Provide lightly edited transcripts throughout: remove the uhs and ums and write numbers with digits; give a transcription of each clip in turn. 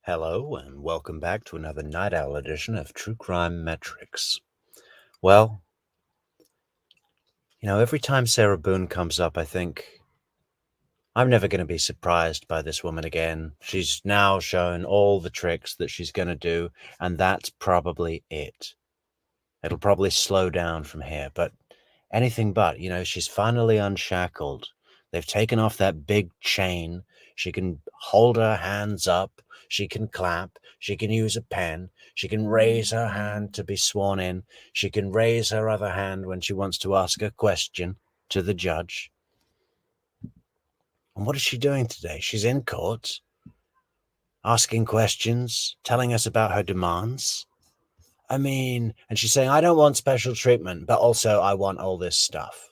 Hello, and welcome back to another Night Owl edition of True Crime Metrix. Well, every time Sarah Boone comes up, I think, I'm never going to be surprised by this woman again. She's now shown all the tricks that she's going to do, and that's probably it. It'll probably slow down from here, but anything but, she's finally unshackled. They've taken off that big chain. She can hold her hands up. She can clap. She can use a pen. She can raise her hand to be sworn in. She can raise her other hand when she wants to ask a question to the judge. And what is she doing today? She's in court, asking questions, telling us about her demands. And she's saying, I don't want special treatment, but also I want all this stuff.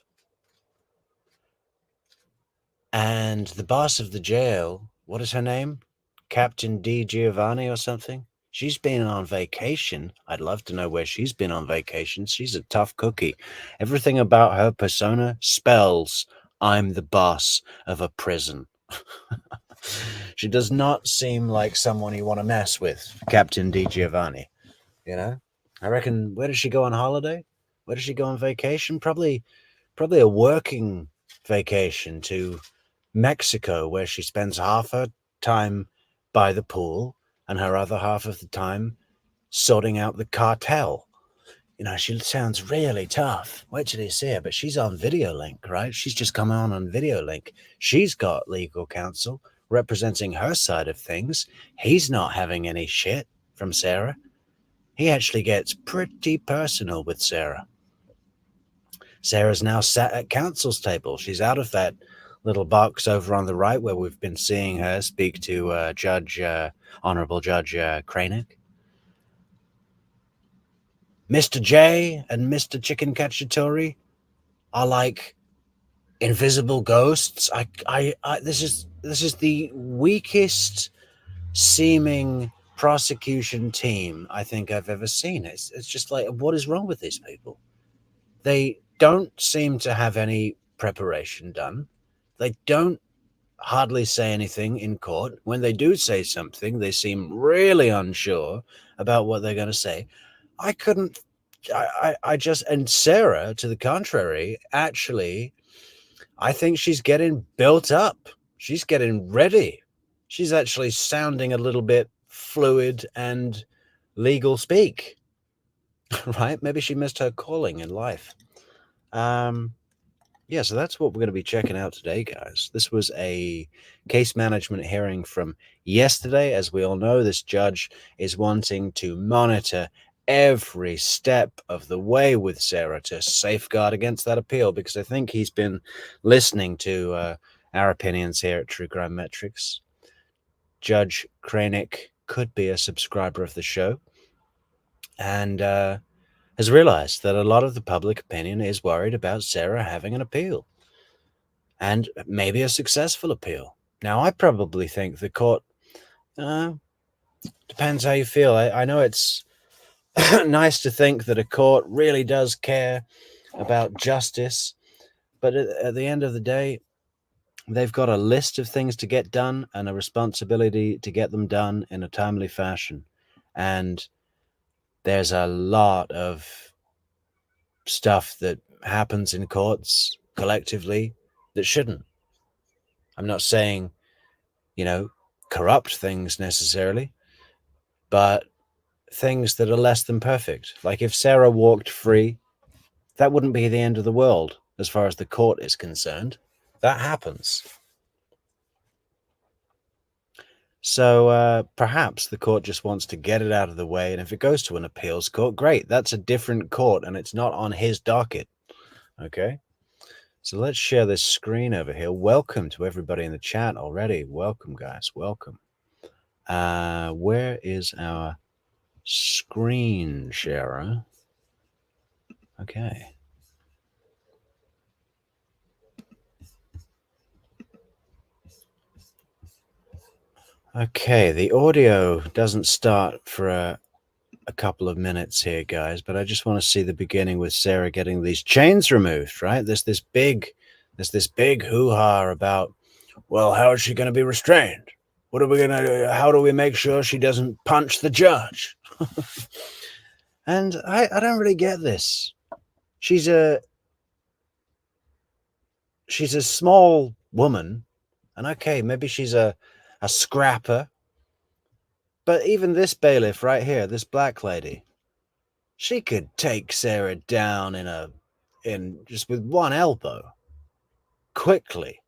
And the boss of the jail, what is her name? Captain D. Giovanni or something? She's been on vacation. I'd love to know where she's been on vacation. She's a tough cookie. Everything about her persona spells, I'm the boss of a prison. She does not seem like someone you want to mess with, Captain D. Giovanni. I reckon, where does she go on holiday? Where does she go on vacation? Probably a working vacation to Mexico, where she spends half her time by the pool and her other half of the time sorting out the cartel. She sounds really tough. Wait till you see her, but she's on video link, right? She's just come on video link. She's got legal counsel representing her side of things. He's not having any shit from Sarah. He actually gets pretty personal with Sarah. Sarah's now sat at counsel's table. She's out of that little box over on the right where we've been seeing her speak to Honorable Judge Kranick. Mr. J and Mr. Chicken Cacciatore are like invisible ghosts. This is the weakest seeming prosecution team I think I've ever seen. It's just like, what is wrong with these people? They don't seem to have any preparation done. They don't hardly say anything in court. When they do say something, they seem really unsure about what they're going to say. And Sarah, to the contrary, actually, I think she's getting built up. She's getting ready. She's actually sounding a little bit fluid and legal speak, right? Maybe she missed her calling in life. Yeah, so that's what we're going to be checking out today, guys. This was a case management hearing from yesterday. As we all know, this judge is wanting to monitor every step of the way with Sarah to safeguard against that appeal, because I think he's been listening to our opinions here at True Crime Metrix. Judge Kranick could be a subscriber of the show and has realized that a lot of the public opinion is worried about Sarah having an appeal, and maybe a successful appeal. Now, I probably think the court, depends how you feel. I know it's nice to think that a court really does care about justice, but at the end of the day, they've got a list of things to get done and a responsibility to get them done in a timely fashion. And there's a lot of stuff that happens in courts collectively that shouldn't. I'm not saying, corrupt things necessarily, but things that are less than perfect. Like if Sarah walked free, that wouldn't be the end of the world as far as the court is concerned. That happens. So perhaps the court just wants to get it out of the way, and if it goes to an appeals court, great. That's a different court, and it's not on his docket. Okay? So let's share this screen over here. Welcome to everybody in the chat already. Welcome, guys. Welcome. Where is our screen sharer? Okay. Okay, the audio doesn't start for a couple of minutes here, guys, but I just want to see the beginning with Sarah getting these chains removed, right? There's this big hoo-ha about, well, how is she going to be restrained? What are we going to do? How do we make sure she doesn't punch the judge? And I don't really get this. She's a small woman, and okay, maybe she's a scrapper. But even this bailiff right here, this black lady, she could take Sarah down in just with one elbow. Quickly.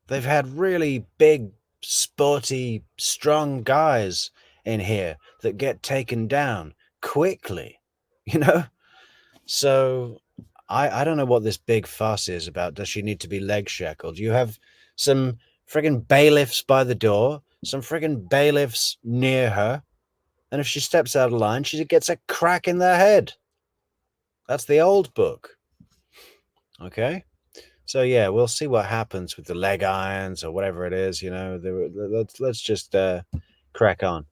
They've had really big, sporty, strong guys in here that get taken down quickly, you know? So I don't know what this big fuss is about. Does she need to be leg shackled? You have some friggin' bailiffs by the door, some friggin' bailiffs near her, and if she steps out of line, she gets a crack in the head. That's the old book. Okay? So yeah, we'll see what happens with the leg irons or whatever it is, you know. Let's just crack on.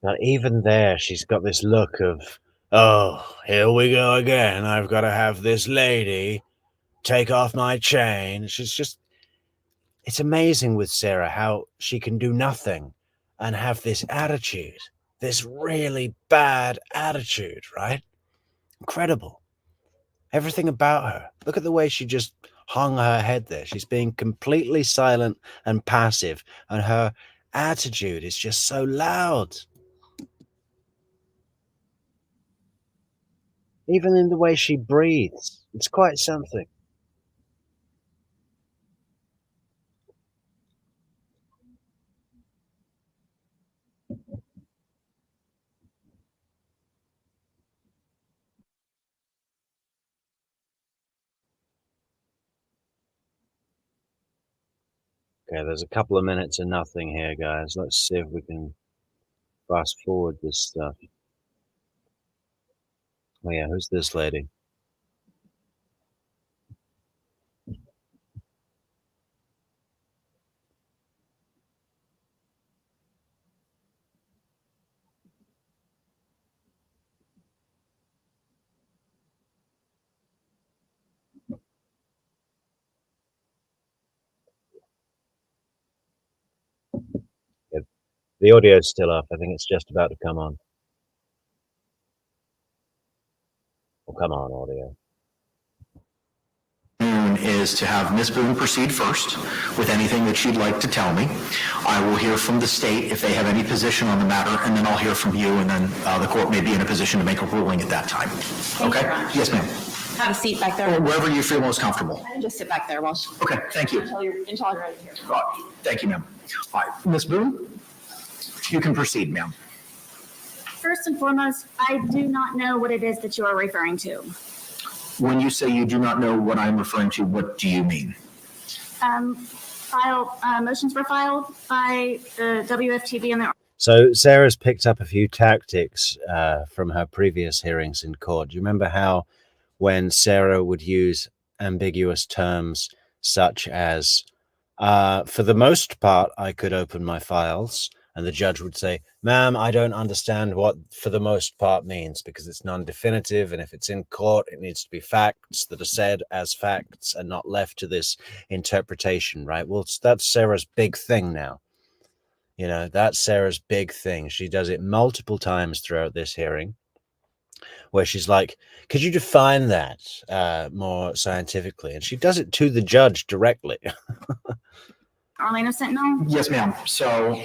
But even there, she's got this look of, oh, here we go again. I've got to have this lady take off my chain. It's amazing with Sarah how she can do nothing and have this attitude, this really bad attitude, right? Incredible. Everything about her. Look at the way she just hung her head there. She's being completely silent and passive, and her attitude is just so loud. Even in the way she breathes, it's quite something. Okay, there's a couple of minutes of nothing here, guys. Let's see if we can fast forward this stuff. Oh yeah, who's this lady? Yeah, the audio's still up. I think it's just about to come on. Oh, come on, audio. Is to have Ms. Boone proceed first with anything that she'd like to tell me. I will hear from the state if they have any position on the matter, and then I'll hear from you, and then the court may be in a position to make a ruling at that time. Thank okay? You, yes, ma'am. Have a seat back there. Or wherever you feel most comfortable. I can just sit back there while okay, thank you. Until you're ready here. Thank you, ma'am. All right, Ms. Boone, you can proceed, ma'am. First and foremost, I do not know what it is that you are referring to. When you say you do not know what I'm referring to, what do you mean? Motions were filed by the WFTB and the. So Sarah's picked up a few tactics from her previous hearings in court. Do you remember how when Sarah would use ambiguous terms such as, for the most part, I could open my files, and the judge would say, ma'am, I don't understand what for the most part means because it's non-definitive, and if it's in court, it needs to be facts that are said as facts and not left to this interpretation, right? Well, that's Sarah's big thing now. You know, that's Sarah's big thing. She does it multiple times throughout this hearing where she's like, could you define that more scientifically? And she does it to the judge directly. Orlando Sentinel? Yes, ma'am. So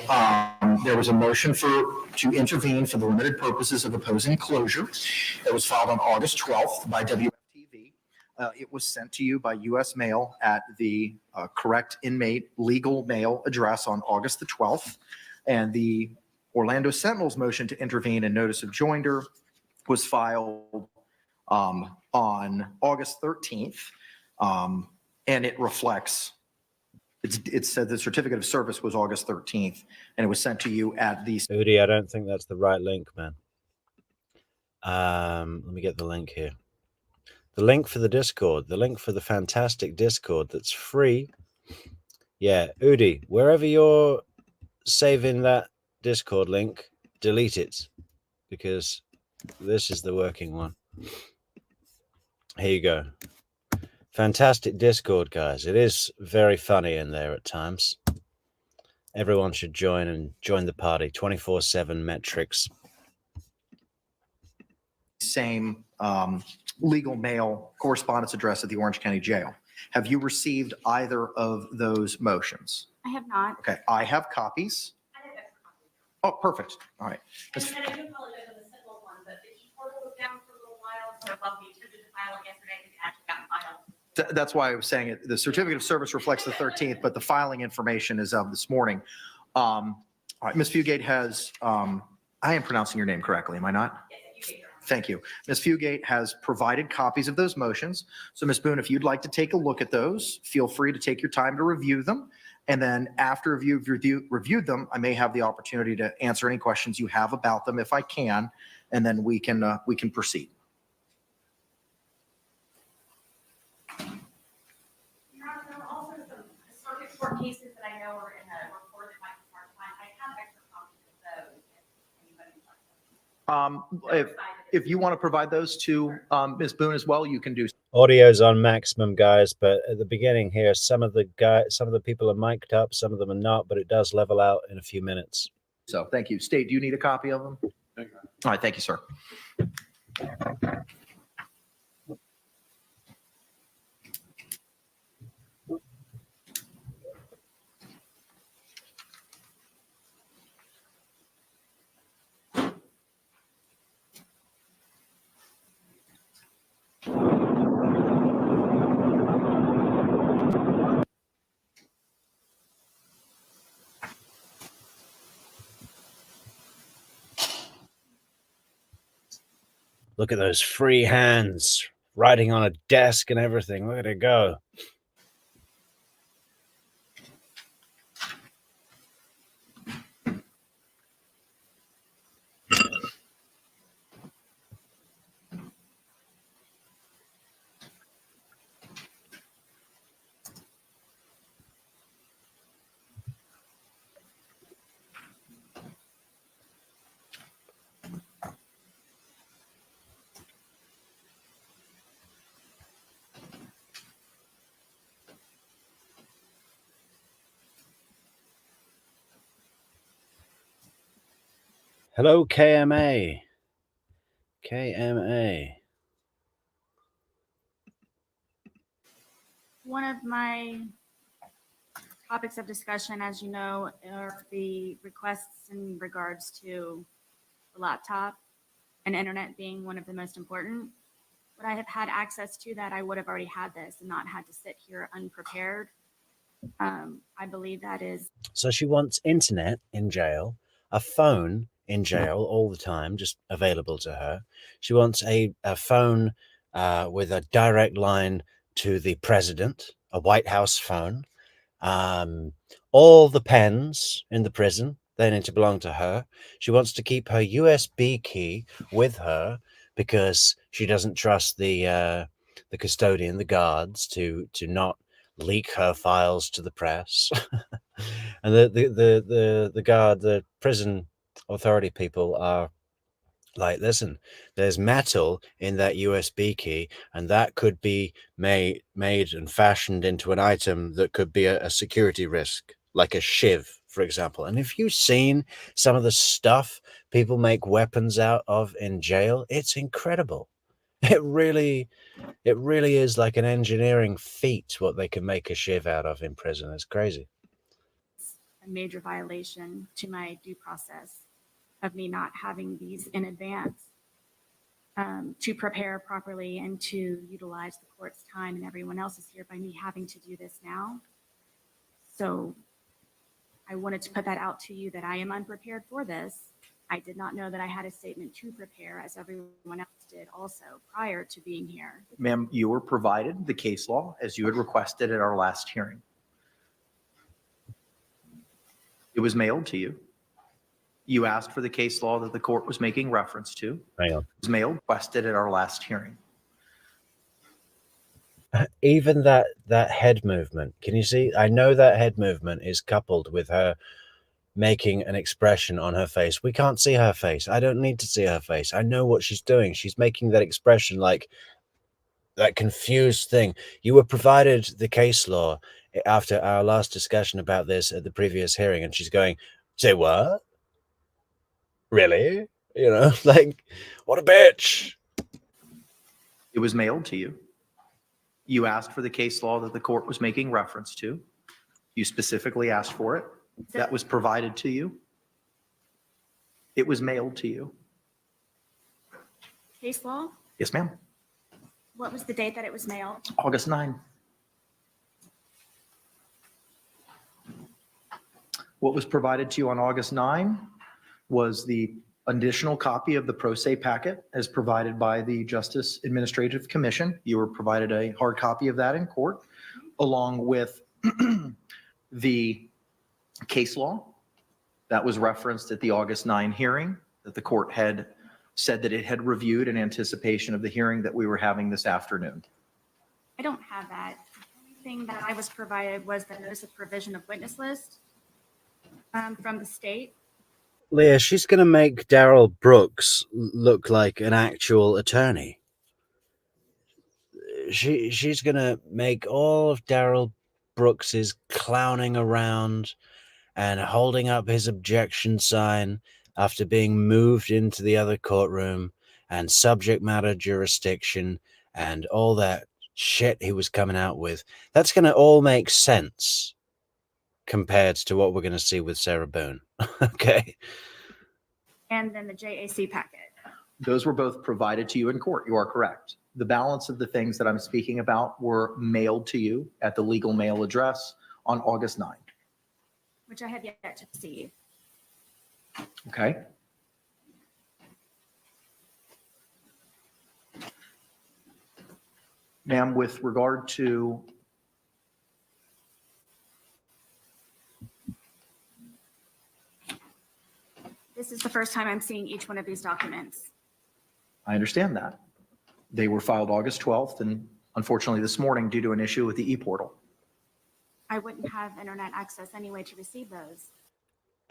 there was a motion to intervene for the limited purposes of opposing closure that was filed on August 12th by WFTV. It was sent to you by U.S. mail at the correct inmate legal mail address on August the 12th. And the Orlando Sentinel's motion to intervene and notice of joinder was filed on August 13th. And it reflects it said the certificate of service was August 13th, and it was sent to you at the. Udi, I don't think that's the right link, man. Let me get the link here. The link for the Discord, the link for the fantastic Discord that's free Yeah, Udi, wherever you're saving that Discord link, delete it, because this is the working one. Here you go. Fantastic Discord, guys. It is very funny in there at times. Everyone should join the party. 24/7 Metrix. Same legal mail correspondence address at the Orange County Jail. Have you received either of those motions? I have not. Okay, I have copies. I have extra copies. Oh, perfect. All right. And I do apologize on the Sentinel one, but the e-portal was down for a little while, so while we attempted to file it yesterday, it actually got filed. That's why I was saying it. The certificate of service reflects the 13th, but the filing information is of this morning. All right, Ms. Fugate has, I am pronouncing your name correctly, am I not? Yes, you get your. Thank you. Ms. Fugate has provided copies of those motions. So Ms. Boone, if you'd like to take a look at those, feel free to take your time to review them. And then after you've reviewed them, I may have the opportunity to answer any questions you have about them if I can, and then we can proceed. Your Honor, there are also some circuit court cases that I know are in the report that might be hard to find. I have extra copies of those if anybody would like them. If you want to provide those to Ms. Boone as well, you can do so. Audio's on maximum, guys, but at the beginning here, some of the people are mic'd up, some of them are not, but it does level out in a few minutes. So thank you. State, do you need a copy of them? All right, thank you, sir. Look at those free hands writing on a desk and everything. Look at it go. Hello, KMA. KMA. One of my topics of discussion, as you know, are the requests in regards to the laptop and internet being one of the most important. Would I have had access to that, I would have already had this and not had to sit here unprepared. I believe that is. So she wants internet in jail, a phone in jail all the time, just available to her. She wants a phone with a direct line to the president, a White House phone. All the pens in the prison, they need to belong to her. She wants to keep her USB key with her because she doesn't trust the custodian, the guards, to not leak her files to the press. And the guard, the prison authority people are like, listen, there's metal in that USB key, and that could be made and fashioned into an item that could be a security risk, like a shiv, for example. And if you've seen some of the stuff people make weapons out of in jail, it's incredible. It really is like an engineering feat what they can make a shiv out of in prison. It's crazy. A major violation to my due process of me not having these in advance to prepare properly and to utilize the court's time and everyone else's here by me having to do this now. So I wanted to put that out to you that I am unprepared for this. I did not know that I had a statement to prepare, as everyone else did also prior to being here. Ma'am, you were provided the case law as you had requested at our last hearing. It was mailed to you. You asked for the case law that the court was making reference to. Hang on. It was mailed, requested at our last hearing. Even that head movement, can you see? I know that head movement is coupled with her making an expression on her face. We can't see her face. I don't need to see her face. I know what she's doing. She's making that expression, like that confused thing. You were provided the case law after our last discussion about this at the previous hearing, and she's going, say what? Really? You know, like, what a bitch. It was mailed to you. You asked for the case law that the court was making reference to. You specifically asked for it. That was provided to you. It was mailed to you. Case law? Yes, ma'am. What was the date that it was mailed? August 9. What was provided to you on August 9 was the additional copy of the pro se packet as provided by the Justice Administrative Commission. You were provided a hard copy of that in court, along with the case law that was referenced at the August 9 hearing that the court had said that it had reviewed in anticipation of the hearing that we were having this afternoon. I don't have that. The only thing that I was provided was the notice of provision of witness list from the state. Leah, she's going to make Daryl Brooks look like an actual attorney. She's going to make all of Daryl Brooks's clowning around and holding up his objection sign after being moved into the other courtroom and subject matter jurisdiction and all that shit he was coming out with. That's going to all make sense compared to what we're going to see with Sarah Boone. Okay. And then the JAC packet. Those were both provided to you in court. You are correct. The balance of the things that I'm speaking about were mailed to you at the legal mail address on August 9. Which I have yet to receive. Okay. Ma'am, with regard to This is the first time I'm seeing each one of these documents. I understand that. They were filed August 12th, and unfortunately this morning, due to an issue with the e-portal. I wouldn't have internet access anyway to receive those.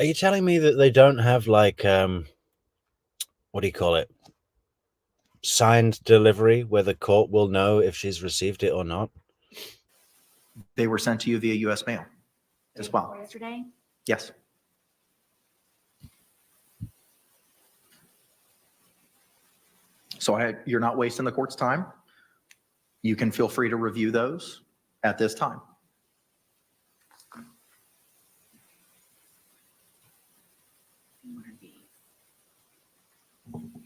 Are you telling me that they don't have, like, what do you call it? Signed delivery where the court will know if she's received it or not? They were sent to you via U.S. mail as well. Yesterday? Yes. So you're not wasting the court's time. You can feel free to review those at this time. What are these?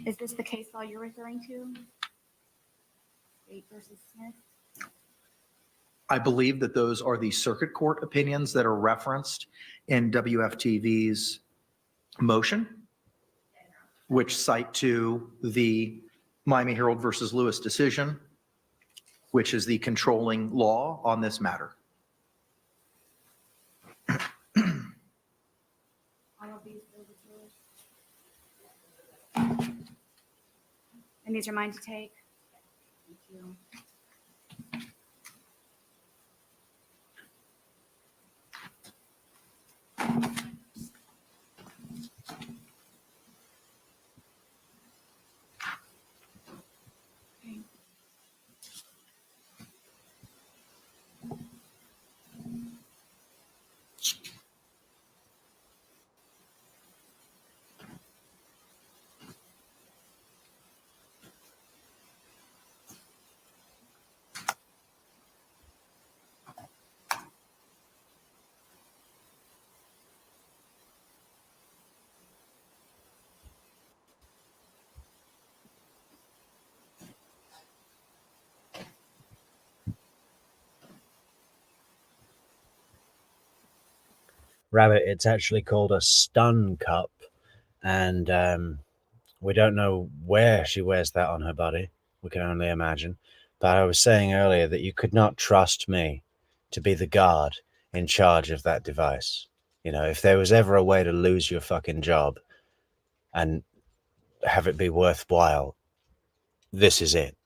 Is this the case law you're referring to? State versus Smith? I believe that those are the circuit court opinions that are referenced in WFTV's motion, which cite to the Miami Herald versus Lewis decision, which is the controlling law on this matter. All of these are yours. And these are mine to take? Thank you. Rabbit, it's actually called a stun cup, and we don't know where she wears that on her body. We can only imagine. But I was saying earlier that you could not trust me to be the guard in charge of that device. You know, if there was ever a way to lose your fucking job and have it be worthwhile, this is it.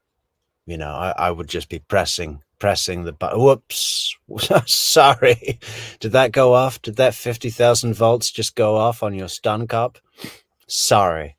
You know, I would just be pressing pressing the button. Whoops. Sorry. Did that go off? Did that 50,000 volts just go off on your stun cup? Sorry.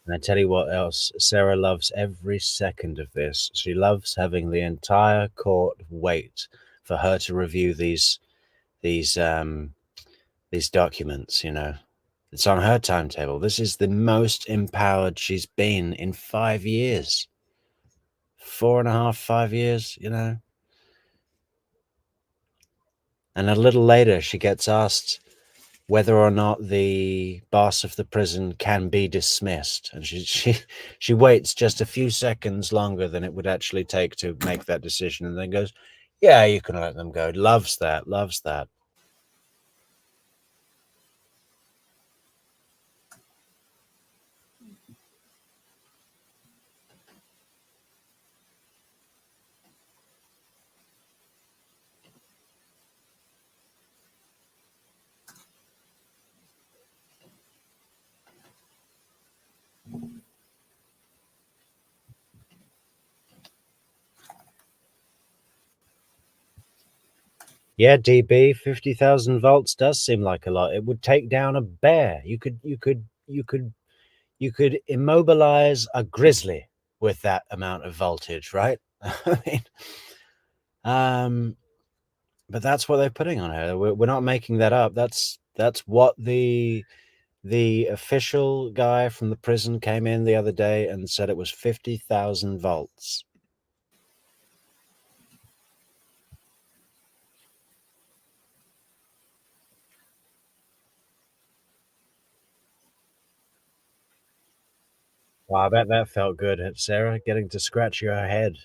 And I tell you what else, Sarah loves every second of this. She loves having the entire court wait for her to review these documents, you know. It's on her timetable. This is the most empowered she's been in 5 years. 4.5, 5 years, you know. And a little later, she gets asked whether or not the boss of the prison can be dismissed. And she waits just a few seconds longer than it would actually take to make that decision, and then goes, yeah, you can let them go. Loves that, loves that. Yeah, DB, 50,000 volts does seem like a lot. It would take down a bear. You could immobilize a grizzly with that amount of voltage, right? I mean, but that's what they're putting on her. We're not making that up. That's what the official guy from the prison came in the other day and said it was 50,000 volts. Wow, I bet that felt good, Sarah, getting to scratch your head.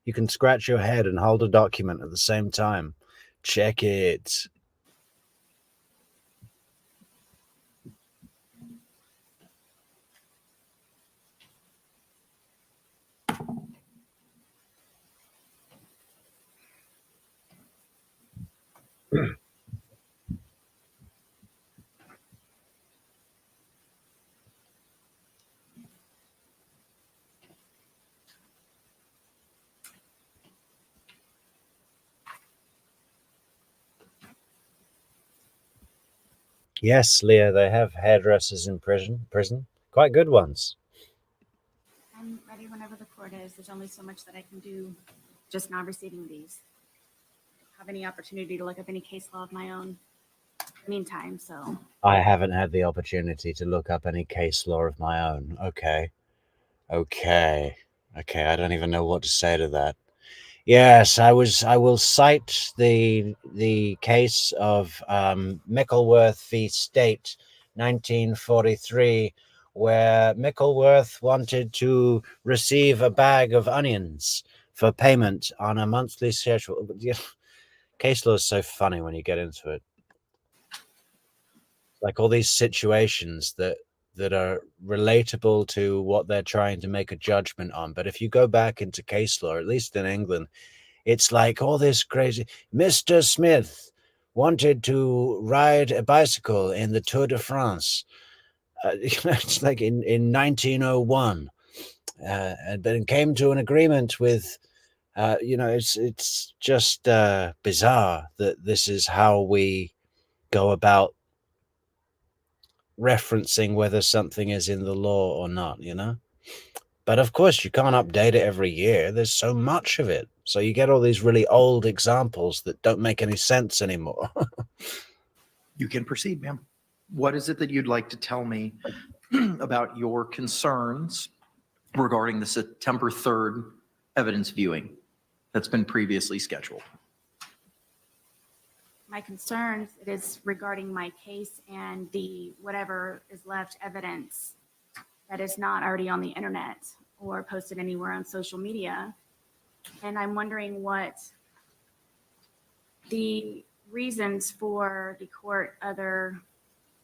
You can scratch your head and hold a document at the same time. Check it. Yes, Leah, they have hairdressers in prison. Quite good ones. I'm ready whenever the court is. There's only so much that I can do just now receiving these. I don't have any opportunity to look up any case law of my own in the meantime, so. I haven't had the opportunity to look up any case law of my own. Okay. I don't even know what to say to that. Yes, I will cite the case of Mickleworth v. State, 1943, where Mickleworth wanted to receive a bag of onions for payment on a monthly schedule. Case law is so funny when you get into it. Like all these situations that are relatable to what they're trying to make a judgment on. But if you go back into case law, at least in England, it's like all this crazy. Mr. Smith wanted to ride a bicycle in the Tour de France. It's like in 1901, but came to an agreement with. It's just bizarre that this is how we go about referencing whether something is in the law or not, you know? But of course, you can't update it every year. There's so much of it. So you get all these really old examples that don't make any sense anymore. You can proceed, ma'am. What is it that you'd like to tell me about your concerns regarding the September 3rd evidence viewing that's been previously scheduled? My concerns is regarding my case and the whatever is left evidence that is not already on the internet or posted anywhere on social media. And I'm wondering what the reasons for the court other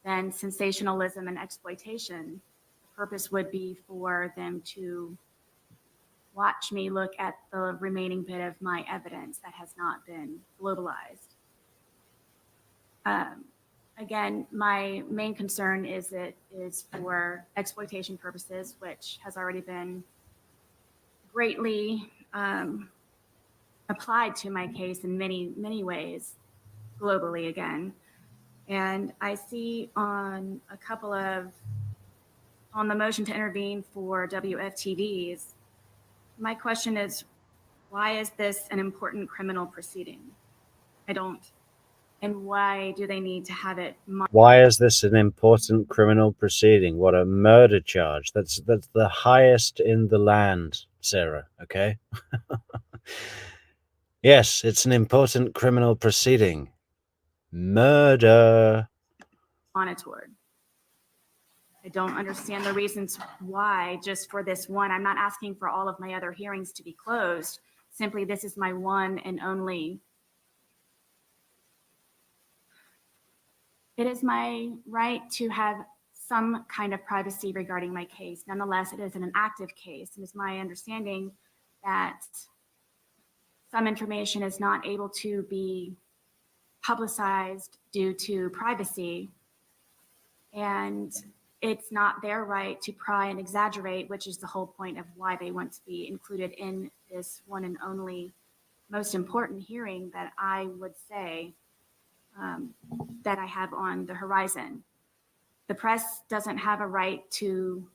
than sensationalism and exploitation, the purpose would be for them to watch me look at the remaining bit of my evidence that has not been globalized. Again, my main concern is it is for exploitation purposes, which has already been greatly applied to my case in many, many ways globally again. And I see on the motion to intervene for WFTVs, my question is, why is this an important criminal proceeding? And why do they need to have it? Why is this an important criminal proceeding? What, a murder charge? That's the highest in the land, Sarah, okay? Yes, it's an important criminal proceeding. Murder. Monitored. I don't understand the reasons why just for this one. I'm not asking for all of my other hearings to be closed. Simply, this is my one and only. It is my right to have some kind of privacy regarding my case. Nonetheless, it is an active case. And it's my understanding that some information is not able to be publicized due to privacy. And it's not their right to pry and exaggerate, which is the whole point of why they want to be included in this one and only most important hearing that I would say that I have on the horizon. The press doesn't have a right to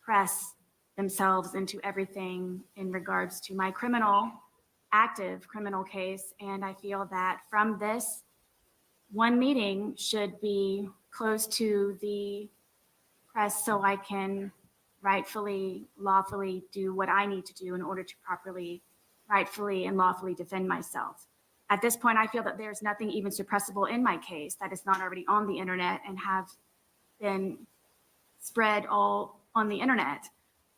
press themselves into everything in regards to my active criminal case. And I feel that from this one meeting should be closed to the press so I can rightfully, lawfully do what I need to do in order to properly, rightfully, and lawfully defend myself. At this point, I feel that there's nothing even suppressible in my case that is not already on the internet and have been spread all on the internet.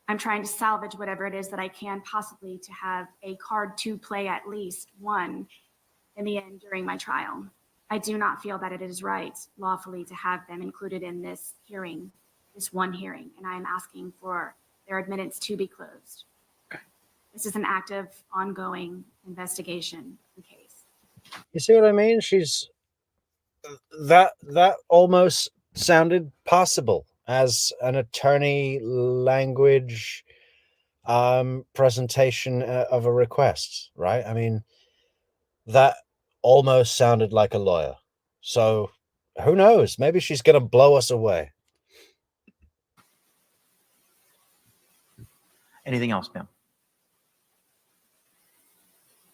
I'm trying to salvage whatever it is that I can possibly to have a card to play at least one in the end during my trial. I do not feel that it is right lawfully to have them included in this hearing, this one hearing, and I am asking for their admittance to be closed. Okay. This is an active, ongoing investigation and case. You see what I mean? That almost sounded possible as an attorney language presentation of a request, right? I mean, that almost sounded like a lawyer. So who knows? Maybe she's going to blow us away. Anything else, ma'am?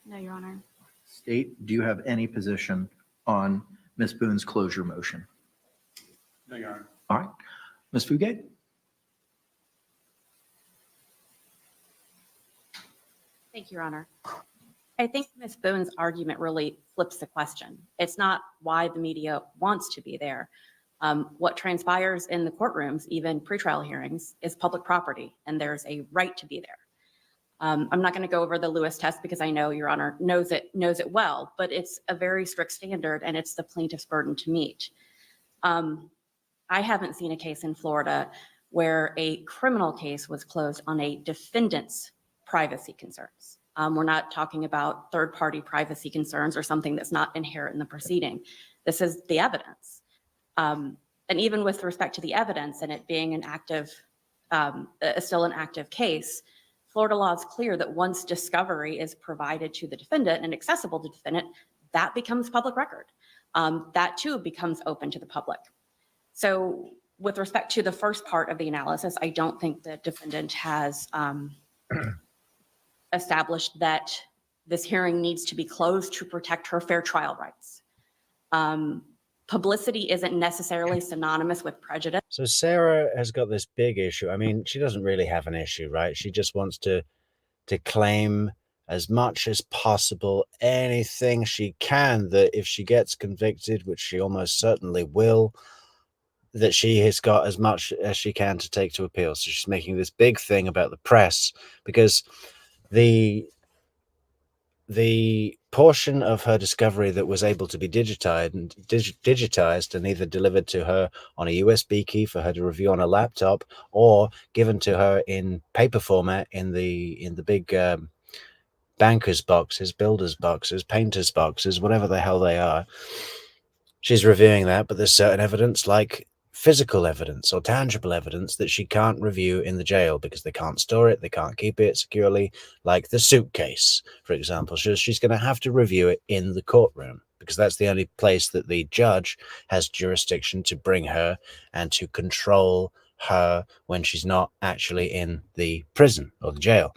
No, Your Honor. State, do you have any position on Ms. Boone's closure motion? No, Your Honor. All right. Ms. Fugate? Thank you, Your Honor. I think Ms. Boone's argument really flips the question. It's not why the media wants to be there. What transpires in the courtrooms, even pretrial hearings, is public property, and there's a right to be there. I'm not going to go over the Lewis test because I know Your Honor knows it well, but it's a very strict standard, and it's the plaintiff's burden to meet. I haven't seen a case in Florida where a criminal case was closed on a defendant's privacy concerns. We're not talking about third-party privacy concerns or something that's not inherent in the proceeding. This is the evidence. And even with respect to the evidence and it being an active, still an active case, Florida law is clear that once discovery is provided to the defendant and accessible to the defendant, that becomes public record. That too becomes open to the public. So with respect to the first part of the analysis, I don't think the defendant has established that this hearing needs to be closed to protect her fair trial rights. Publicity isn't necessarily synonymous with prejudice. So Sarah has got this big issue. I mean, she doesn't really have an issue, right? She just wants to claim as much as possible anything she can that if she gets convicted, which she almost certainly will, that she has got as much as she can to take to appeal. So she's making this big thing about the press because the portion of her discovery that was able to be digitized and either delivered to her on a USB key for her to review on a laptop, or given to her in paper format in the big bankers boxes, builders boxes, painters boxes, whatever the hell they are. She's reviewing that, but there's certain evidence, like physical evidence or tangible evidence, that she can't review in the jail because they can't store it, they can't keep it securely, like the suitcase, for example. She's going to have to review it in the courtroom because that's the only place that the judge has jurisdiction to bring her and to control her when she's not actually in the prison or the jail.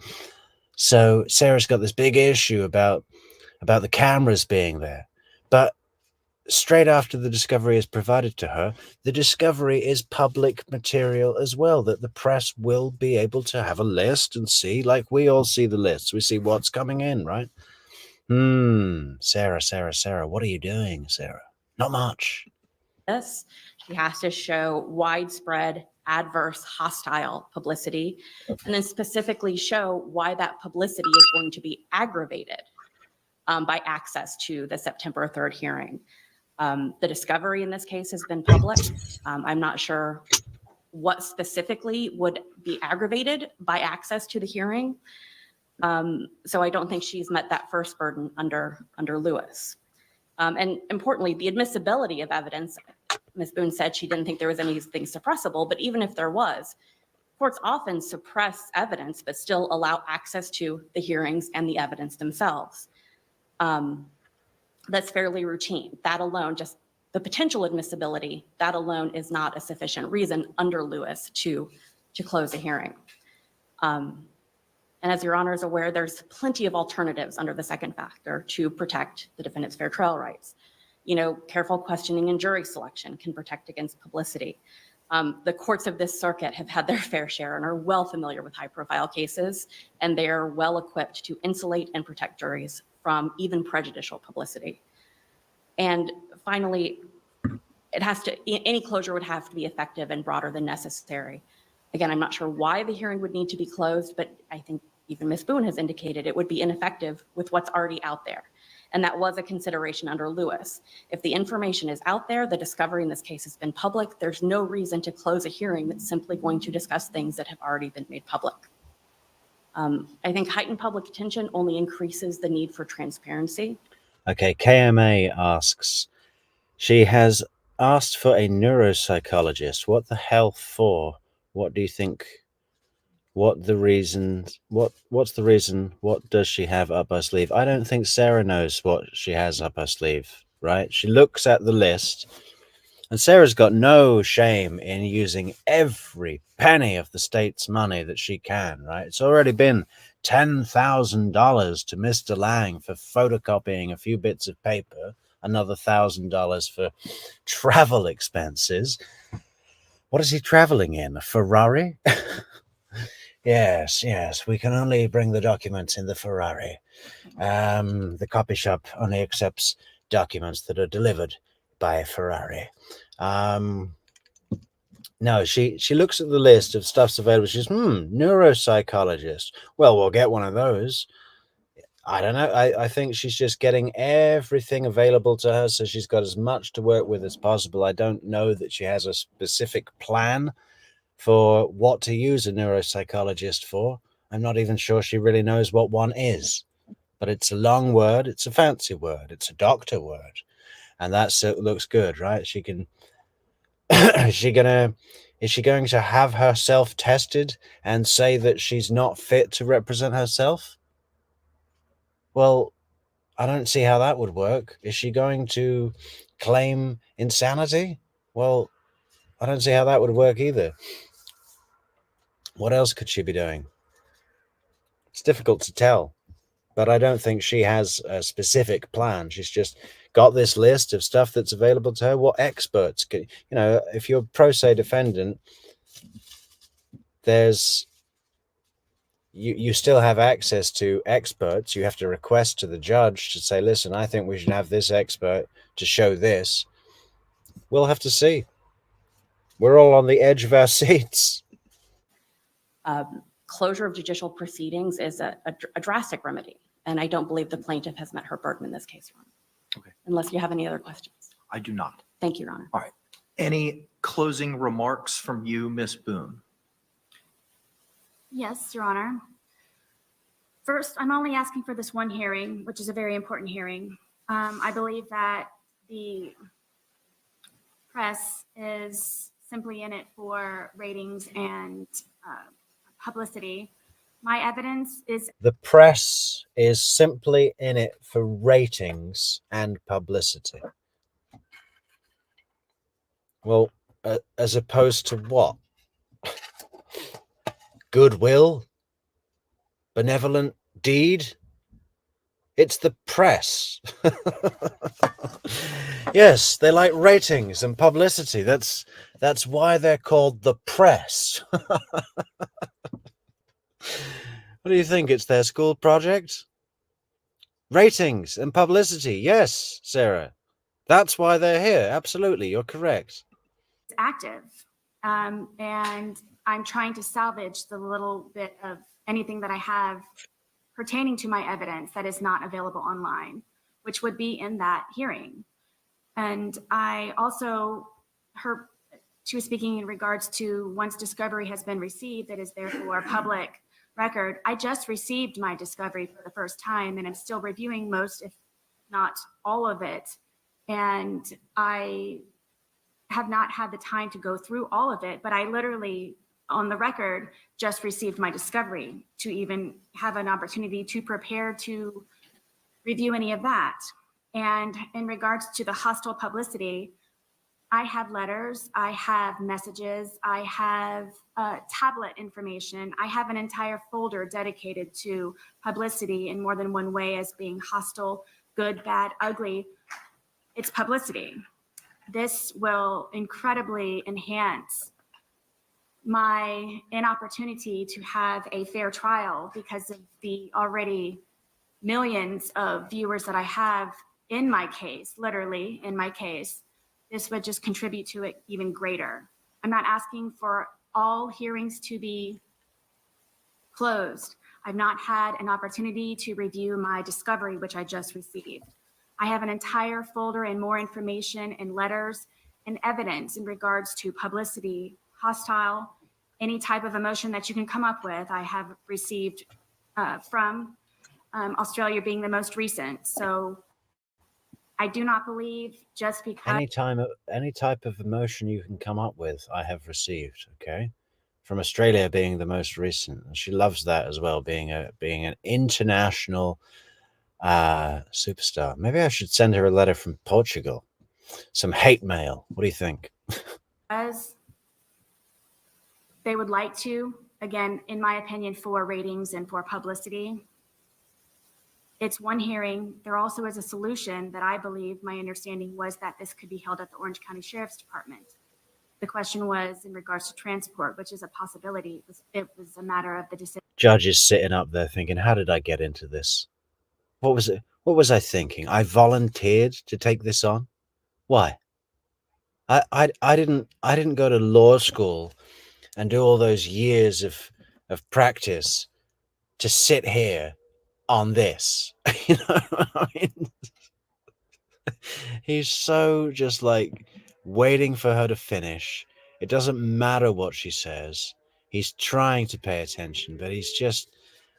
So Sarah's got this big issue about the cameras being there. But straight after the discovery is provided to her, the discovery is public material as well, that the press will be able to have a list and see, like we all see the lists. We see what's coming in, right? Sarah, what are you doing, Sarah? Not much. This, she has to show widespread adverse hostile publicity, and then specifically show why that publicity is going to be aggravated by access to the September 3rd hearing. The discovery in this case has been public. I'm not sure what specifically would be aggravated by access to the hearing. So I don't think she's met that first burden under Lewis. And importantly, the admissibility of evidence, Ms. Boone said she didn't think there was anything suppressible, but even if there was, courts often suppress evidence but still allow access to the hearings and the evidence themselves. That's fairly routine. That alone, just the potential admissibility, that alone is not a sufficient reason under Lewis to close a hearing. And as Your Honor is aware, there's plenty of alternatives under the second factor to protect the defendant's fair trial rights. You know, careful questioning and jury selection can protect against publicity. The courts of this circuit have had their fair share and are well familiar with high-profile cases, and they are well equipped to insulate and protect juries from even prejudicial publicity. And finally, any closure would have to be effective and broader than necessary. Again, I'm not sure why the hearing would need to be closed, but I think even Ms. Boone has indicated it would be ineffective with what's already out there. And that was a consideration under Lewis. If the information is out there, the discovery in this case has been public, there's no reason to close a hearing that's simply going to discuss things that have already been made public. I think heightened public attention only increases the need for transparency. Okay, KMA asks, she has asked for a neuropsychologist. What the hell for? What do you think? What's the reason? What does she have up her sleeve? I don't think Sarah knows what she has up her sleeve, right? She looks at the list, and Sarah's got no shame in using every penny of the state's money that she can, right? It's already been $10,000 to Mr. Lang for photocopying a few bits of paper, another $1,000 for travel expenses. What is he traveling in? A Ferrari? Yes, we can only bring the documents in the Ferrari. The copy shop only accepts documents that are delivered by a Ferrari. No, she looks at the list of stuff's available. She's, neuropsychologist. Well, we'll get one of those. I don't know. I think she's just getting everything available to her, so she's got as much to work with as possible. I don't know that she has a specific plan for what to use a neuropsychologist for. I'm not even sure she really knows what one is. But it's a long word. It's a fancy word. It's a doctor word. And that looks good, right? She can... Is she going to have herself tested and say that she's not fit to represent herself? Well, I don't see how that would work. Is she going to claim insanity? Well, I don't see how that would work either. What else could she be doing? It's difficult to tell, but I don't think she has a specific plan. She's just got this list of stuff that's available to her. What experts can, if you're a pro se defendant, you still have access to experts. You have to request to the judge to say, listen, I think we should have this expert to show this. We'll have to see. We're all on the edge of our seats. Closure of judicial proceedings is a drastic remedy. And I don't believe the plaintiff has met her burden in this case, Your Honor. Okay. Unless you have any other questions. I do not. Thank you, Your Honor. Any closing remarks from you, Ms. Boone? Yes, Your Honor. First, I'm only asking for this one hearing, which is a very important hearing. I believe that the press is simply in it for ratings and publicity. My evidence is The press is simply in it for ratings and publicity. Well, as opposed to what? Goodwill? Benevolent deed? It's the press. Yes, they like ratings and publicity. That's why they're called the press. What do you think? It's their school project? Ratings and publicity. Yes, Sarah. That's why they're here. Absolutely. You're correct. active. And I'm trying to salvage the little bit of anything that I have pertaining to my evidence that is not available online, which would be in that hearing. And I also heard she was speaking in regards to once discovery has been received, that is therefore public record. I just received my discovery for the first time, and I'm still reviewing most, if not all of it. And I have not had the time to go through all of it, but I literally, on the record, just received my discovery to even have an opportunity to prepare to review any of that. And in regards to the hostile publicity, I have letters, I have messages, I have tablet information. I have an entire folder dedicated to publicity in more than one way as being hostile, good, bad, ugly. It's publicity. This will incredibly enhance my inopportunity to have a fair trial because of the already millions of viewers that I have in my case, literally in my case. This would just contribute to it even greater. I'm not asking for all hearings to be closed. I've not had an opportunity to review my discovery, which I just received. I have an entire folder and more information and letters and evidence in regards to publicity, hostile, any type of emotion that you can come up with. I have received from Australia being the most recent. So I do not believe just because Any type of emotion you can come up with, I have received. Okay, from Australia being the most recent, and she loves that as well. Being an international superstar. Maybe I should send her a letter from Portugal. Some hate mail. What do you think? as they would like to, again, in my opinion, for ratings and for publicity. It's one hearing. There also is a solution that I believe, my understanding was that this could be held at the Orange County Sheriff's Department. The question was in regards to transport, which is a possibility. It was a matter of the decision. Judge is sitting up there thinking, how did I get into this? What was it? What was I thinking? I volunteered to take this on. Why? I didn't go to law school and do all those years of practice to sit here on this. You know what I mean? He's so just like waiting for her to finish. It doesn't matter what she says. He's trying to pay attention, but he's just,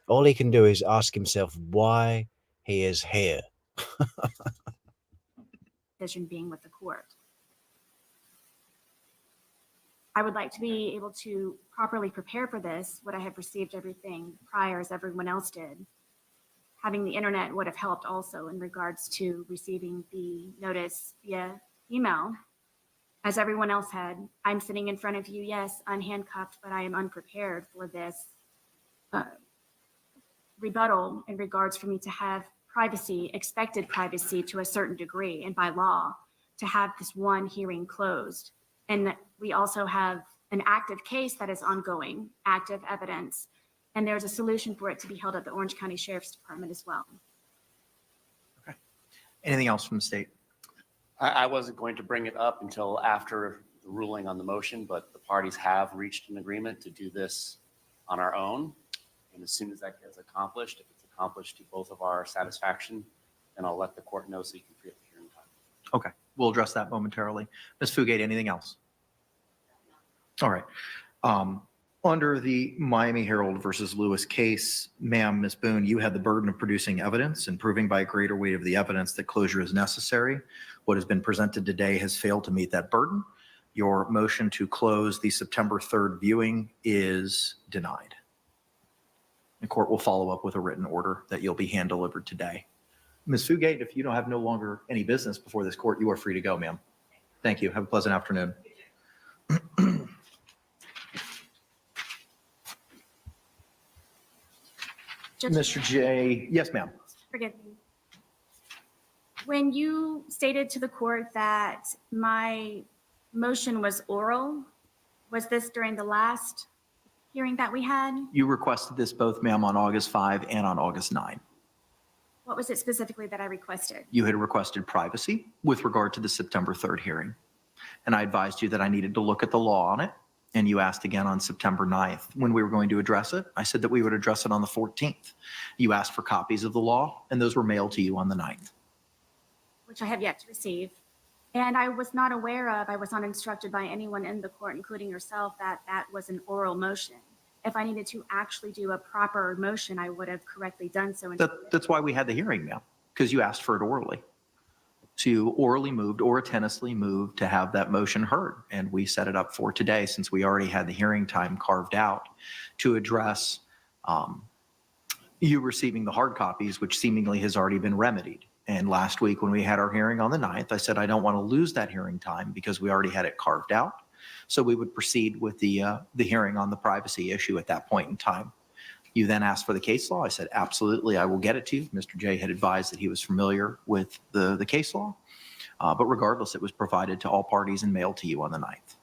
all he can do is ask himself why he is here. Decision being with the court. I would like to be able to properly prepare for this. Would I have received everything prior as everyone else did? Having the internet would have helped also in regards to receiving the notice via email, as everyone else had. I'm sitting in front of you, yes, unhandcuffed, but I am unprepared for this rebuttal in regards for me to have privacy, expected privacy to a certain degree, and by law, to have this one hearing closed. And we also have an active case that is ongoing, active evidence, and there's a solution for it to be held at the Orange County Sheriff's Department as well. Okay. Anything else from the state? I wasn't going to bring it up until after the ruling on the motion, but the parties have reached an agreement to do this on our own. And as soon as that gets accomplished, if it's accomplished to both of our satisfaction, then I'll let the court know so you can free up the hearing time. Okay, we'll address that momentarily. Ms. Fugate, anything else? All right. Under the Miami Herald versus Lewis case, ma'am, Ms. Boone, you had the burden of producing evidence and proving by a greater weight of the evidence that closure is necessary. What has been presented today has failed to meet that burden. Your motion to close the September 3rd viewing is denied. The court will follow up with a written order that you'll be hand delivered today. Ms. Fugate, if you don't have no longer any business before this court, you are free to go, ma'am. Thank you. Have a pleasant afternoon. Judge, Mr. J, yes, ma'am. forgive me. When you stated to the court that my motion was oral, was this during the last hearing that we had? You requested this both, ma'am, on August 5 and on August 9. What was it specifically that I requested? You had requested privacy with regard to the September 3rd hearing. And I advised you that I needed to look at the law on it. And you asked again on September 9th when we were going to address it. I said that we would address it on the 14th. You asked for copies of the law, and those were mailed to you on the 9th. Which I have yet to receive. And I was not aware of, I was not instructed by anyone in the court, including yourself, that that was an oral motion. If I needed to actually do a proper motion, I would have correctly done so. That's why we had the hearing, ma'am, because you asked for it orally. So you orally moved or attendantly moved to have that motion heard. And we set it up for today, since we already had the hearing time carved out, to address you receiving the hard copies, which seemingly has already been remedied. And last week when we had our hearing on the 9th, I said, I don't want to lose that hearing time because we already had it carved out. So we would proceed with the hearing on the privacy issue at that point in time. You then asked for the case law. I said, absolutely, I will get it to you. Mr. J had advised that he was familiar with the case law. But regardless, it was provided to all parties and mailed to you on the 9th.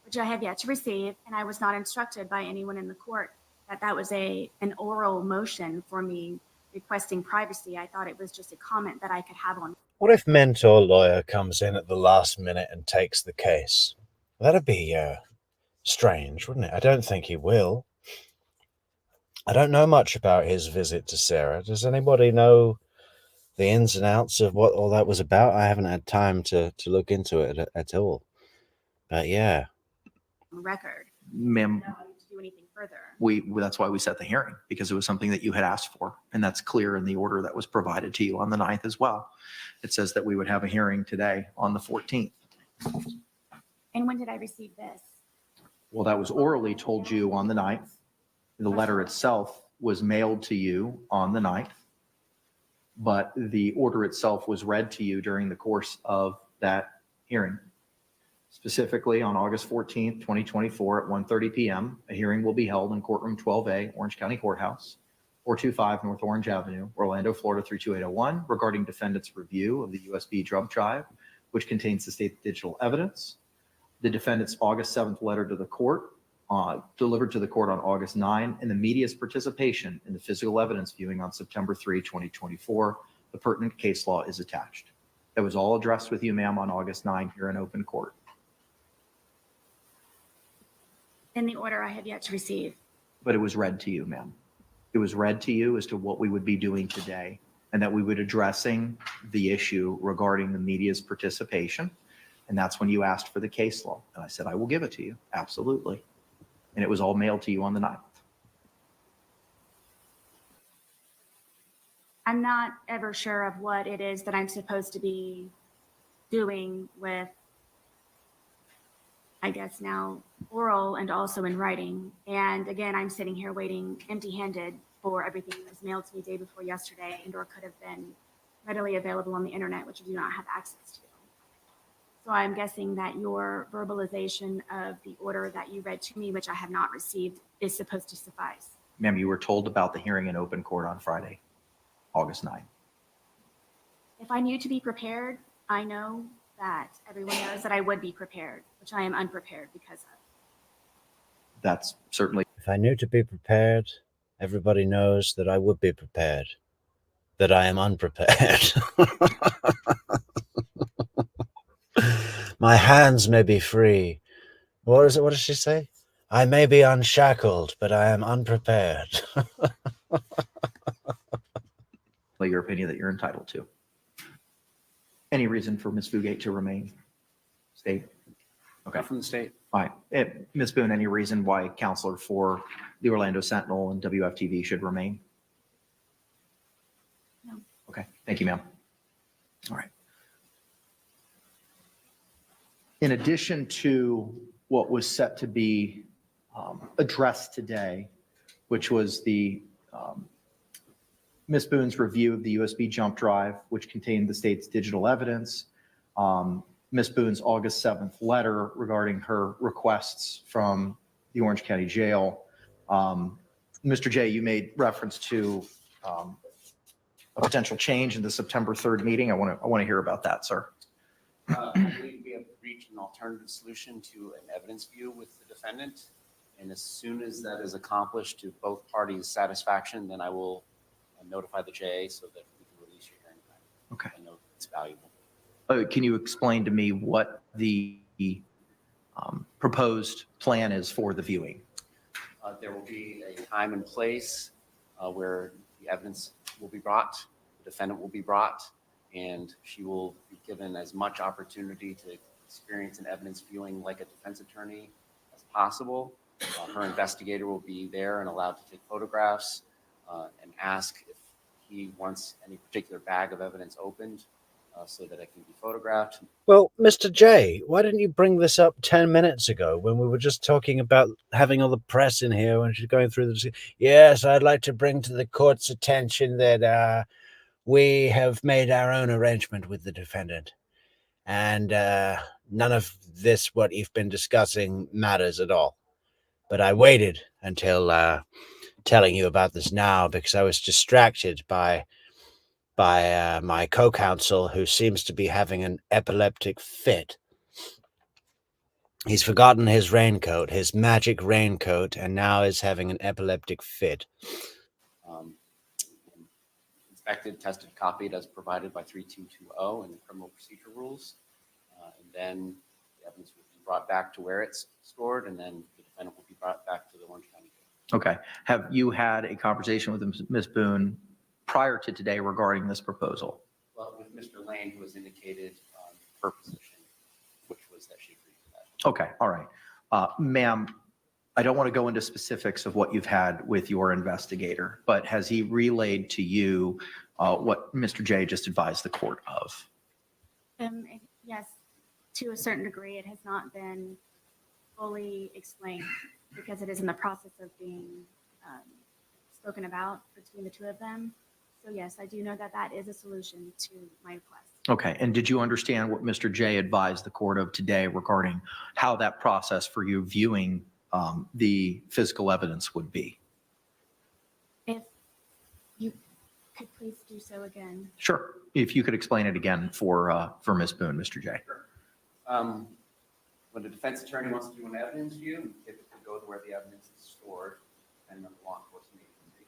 Which I have yet to receive, and I was not instructed by anyone in the court that that was an oral motion for me requesting privacy. I thought it was just a comment that I could have on. What if mentor lawyer comes in at the last minute and takes the case? That'd be strange, wouldn't it? I don't think he will. I don't know much about his visit to Sarah. Does anybody know the ins and outs of what all that was about? I haven't had time to look into it at all. But yeah. Record. Ma'am, I don't need to do anything further. that's why we set the hearing, because it was something that you had asked for. And that's clear in the order that was provided to you on the 9th as well. It says that we would have a hearing today on the 14th. And when did I receive this? Well, that was orally told you on the 9th. The letter itself was mailed to you on the 9th, but the order itself was read to you during the course of that hearing. Specifically, on August 14th, 2024 at 1:30 p.m., a hearing will be held in courtroom 12A, Orange County Courthouse, 425 North Orange Avenue, Orlando, Florida 32801, regarding defendant's review of the USB drug drive, which contains the state digital evidence. The defendant's August 7th letter to the court, delivered to the court on August 9, and the media's participation in the physical evidence viewing on September 3, 2024. The pertinent case law is attached. That was all addressed with you, ma'am, on August 9 here in open court. In the order I have yet to receive. But it was read to you, ma'am. It was read to you as to what we would be doing today, and that we would addressing the issue regarding the media's participation. And that's when you asked for the case law. And I said, I will give it to you. Absolutely. And it was all mailed to you on the 9th. I'm not ever sure of what it is that I'm supposed to be doing with, I guess now, oral and also in writing. And again, I'm sitting here waiting empty-handed for everything that was mailed to me day before yesterday and or could have been readily available on the internet, which I do not have access to. So I'm guessing that your verbalization of the order that you read to me, which I have not received, is supposed to suffice. Ma'am, you were told about the hearing in open court on Friday, August 9. If I knew to be prepared, I know that everyone knows that I would be prepared, which I am unprepared because of. That's certainly. If I knew to be prepared, everybody knows that I would be prepared, that I am unprepared. My hands may be free. What is it? What does she say? I may be unshackled, but I am unprepared. your opinion that you're entitled to. Any reason for Ms. Fugate to remain? State. Okay. From the state. All right. Ms. Boone, any reason why counselor for the Orlando Sentinel and WFTV should remain? No. Okay. Thank you, ma'am. All right. In addition to what was set to be addressed today, which was the Ms. Boone's review of the USB jump drive, which contained the state's digital evidence, Ms. Boone's August 7th letter regarding her requests from the Orange County Jail. Mr. J, you made reference to a potential change in the September 3rd meeting. I want to hear about that, sir. I believe we have reached an alternative solution to an evidence view with the defendant. And as soon as that is accomplished to both parties' satisfaction, then I will notify the JA so that we can release your hearing time. Okay. I know it's valuable. Can you explain to me what the proposed plan is for the viewing? There will be a time and place where the evidence will be brought, the defendant will be brought, and she will be given as much opportunity to experience an evidence viewing like a defense attorney as possible. Her investigator will be there and allowed to take photographs and ask if he wants any particular bag of evidence opened so that it can be photographed. Well, Mr. J, why didn't you bring this up 10 minutes ago when we were just talking about having all the press in here when she's going through this? Yes, I'd like to bring to the court's attention that we have made our own arrangement with the defendant. And none of this, what you've been discussing, matters at all. But I waited until telling you about this now because I was distracted by my co-counsel, who seems to be having an epileptic fit. He's forgotten his raincoat, his magic raincoat, and now is having an epileptic fit. Inspected, tested, copied as provided by 3220 in the criminal procedure rules. And then the evidence will be brought back to where it's stored, and then the defendant will be brought back to the Orange County Jail. Okay. Have you had a conversation with Ms. Boone prior to today regarding this proposal? Well, with Mr. Lane, who has indicated her position, which was that she agreed to that. Okay. All right. Ma'am, I don't want to go into specifics of what you've had with your investigator, but has he relayed to you what Mr. J just advised the court of? Yes, to a certain degree, it has not been fully explained because it is in the process of being spoken about between the two of them. So yes, I do know that that is a solution to my request. Okay. And did you understand what Mr. J advised the court of today regarding how that process for you viewing the physical evidence would be? If you could please do so again. Sure. If you could explain it again for Ms. Boone, Mr. J. When the defense attorney wants to do an evidence view, we typically go to where the evidence is stored and the law enforcement agency.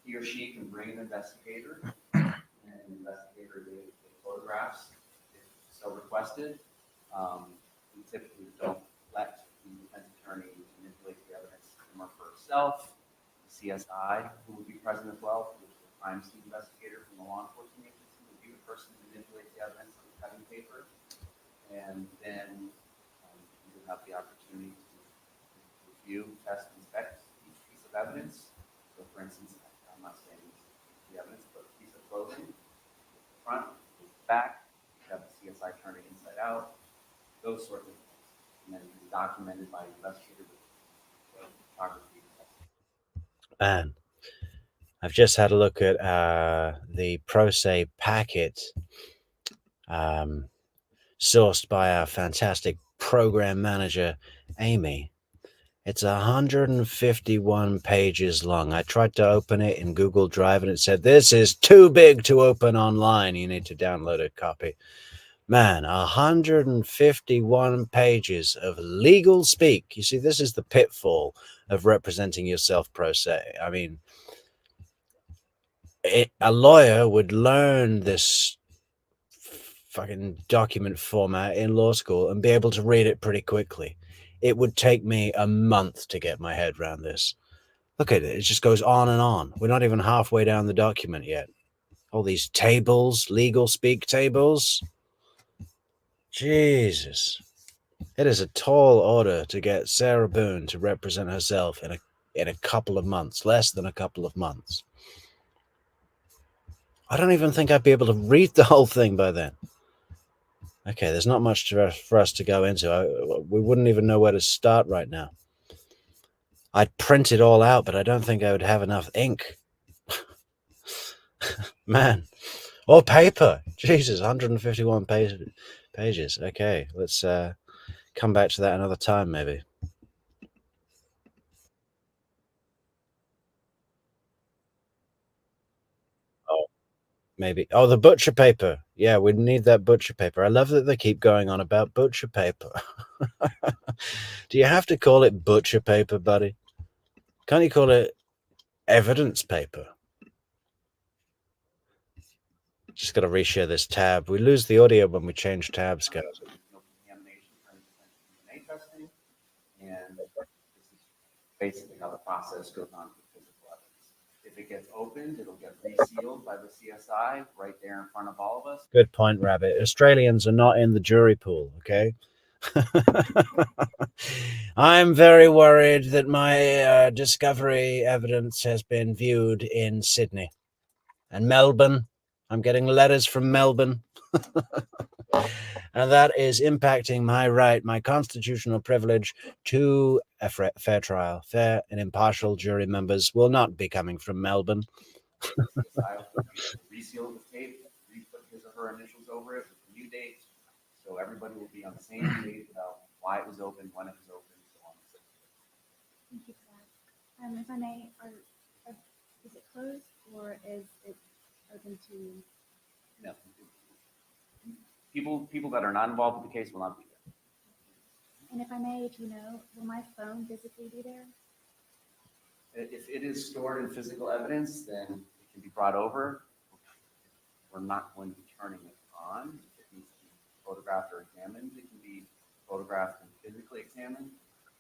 He or she can bring an investigator, and an investigator will take photographs if so requested. We typically don't let the defense attorney manipulate the evidence from her for herself. The CSI, who will be present as well, which is the crime scene investigator from the law enforcement agency, will be the person who manipulates the evidence on the cutting paper. And then you will have the opportunity to review, test, inspect each piece of evidence. So for instance, I'm not saying the evidence, but a piece of clothing, front, back, you have the CSI turning inside out, those sorts of things. And then it's documented by the investigator with photography. Man, I've just had a look at the pro se packet sourced by our fantastic program manager, Amy. It's 151 pages long. I tried to open it in Google Drive and it said, this is too big to open online. You need to download a copy. Man, 151 pages of legal speak. You see, this is the pitfall of representing yourself pro se. I mean, a lawyer would learn this fucking document format in law school and be able to read it pretty quickly. It would take me a month to get my head around this. Look at it. It just goes on and on. We're not even halfway down the document yet. All these tables, legal speak tables. Jesus. It is a tall order to get Sarah Boone to represent herself in a couple of months, less than a couple of months. I don't even think I'd be able to read the whole thing by then. Okay, there's not much for us to go into. We wouldn't even know where to start right now. I'd print it all out, but I don't think I would have enough ink. Man. Or paper. Jesus, 151 pages. Okay, let's come back to that another time, maybe. Oh, maybe. Oh, the butcher paper. Yeah, we need that butcher paper. I love that they keep going on about butcher paper. Do you have to call it butcher paper, buddy? Can't you call it evidence paper? Just got to reshare this tab. We lose the audio when we change tabs, guys. No contamination for any potential DNA testing. And this is basically how the process goes on for physical evidence. If it gets opened, it'll get resealed by the CSI right there in front of all of us. Good point, Rabbit. Australians are not in the jury pool, okay? I'm very worried that my discovery evidence has been viewed in Sydney and Melbourne. I'm getting letters from Melbourne. And that is impacting my right, my constitutional privilege to a fair trial. Fair and impartial jury members will not be coming from Melbourne. CSI will reseal the tape, re-put his or her initials over it with the new date. So everybody will be on the same page about why it was open, when it was open, so on and so forth. Thank you for that. If I may, is it closed or is it open to? No. People that are not involved with the case will not be there. And if I may, if you know, will my phone physically be there? If it is stored in physical evidence, then it can be brought over. We're not going to be turning it on. If it needs to be photographed or examined, it can be photographed and physically examined.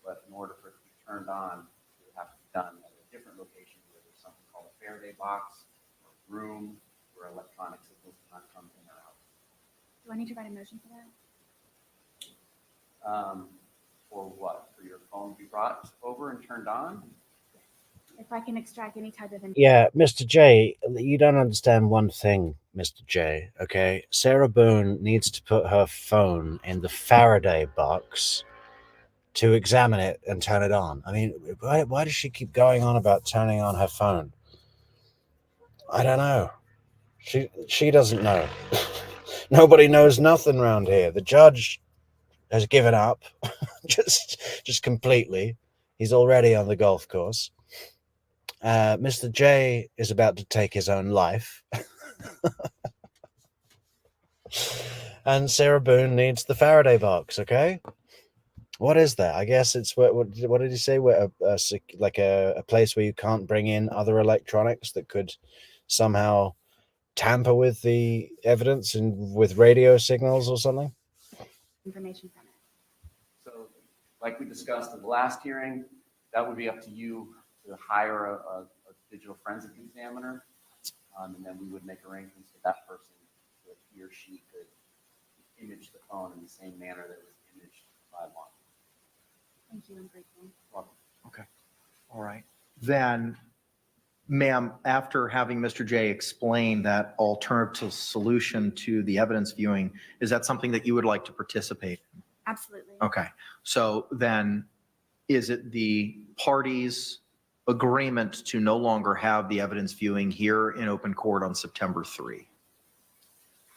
But in order for it to be turned on, it would have to be done at a different location where there's something called a Faraday box or room where electronic signals cannot come in or out. Do I need to write a motion for that? For what? For your phone to be brought over and turned on? If I can extract any type of. Yeah, Mr. J, you don't understand one thing, Mr. J, okay? Sarah Boone needs to put her phone in the Faraday box to examine it and turn it on. I mean, why does she keep going on about turning on her phone? I don't know. She doesn't know. Nobody knows nothing around here. The judge has given up just completely. He's already on the golf course. Mr. J is about to take his own life. And Sarah Boone needs the Faraday box, okay? What is that? I guess it's what did he say? Where a place where you can't bring in other electronics that could somehow tamper with the evidence and with radio signals or something? Information from it. So, like we discussed in the last hearing, that would be up to you to hire a digital forensic examiner, and then we would make arrangements with that person so that he or she could image the phone in the same manner that it was imaged by law. Thank you, I'm grateful. Welcome. Okay. All right. Then, ma'am, after having Mr. J explain that alternative solution to the evidence viewing, is that something that you would like to participate in? Absolutely. Okay. So then is it the parties' agreement to no longer have the evidence viewing here in open court on September 3?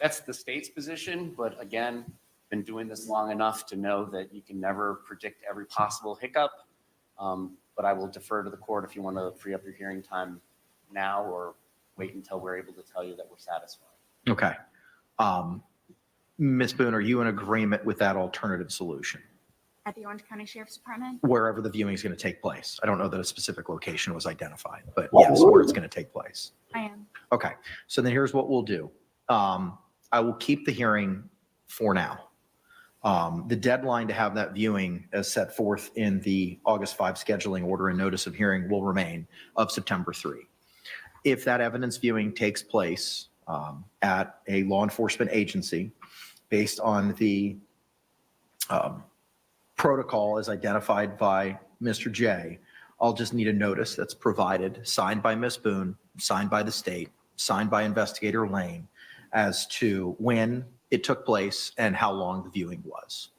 That's the state's position, but again, been doing this long enough to know that you can never predict every possible hiccup. But I will defer to the court if you want to free up your hearing time now or wait until we're able to tell you that we're satisfied. Okay. Ms. Boone, are you in agreement with that alternative solution? At the Orange County Sheriff's Department? Wherever the viewing is going to take place. I don't know that a specific location was identified, but yes, where it's going to take place. I am. Okay. So then here's what we'll do. I will keep the hearing for now. The deadline to have that viewing as set forth in the August 5 scheduling order and notice of hearing will remain of September 3. If that evidence viewing takes place at a law enforcement agency based on the protocol as identified by Mr. J, I'll just need a notice that's provided, signed by Ms. Boone, signed by the state, signed by Investigator Lane, as to when it took place and how long the viewing was.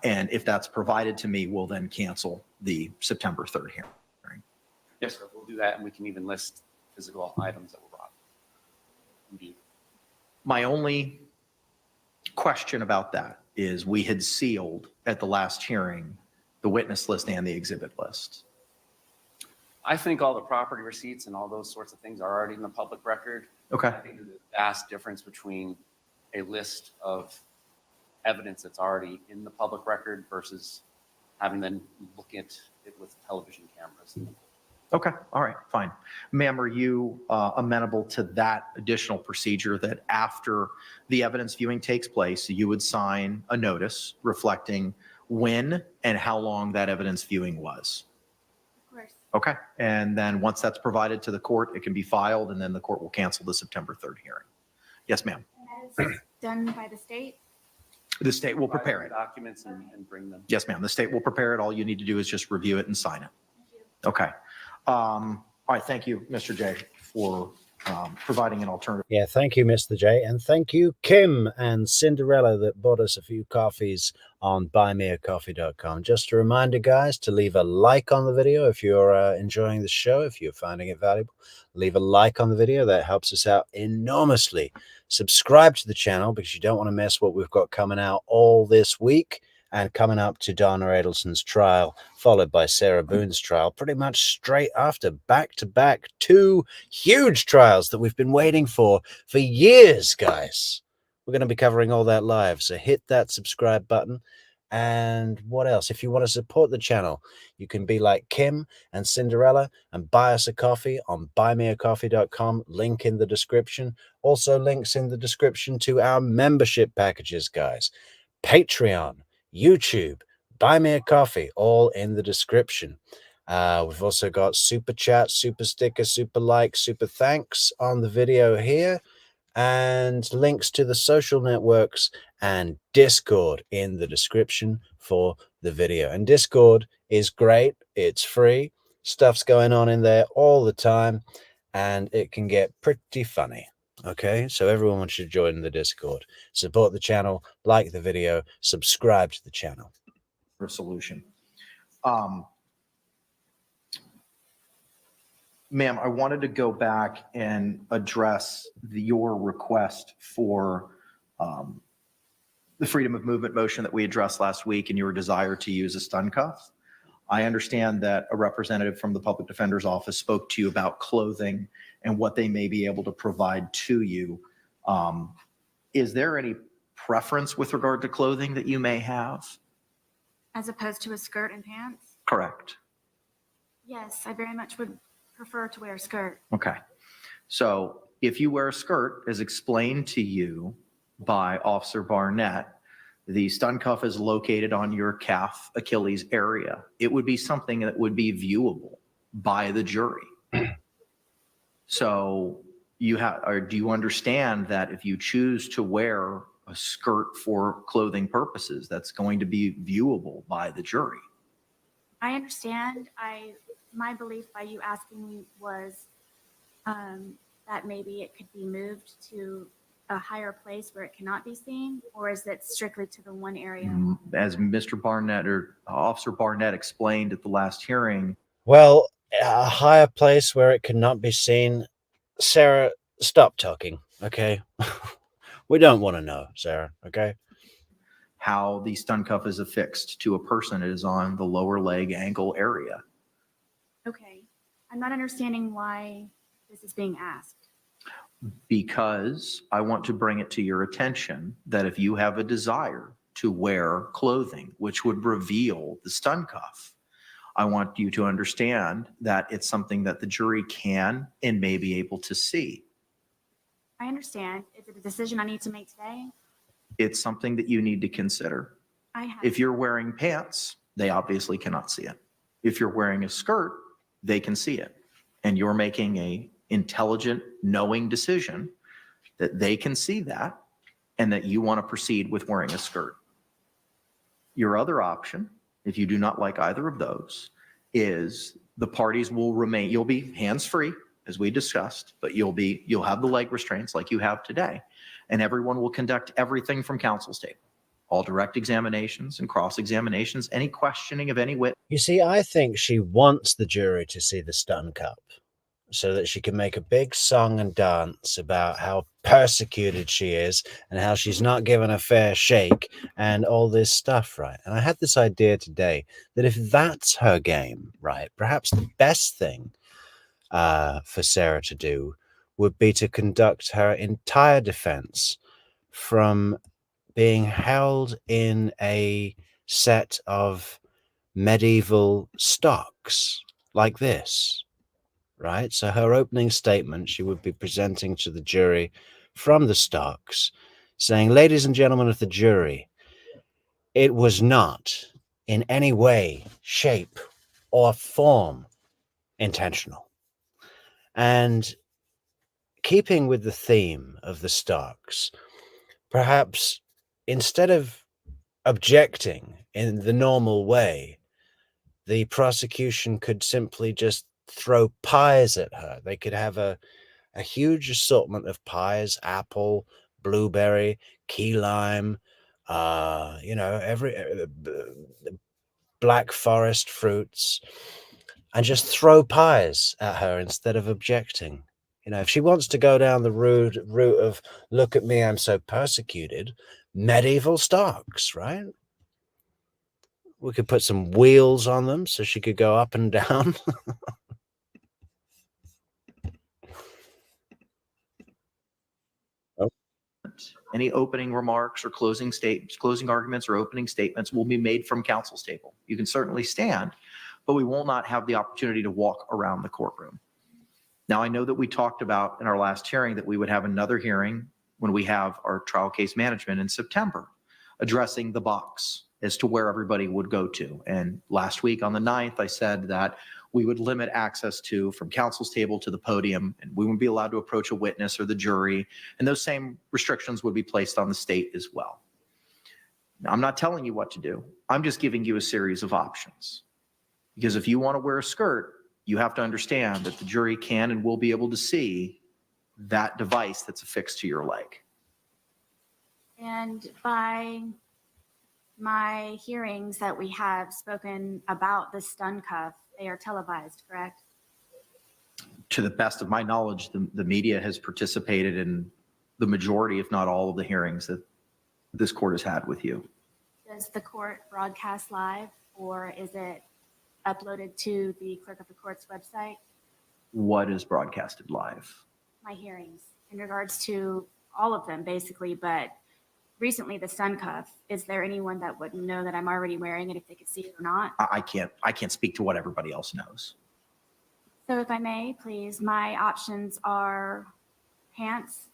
And if that's provided to me, we'll then cancel the September 3rd hearing. Yes, sir, we'll do that, and we can even list physical items that were brought. Indeed. My only question about that is we had sealed at the last hearing the witness list and the exhibit list. I think all the property receipts and all those sorts of things are already in the public record. Okay. I think there's a vast difference between a list of evidence that's already in the public record versus having them look at it with television cameras. Okay, all right, fine. Ma'am, are you amenable to that additional procedure that after the evidence viewing takes place, you would sign a notice reflecting when and how long that evidence viewing was? Of course. Okay, and then once that's provided to the court, it can be filed and then the court will cancel the September 3rd hearing. Yes, ma'am. And that is done by the state? The state will Provide prepare the it. documents and bring them. Yes, ma'am. The state will prepare it. All you need to do is just review it and sign it. Thank you. Okay. All right. Thank you, Mr. J, for providing an alternative. Yeah, thank you, Mr. J. And thank you, Kim and Cinderella, that bought us a few coffees on buymeacoffee.com. Just a reminder, guys, to leave a like on the video if you're enjoying the show, if you're finding it valuable. Leave a like on the video. That helps us out enormously. Subscribe to the channel because you don't want to miss what we've got coming out all this week. And coming up to Donna Adelson's trial, followed by Sarah Boone's trial, pretty much straight after, back-to-back, 2 huge trials that we've been waiting for years, guys. We're going to be covering all that live, so hit that subscribe button. And what else? If you want to support the channel, you can be like Kim and Cinderella and buy us a coffee on buymeacoffee.com, link in the description. Also links in the description to our membership packages, guys. Patreon, YouTube, buy me a coffee, all in the description. We've also got super chat, super sticker, super like, super thanks on the video here, and links to the social networks and Discord in the description for the video. And Discord is great. It's free. Stuff's going on in there all the time, and it can get pretty funny. Okay, so everyone should join the Discord. Support the channel, like the video, subscribe to the channel. For a solution. Ma'am, I wanted to go back and address your request for the freedom of movement motion that we addressed last week and your desire to use a stun cuff. I understand that a representative from the Public Defender's Office spoke to you about clothing and what they may be able to provide to you. Is there any preference with regard to clothing that you may have? As opposed to a skirt and pants? Correct. Yes, I very much would prefer to wear a skirt. Okay. So if you wear a skirt, as explained to you by Officer Barnett, the stun cuff is located on your calf Achilles area. It would be something that would be viewable by the jury. So you have, or do you understand that if you choose to wear a skirt for clothing purposes, that's going to be viewable by the jury? I understand. My belief by you asking me was that maybe it could be moved to a higher place where it cannot be seen, or is it strictly to the one area? As Mr. Barnett or Officer Barnett explained at the last hearing. Well, a higher place where it cannot be seen. Sarah, stop talking, okay? We don't want to know, Sarah, okay? How the stun cuff is affixed to a person. It is on the lower leg ankle area. Okay. I'm not understanding why this is being asked. Because I want to bring it to your attention that if you have a desire to wear clothing which would reveal the stun cuff, I want you to understand that it's something that the jury can and may be able to see. I understand. Is it a decision I need to make today? It's something that you need to consider. I have. If you're wearing pants, they obviously cannot see it. If you're wearing a skirt, they can see it. And you're making a intelligent, knowing decision that they can see that and that you want to proceed with wearing a skirt. Your other option, if you do not like either of those, is the parties will remain, you'll be hands-free, as we discussed, but you'll have the leg restraints like you have today, and everyone will conduct everything from counsel's table. All direct examinations and cross-examinations, any questioning of any witness. You see, I think she wants the jury to see the stun cup so that she can make a big song and dance about how persecuted she is and how she's not given a fair shake and all this stuff, right? And I had this idea today that if that's her game, right, perhaps the best thing for Sarah to do would be to conduct her entire defense from being held in a set of medieval stocks like this, right? So her opening statement, she would be presenting to the jury from the stocks, saying, ladies and gentlemen of the jury, it was not in any way, shape, or form intentional. And keeping with the theme of the stocks, perhaps instead of objecting in the normal way, the prosecution could simply just throw pies at her. They could have a huge assortment of pies, apple, blueberry, key lime, every black forest fruits, and just throw pies at her instead of objecting. If she wants to go down the route of, look at me, I'm so persecuted, medieval stocks, right? We could put some wheels on them so she could go up and down. Any opening remarks or closing arguments or opening statements will be made from counsel's table. You can certainly stand, but we will not have the opportunity to walk around the courtroom. Now, I know that we talked about in our last hearing that we would have another hearing when we have our trial case management in September, addressing the box as to where everybody would go to. And last week on the 9th, I said that we would limit access from counsel's table to the podium, and we wouldn't be allowed to approach a witness or the jury. And those same restrictions would be placed on the state as well. Now, I'm not telling you what to do. I'm just giving you a series of options. Because if you want to wear a skirt, you have to understand that the jury can and will be able to see that device that's affixed to your leg. And by my hearings that we have spoken about the stun cuff, they are televised, correct? To the best of my knowledge, the media has participated in the majority, if not all, of the hearings that this court has had with you. Does the court broadcast live, or is it uploaded to the clerk of the court's website? What is broadcasted live? My hearings in regards to all of them, basically, but recently the stun cuff. Is there anyone that would know that I'm already wearing it if they could see it or not? I can't speak to what everybody else knows. So if I may, please, my options are pants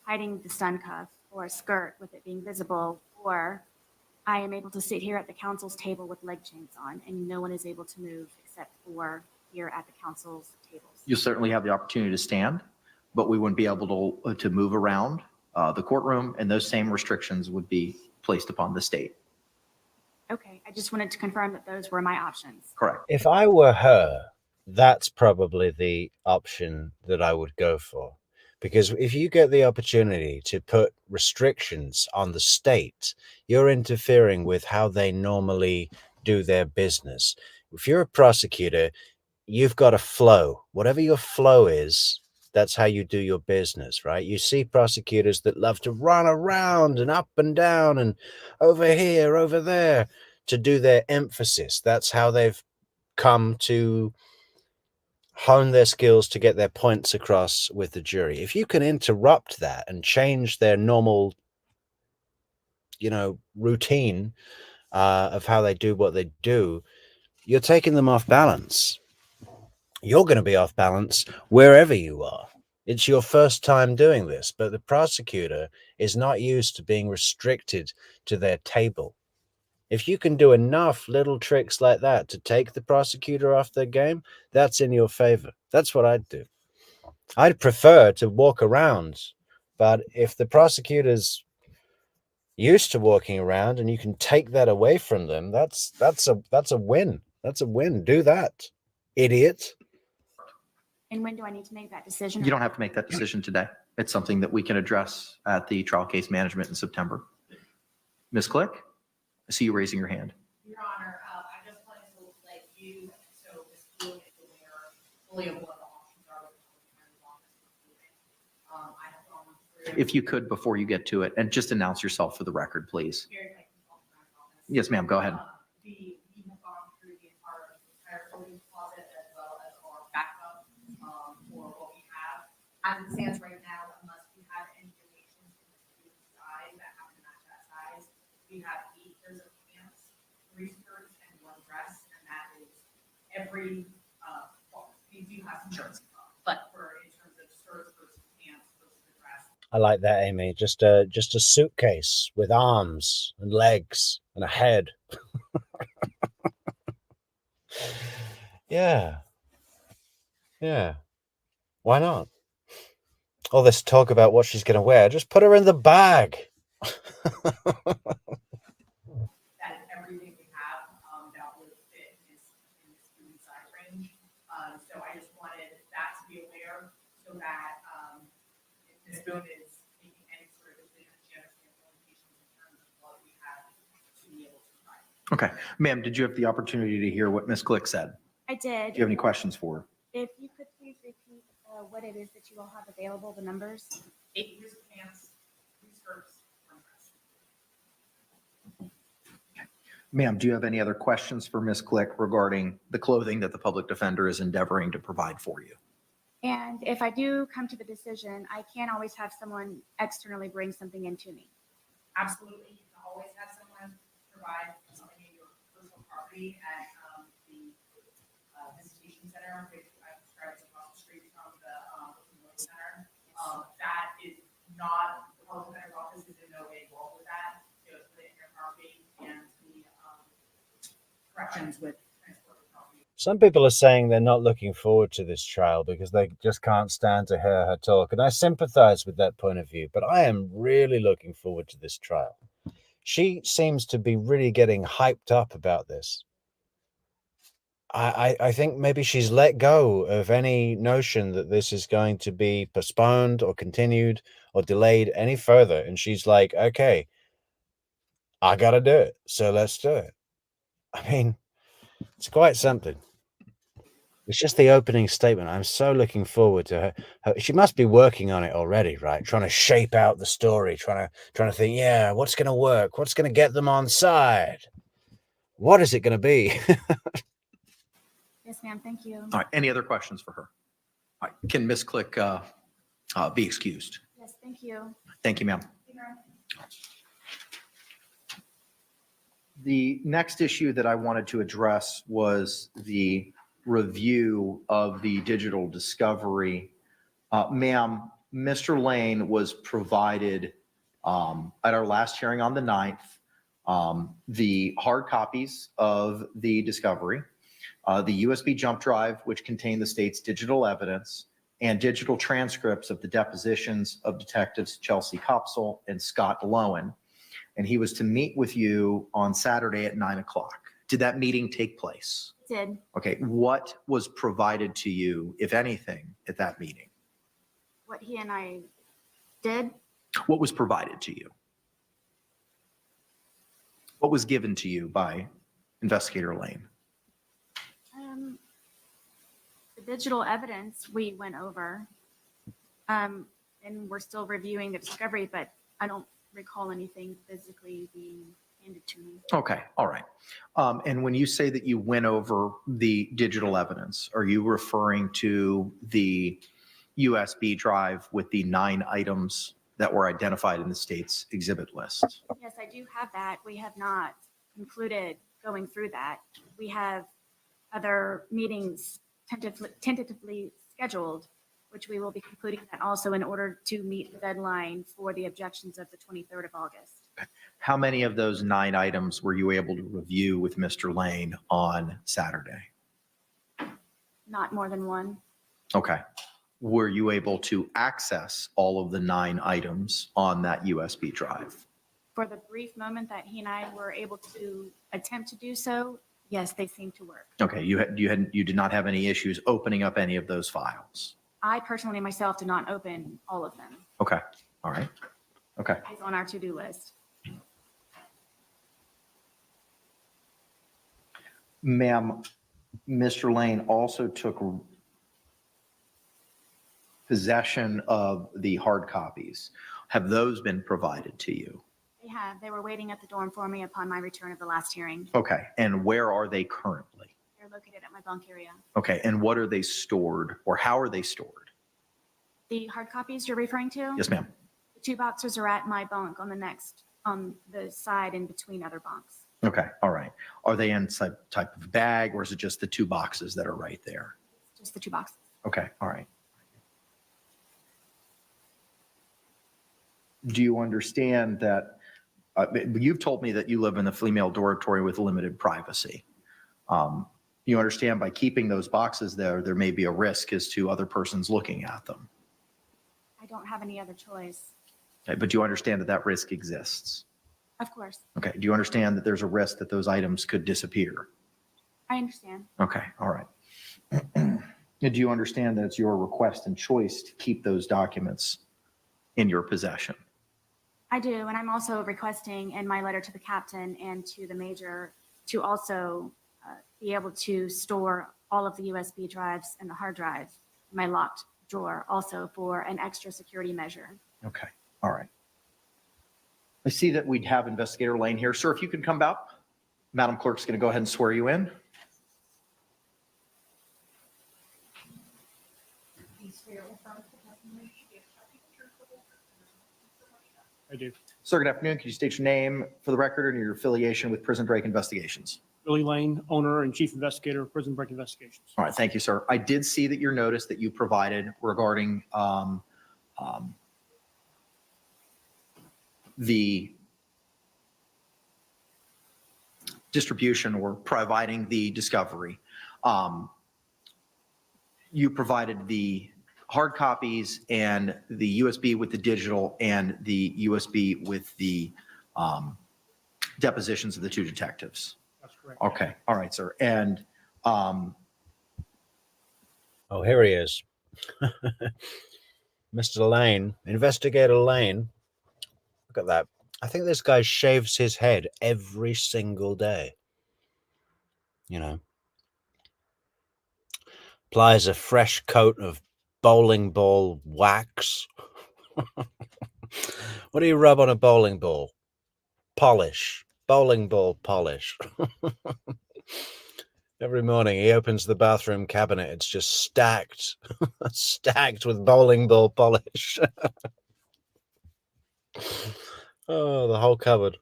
hiding the stun cuff, or a skirt with it being visible, or I am able to sit here at the counsel's table with leg chains on and no one is able to move except for here at the counsel's tables. You'll certainly have the opportunity to stand, but we wouldn't be able to move around the courtroom, and those same restrictions would be placed upon the state. Okay, I just wanted to confirm that those were my options. Correct. If I were her, that's probably the option that I would go for. Because if you get the opportunity to put restrictions on the state, you're interfering with how they normally do their business. If you're a prosecutor, you've got a flow. Whatever your flow is, that's how you do your business, right? You see prosecutors that love to run around and up and down and over here, over there to do their emphasis. That's how they've come to hone their skills to get their points across with the jury. If you can interrupt that and change their normal, routine of how they do what they do, you're taking them off balance. You're going to be off balance wherever you are. It's your first time doing this, but the prosecutor is not used to being restricted to their table. If you can do enough little tricks like that to take the prosecutor off their game, that's in your favor. That's what I'd do. I'd prefer to walk around But if the prosecutor's used to walking around and you can take that away from them, that's a win. That's a win. Do that, idiot. And when do I need to make that decision? You don't have to make that decision today. It's something that we can address at the trial case management in September. Ms. Click, I see you raising your hand. Your Honor, I just wanted to let you, so Ms. Boone is aware fully of what the options are with the attorney's office. I have gone through. If you could, before you get to it, and just announce yourself for the record, please. Very thank you, Attorney's office. Yes, ma'am, go ahead. We have gone through the entire holding closet as well as our backup for what we have. As it stands right now, unless we have any donations from the student side that have to match that size, we have 8 pairs of pants, 3 skirts, and 1 dress, and that is every, well, we do have some shirts, but for in terms of skirts versus pants versus the dress, I like that, Amy. Just a suitcase with arms and legs and a head. Yeah. Why not? All this talk about what she's going to wear, just put her in the bag. that is everything we have that would fit in this student size range. So I just wanted that to be aware so that if Ms. Boone is making any sort of decision, she understands the limitations in terms of what we have to be able to provide. Okay. Ma'am, did you have the opportunity to hear what Ms. Click said? I did. Do you have any questions for her? If you could please repeat what it is that you all have available, the numbers. 8 pairs of pants, 3 skirts, 1 dress. Ma'am, do you have any other questions for Ms. Click regarding the clothing that the public defender is endeavoring to provide for you? And if I do come to the decision, I can't always have someone externally bring something into me. Absolutely, you can always have someone provide something in your personal property at the visitation center, which I described as across the street from the Wilson Center. That is not, the public defender's office is in no way involved with that. It was put in your property and the corrections with transport of property. Some people are saying they're not looking forward to this trial because they just can't stand to hear her talk. And I sympathize with that point of view, but I am really looking forward to this trial. She seems to be really getting hyped up about this. I think maybe she's let go of any notion that this is going to be postponed or continued or delayed any further. And she's like, okay, I got to do it. So let's do it. I mean, it's quite something. It's just the opening statement. I'm so looking forward to her. She must be working on it already, right? Trying to shape out the story, trying to think, yeah, what's going to work? What's going to get them on side? What is it going to be? Yes, ma'am. Thank you. All right. Any other questions for her? All right. Can Ms. Click be excused? Yes, thank you. Thank you, ma'am. The next issue that I wanted to address was the review of the digital discovery. Ma'am, Mr. Lane was provided at our last hearing on the 9th, the hard copies of the discovery, the USB jump drive, which contained the state's digital evidence, and digital transcripts of the depositions of Detectives Chelsea Copsell and Scott Lowen. And he was to meet with you on Saturday at 9 o'clock. Did that meeting take place? It did. Okay. What was provided to you, if anything, at that meeting? What he and I did. What was provided to you? What was given to you by Investigator Lane? The digital evidence we went over, and we're still reviewing the discovery, but I don't recall anything physically being handed to me. Okay. All right. And when you say that you went over the digital evidence, are you referring to the USB drive with the 9 items that were identified in the state's exhibit list? Yes, I do have that. We have not concluded going through that. We have other meetings tentatively scheduled, which we will be concluding that also in order to meet the deadline for the objections of the 23rd of August. How many of those 9 items were you able to review with Mr. Lane on Saturday? Not more than one. Okay. were you able to access all of the 9 items on that USB drive? For the brief moment that he and I were able to attempt to do so, yes, they seem to work. Okay, you did not have any issues opening up any of those files. I personally myself did not open all of them. Okay, all right. Okay. It's on our to-do list. Ma'am, Mr. Lane also took possession of the hard copies. Have those been provided to you? They have. They were waiting at the dorm for me upon my return of the last hearing. Okay, and where are they currently? They're located at my bunk area. Okay, and what are they stored, or how are they stored? The hard copies you're referring to? Yes, ma'am. The 2 boxes are at my bunk on the side in between other bunks. Okay, all right. Are they in some type of bag, or is it just the 2 boxes that are right there? Just the 2 boxes. Okay, all right. Do you understand that, you've told me that you live in a female dormitory with limited privacy. You understand by keeping those boxes there may be a risk as to other persons looking at them. I don't have any other choice. Okay, but you understand that that risk exists. Of course. Okay, do you understand that there's a risk that those items could disappear? I understand. Okay, all right. And do you understand that it's your request and choice to keep those documents in your possession? I do, and I'm also requesting in my letter to the captain and to the major to also be able to store all of the USB drives and the hard drive in my locked drawer also for an extra security measure. Okay, all right. I see that we'd have Investigator Lane here. Sir, if you can come back. Madam Clerk's going to go ahead and swear you in. I do. Sir, good afternoon. Could you state your name for the record and your affiliation with Prison Break Investigations? Billy Lane, owner and chief investigator of Prison Break Investigations. All right, thank you, sir. I did see that your notice that you provided regarding the distribution or providing the discovery. You provided the hard copies and the USB with the digital and the USB with the depositions of the 2 detectives. That's correct. Okay, all right, sir. And Oh, here he is. Mr. Lane, Investigator Lane. Look at that. I think this guy shaves his head every single day. You know, applies a fresh coat of bowling ball wax. What do you rub on a bowling ball? Polish. Bowling ball polish. Every morning he opens the bathroom cabinet. It's just stacked, stacked with bowling ball polish. Oh, the whole cupboard.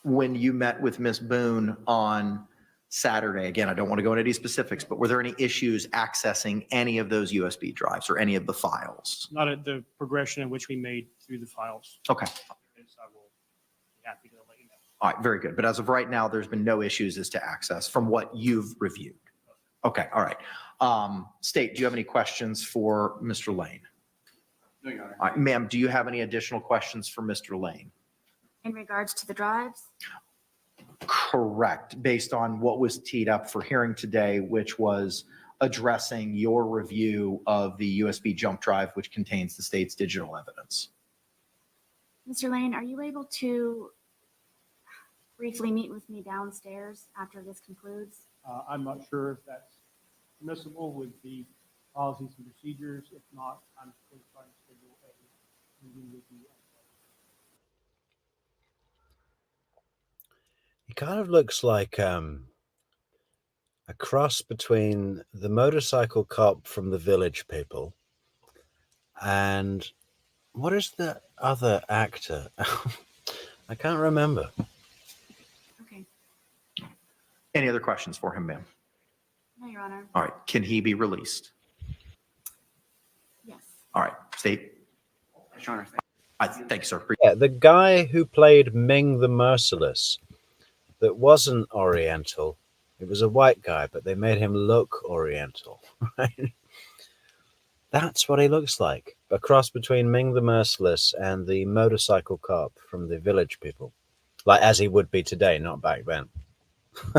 when you met with Miss Boone on Saturday, again, I don't want to go into any specifics, but were there any issues accessing any of those USB drives or any of the files? Not at the progression in which we made through the files. Okay. I will be happy to let you know. All right, very good. But as of right now, there's been no issues as to access from what you've reviewed. Okay, all right. State, do you have any questions for Mr. Lane? No, Your Honor. All right, ma'am, do you have any additional questions for Mr. Lane? In regards to the drives, Correct, based on what was teed up for hearing today, which was addressing your review of the USB jump drive, which contains the state's digital evidence. Mr. Lane, are you able to briefly meet with me downstairs after this concludes? I'm not sure if that's permissible with the policies and procedures. If not, I'm going to try and schedule a meeting with you. He kind of looks like a cross between the motorcycle cop from The Village People and what is the other actor? I can't remember. Okay. Any other questions for him, ma'am? No, Your Honor. All right, can he be released? Yes. All right, state. Your Honor, Thank you, sir. Yeah, the guy who played Ming the Merciless, that wasn't Oriental. It was a white guy, but they made him look Oriental, right? That's what he looks like. A cross between Ming the Merciless and the motorcycle cop from the Village People. Like as he would be today, not back then. I'm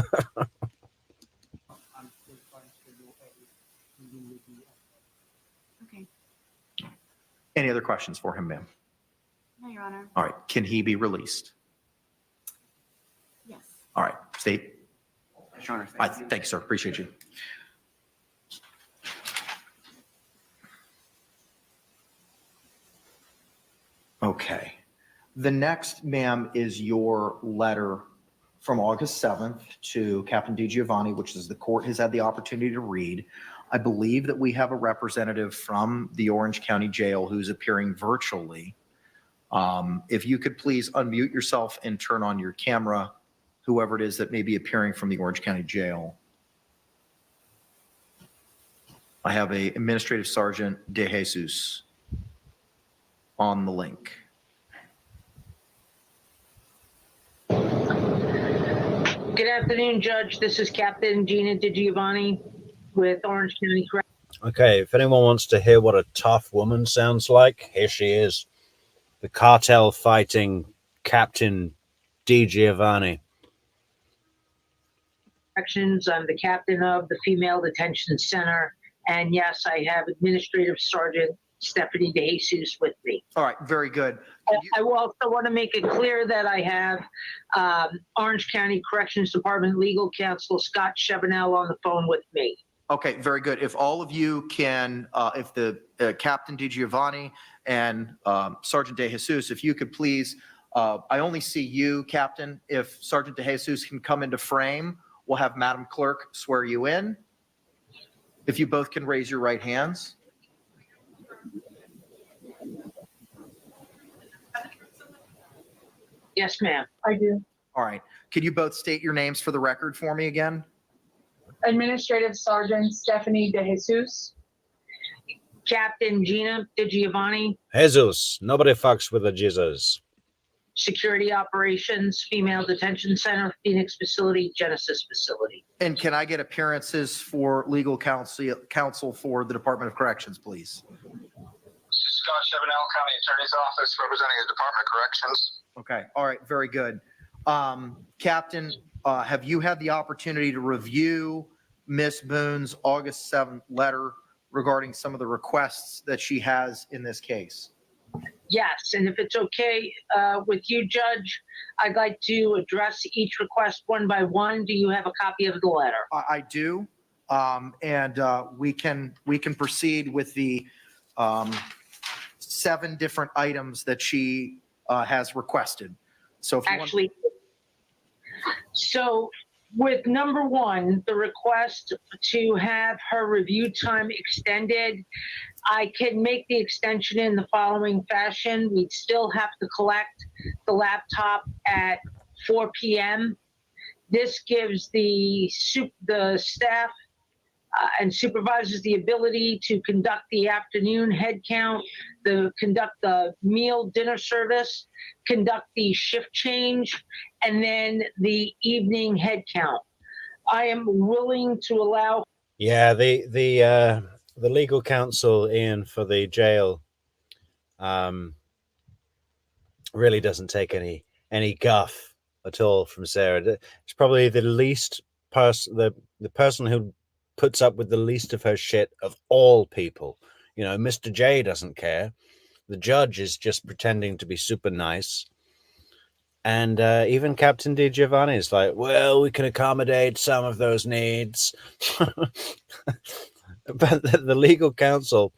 still trying to schedule a meeting with you. Okay. Any other questions for him, ma'am? No, Your Honor. All right, can he be released? Yes. All right, state. Your Honor, Thank you, sir. Appreciate you. Okay. The next, ma'am, is your letter from August 7th to Captain DiGiovanni, which is the court has had the opportunity to read. I believe that we have a representative from the Orange County Jail who's appearing virtually. If you could please unmute yourself and turn on your camera, whoever it is that may be appearing from the Orange County Jail. I have a Administrative Sergeant De Jesus on the link. Good afternoon, Judge. This is Captain Gina DiGiovanni with Orange County Corrections. Okay, if anyone wants to hear what a tough woman sounds like, here she is. The cartel fighting Captain DiGiovanni. I'm the captain of the Female Detention Center. And yes, I have Administrative Sergeant Stephanie De Jesus with me. All right, very good. I will also want to make it clear that I have Orange County Corrections Department Legal Counsel Scott Chevenel on the phone with me. Okay, very good. If all of you can, if the Captain DiGiovanni and Sergeant De Jesus, if you could please, I only see you, Captain. If Sergeant De Jesus can come into frame, we'll have Madam Clerk swear you in. If you both can raise your right hands. Yes, ma'am. I do. All right. Could you both state your names for the record for me again? Administrative Sergeant Stephanie De Jesus. Captain Gina DiGiovanni, Jesus, nobody fucks with a Jesus. Security Operations, Female Detention Center, Phoenix Facility, Genesis Facility. And can I get appearances for legal counsel for the Department of Corrections, please? Scott Chevenel, County Attorney's Office, representing the Department of Corrections. Okay. All right. Very good. Captain, have you had the opportunity to review Ms. Boone's August 7th letter regarding some of the requests that she has in this case? Yes, and if it's okay with you, Judge, I'd like to address each request one by one. Do you have a copy of the letter? I do. And we can proceed with the 7 different items that she has requested. So if you Actually, so with number 1, the request to have her review time extended, I can make the extension in the following fashion. We'd still have to collect the laptop at 4 p.m. This gives the staff and supervisors the ability to conduct the afternoon head count, conduct the meal dinner service, conduct the shift change, and then the evening head count. I am willing to allow. Yeah, the legal counsel in for the jail really doesn't take any guff at all from Sarah. It's probably the least person, the person who puts up with the least of her shit of all people. You know, Mr. J doesn't care. The judge is just pretending to be super nice. And even Captain DiGiovanni is like, well, we can accommodate some of those needs. But the legal counsel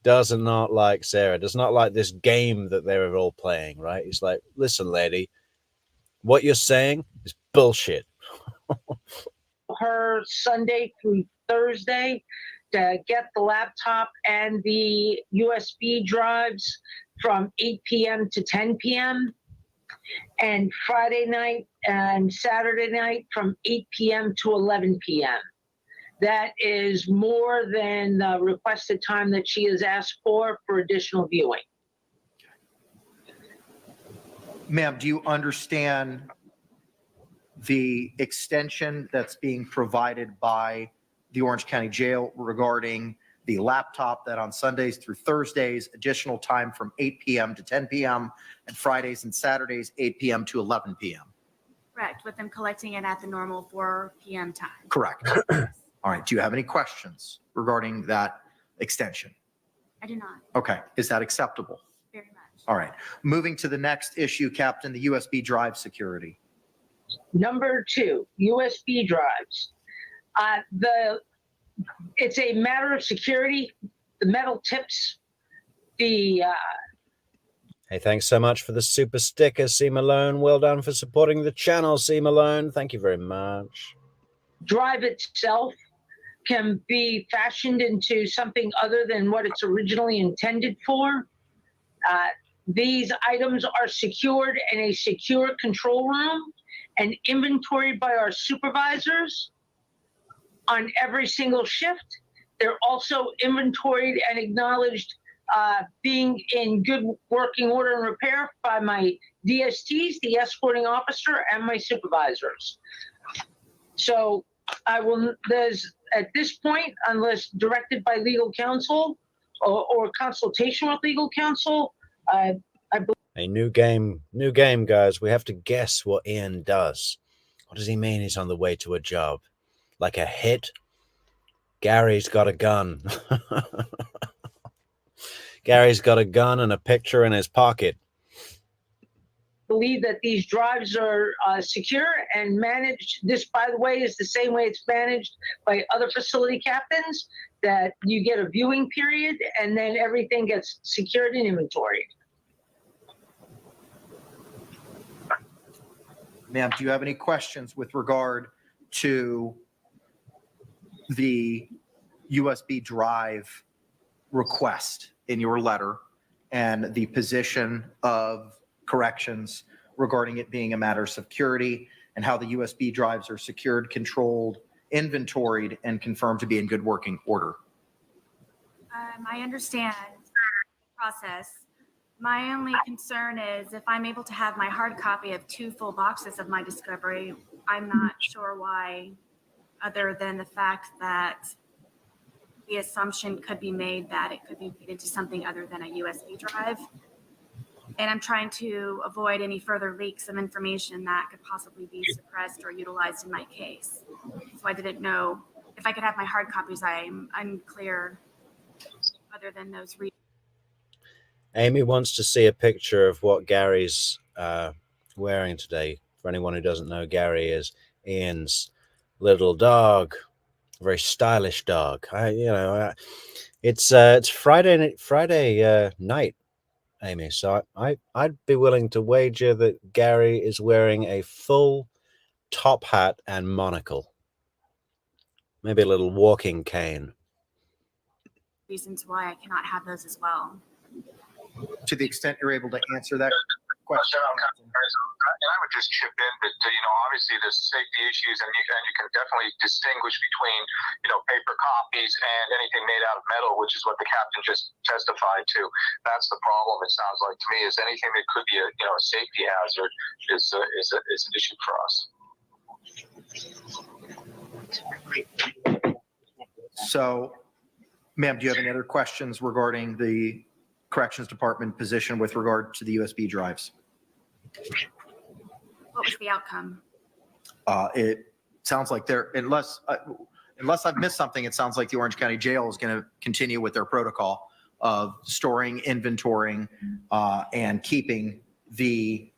does not like Sarah, does not like this game that they're all playing, right? He's like, listen, lady, what you're saying is bullshit. Her Sunday through Thursday to get the laptop and the USB drives from 8 p.m. to 10 p.m. and Friday night and Saturday night from 8 p.m. to 11 p.m. That is more than the requested time that she has asked for additional viewing. Ma'am, do you understand the extension that's being provided by the Orange County Jail regarding the laptop, that on Sundays through Thursdays, additional time from 8 p.m. to 10 p.m., and Fridays and Saturdays, 8 p.m. to 11 p.m. Correct, with them collecting it at the normal 4 p.m. time. Correct. All right. Do you have any questions regarding that extension? I do not, Okay. Is that acceptable? very much. All right. Moving to the next issue, Captain, the USB drive security. Number 2, USB drives. It's a matter of security. The metal tips, the Hey, thanks so much for the super sticker, C. Malone. Well done for supporting the channel, C. Malone. Thank you very much. drive itself can be fashioned into something other than what it's originally intended for. These items are secured in a secure control room and inventoried by our supervisors on every single shift. They're also inventoried and acknowledged being in good working order and repair by my DSTs, the escorting officer, and my supervisors. So there's at this point, unless directed by legal counsel or consultation with legal counsel, I believe. A new game, guys. We have to guess what Ian does. What does he mean he's on the way to a job? Like a hit? Gary's got a gun. Gary's got a gun and a picture in his pocket. Believe that these drives are secure and managed. This, by the way, is the same way it's managed by other facility captains, that you get a viewing period and then everything gets secured and inventoried. Ma'am, do you have any questions with regard to the USB drive request in your letter and the position of corrections regarding it being a matter of security, and how the USB drives are secured, controlled, inventoried, and confirmed to be in good working order? I understand the process. My only concern is if I'm able to have my hard copy of 2 full boxes of my discovery, I'm not sure why, other than the fact that the assumption could be made that it could be made into something other than a USB drive. And I'm trying to avoid any further leaks of information that could possibly be suppressed or utilized in my case. So I didn't know if I could have my hard copies. I'm unclear other than those reasons. Amy wants to see a picture of what Gary's wearing today. For anyone who doesn't know, Gary is Ian's little dog, a very stylish dog. It's Friday night, Amy. So I'd be willing to wager that Gary is wearing a full top hat and monocle, maybe a little walking cane. Reasons why I cannot have those as well. To the extent you're able to answer that question. And I would just chip in that, obviously there's safety issues, and you can definitely distinguish between, paper copies and anything made out of metal, which is what the captain just testified to. That's the problem, it sounds like to me, is anything that could be a safety hazard is an issue for us. So, ma'am, do you have any other questions regarding the Corrections Department position with regard to the USB drives? What was the outcome? It sounds like unless I've missed something, it sounds like the Orange County Jail is going to continue with their protocol of storing, inventorying, and keeping the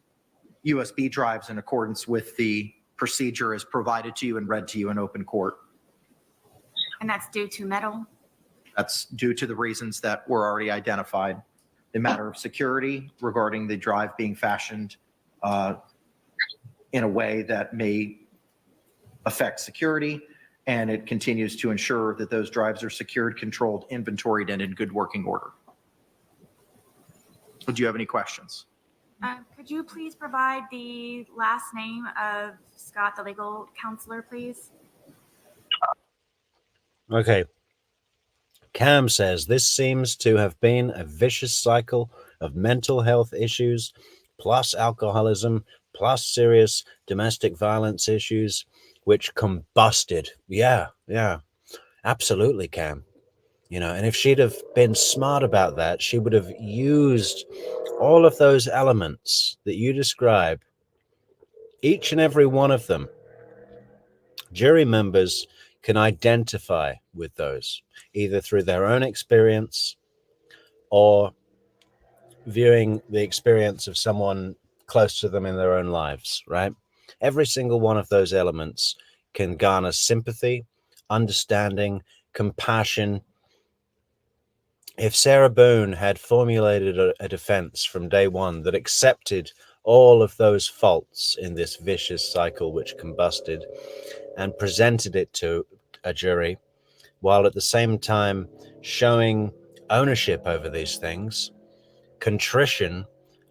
USB drives in accordance with the procedure as provided to you and read to you in open court. And that's due to metal? That's due to the reasons that were already identified. The matter of security regarding the drive being fashioned in a way that may affect security, and it continues to ensure that those drives are secured, controlled, inventoried, and in good working order. Do you have any questions? Could you please provide the last name of Scott, the legal counselor, please? Okay. Cam says this seems to have been a vicious cycle of mental health issues, plus alcoholism, plus serious domestic violence issues, which combusted. Yeah, absolutely, Cam. You know, and if she'd have been smart about that, she would have used all of those elements that you describe, each and every one of them. Jury members can identify with those, either through their own experience or viewing the experience of someone close to them in their own lives, right? Every single one of those elements can garner sympathy, understanding, compassion. If Sarah Boone had formulated a defense from day one that accepted all of those faults in this vicious cycle which combusted and presented it to a jury, while at the same time showing ownership over these things, contrition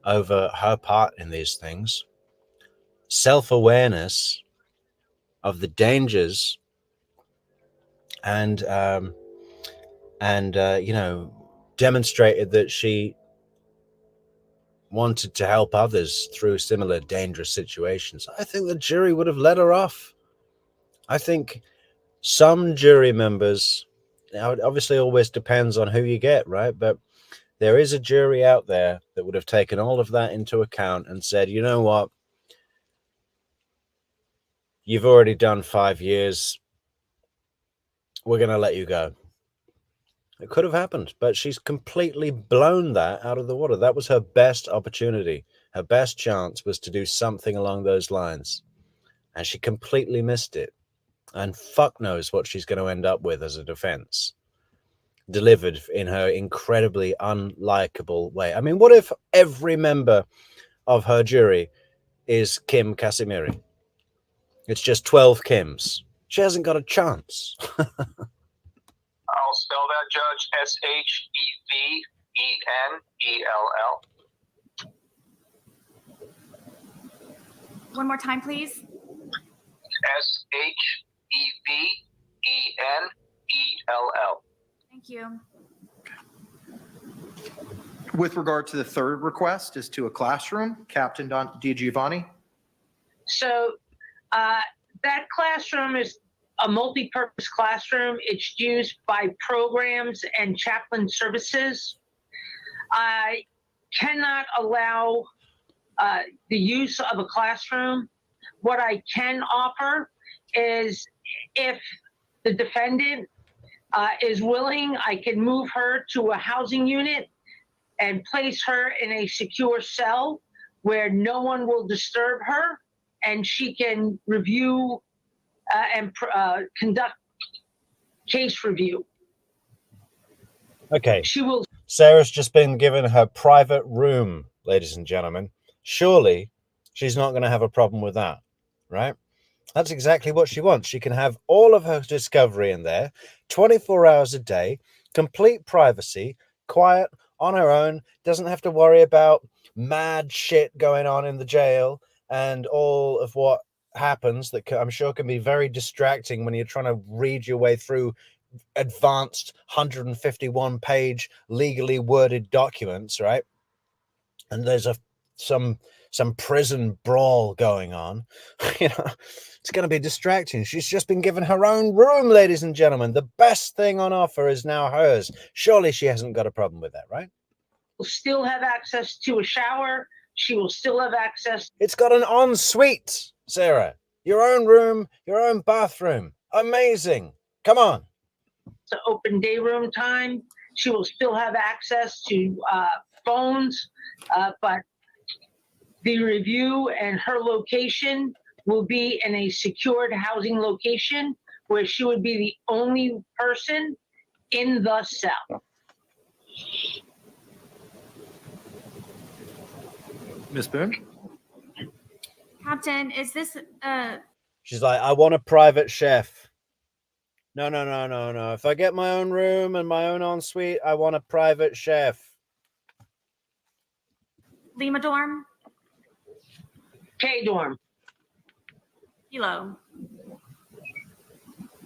over her part in these things, self-awareness of the dangers, and you know, demonstrated that she wanted to help others through similar dangerous situations, I think the jury would have let her off. I think some jury members, now it obviously always depends on who you get, right? But there is a jury out there that would have taken all of that into account and said, you know what? You've already done 5 years. We're going to let you go. It could have happened, but she's completely blown that out of the water. That was her best opportunity. Her best chance was to do something along those lines. And she completely missed it. And fuck knows what she's going to end up with as a defense, delivered in her incredibly unlikable way. I mean, what if every member of her jury is Kim Casimiri? It's just 12 Kims. She hasn't got a chance. I'll spell that, Judge. Shevennell. One more time, please. Shevennell. Thank you. With regard to the third request is to a classroom, Captain DiGiovanni. So that classroom is a multi-purpose classroom. It's used by programs and chaplain services. I cannot allow the use of a classroom. What I can offer is if the defendant is willing, I can move her to a housing unit and place her in a secure cell where no one will disturb her, and she can review and conduct case review. Okay. She will. Sarah's just been given her private room, ladies and gentlemen. Surely she's not going to have a problem with that, right? That's exactly what she wants. She can have all of her discovery in there, 24 hours a day, complete privacy, quiet, on her own, doesn't have to worry about mad shit going on in the jail and all of what happens that I'm sure can be very distracting when you're trying to read your way through advanced 151-page legally worded documents, right? And there's some prison brawl going on. You know, it's going to be distracting. She's just been given her own room, ladies and gentlemen. The best thing on offer is now hers. Surely she hasn't got a problem with that, right? Will still have access to a shower. She will still have access. It's got an ensuite, Sarah. Your own room, your own bathroom. Amazing. Come on. To open day room time. She will still have access to phones, but the review and her location will be in a secured housing location where she would be the only person in the cell. Ms. Boone? Captain, is this She's like, I want a private chef. No. If I get my own room and my own ensuite, I want a private chef. Lima dorm? K dorm. Kilo.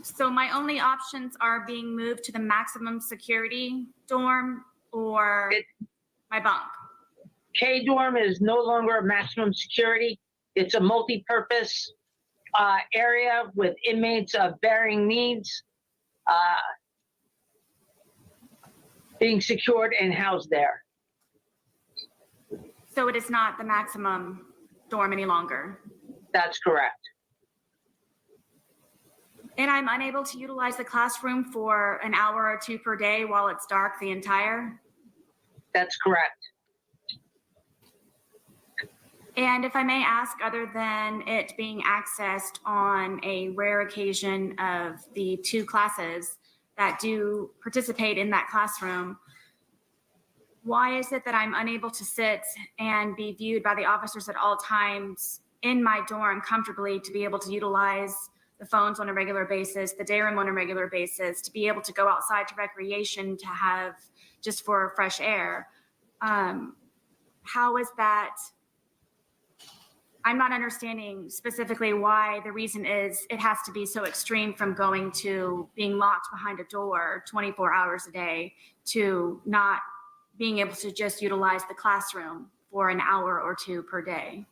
So my only options are being moved to the maximum security dorm or my bunk. K dorm is no longer a maximum security. It's a multi-purpose area with inmates of varying needs being secured and housed there. So it is not the maximum dorm any longer. That's correct. And I'm unable to utilize the classroom for an hour or two per day while it's dark the entire. That's correct. And if I may ask, other than it being accessed on a rare occasion of the 2 classes that do participate in that classroom, why is it that I'm unable to sit and be viewed by the officers at all times in my dorm comfortably to be able to utilize the phones on a regular basis, the day room on a regular basis, to be able to go outside to recreation, to have just for fresh air? How is that? I'm not understanding specifically why the reason is it has to be so extreme from going to being locked behind a door 24 hours a day to not being able to just utilize the classroom for an hour or two per day.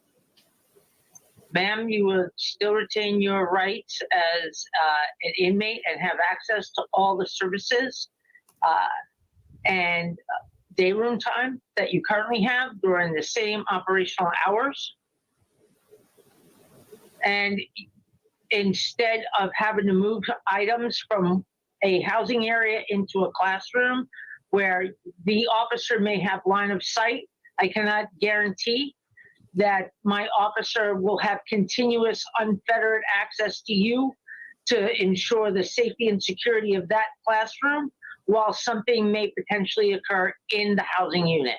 Ma'am, you will still retain your rights as an inmate and have access to all the services and day room time that you currently have during the same operational hours. And instead of having to move items from a housing area into a classroom where the officer may have line of sight, I cannot guarantee that my officer will have continuous unfettered access to you to ensure the safety and security of that classroom while something may potentially occur in the housing unit.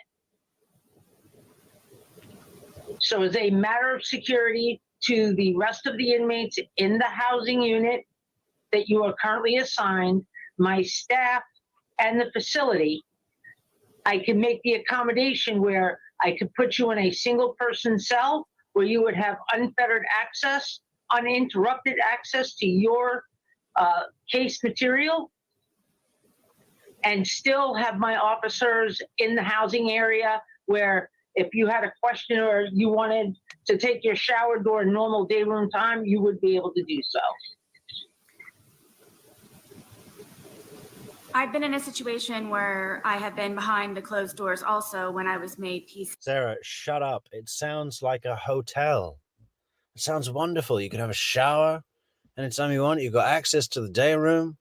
So as a matter of security to the rest of the inmates in the housing unit that you are currently assigned, my staff and the facility, I can make the accommodation where I could put you in a single person cell where you would have unfettered access, uninterrupted access to your case material, and still have my officers in the housing area where if you had a question or you wanted to take your shower during normal day room time, you would be able to do so. I've been in a situation where I have been behind the closed doors also when I was made peace. Sarah, shut up. It sounds like a hotel. It sounds wonderful. You can have a shower anytime you want. You've got access to the day room,